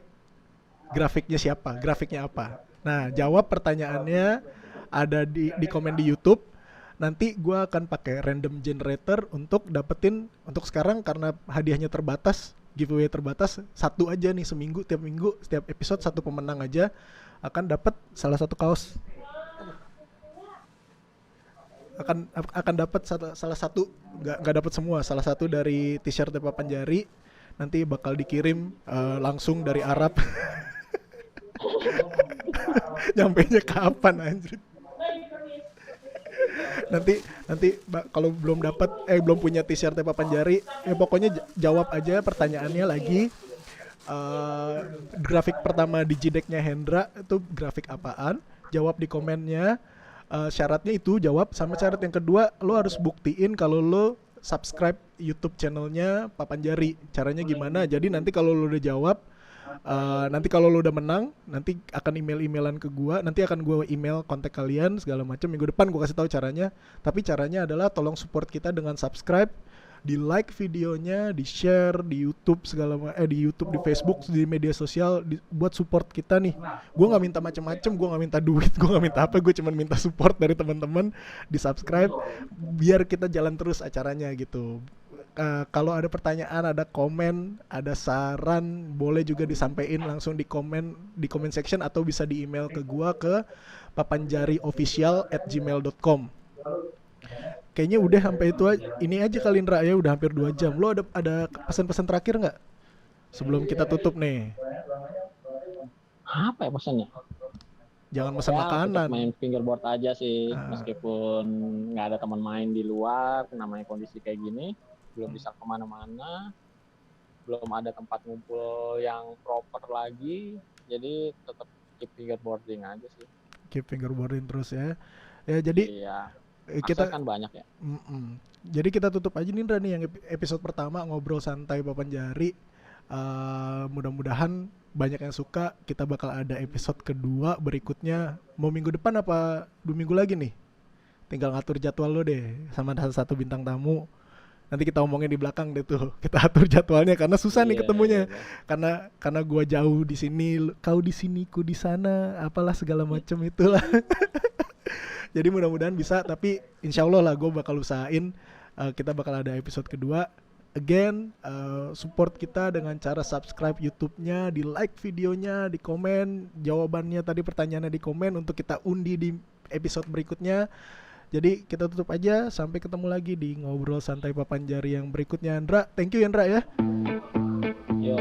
grafiknya siapa? Grafiknya apa? Nah, jawab pertanyaannya ada di komen di YouTube. Nanti gue akan pakai random generator untuk dapetin, untuk sekarang karena hadiahnya terbatas, giveaway terbatas, satu aja nih seminggu, tiap minggu, setiap episode satu pemenang aja akan dapat salah satu kaos. Akan dapat salah satu, nggak dapat semua, salah satu dari t-shirt Tepa Panjari, nanti bakal dikirim langsung dari Arab. Nyampenya kapan anjir? nanti kalau belum punya t-shirt Tepa Panjari, ya pokoknya jawab aja pertanyaannya lagi. Grafik pertama di G-Deck-nya Hendra itu grafik apaan? Jawab di komennya. Syaratnya itu jawab, sama syarat yang kedua lo harus buktiin kalau lo subscribe YouTube channelnya Papanjari. Caranya gimana? Jadi nanti kalau lo udah jawab, nanti kalau lo udah menang, nanti akan email-emailan ke gua, nanti akan gua email kontak kalian segala macam. Minggu depan gua kasih tahu caranya. Tapi caranya adalah tolong support kita dengan subscribe, di like videonya, di share di YouTube di YouTube, di Facebook, di media sosial, buat support kita nih. Gue nggak minta macam-macam, gue nggak minta duit, gue nggak minta apa, gue cuma minta support dari teman-teman, di subscribe biar kita jalan terus acaranya gitu. Kalau ada pertanyaan, ada komen, ada saran, boleh juga disampaikan langsung di comment section, atau bisa di email ke gua ke papanjariofficial@gmail.com. Kayaknya udah sampai itu aja. Ini aja kali Indra ya, udah hampir 2 jam. Lo ada pesan-pesan terakhir nggak sebelum kita tutup nih? Apa ya pesannya? Jangan pesan Ya, makanan. tetap main fingerboard aja sih, meskipun nggak ada teman main di luar, namanya kondisi kayak gini, belum bisa kemana-mana, belum ada tempat ngumpul yang proper lagi, jadi tetap keep fingerboarding aja sih. Keep fingerboarding terus ya. Ya jadi Iya. kita kan banyak ya. Jadi kita tutup aja nih Indra nih yang episode pertama ngobrol santai Papanjari. Mudah-mudahan banyak yang suka. Kita bakal ada episode kedua berikutnya. Mau minggu depan apa 2 minggu lagi nih? Tinggal ngatur jadwal lo deh sama satu bintang tamu. Nanti kita omongin di belakang deh tuh. Kita atur jadwalnya karena susah nih ketemunya. Karena gua jauh di sini, kau di sini, ku di sana, apalah segala macam itulah. Jadi mudah-mudahan bisa, tapi insya Allah lah gue bakal usahain. Kita bakal ada episode kedua. Again, support kita dengan cara subscribe YouTube-nya, di like videonya, di komen jawabannya tadi, pertanyaannya di komen untuk kita undi di episode berikutnya. Jadi kita tutup aja, sampai ketemu lagi di ngobrol santai Papanjari yang berikutnya. Andra, thank you Andra ya. Yo.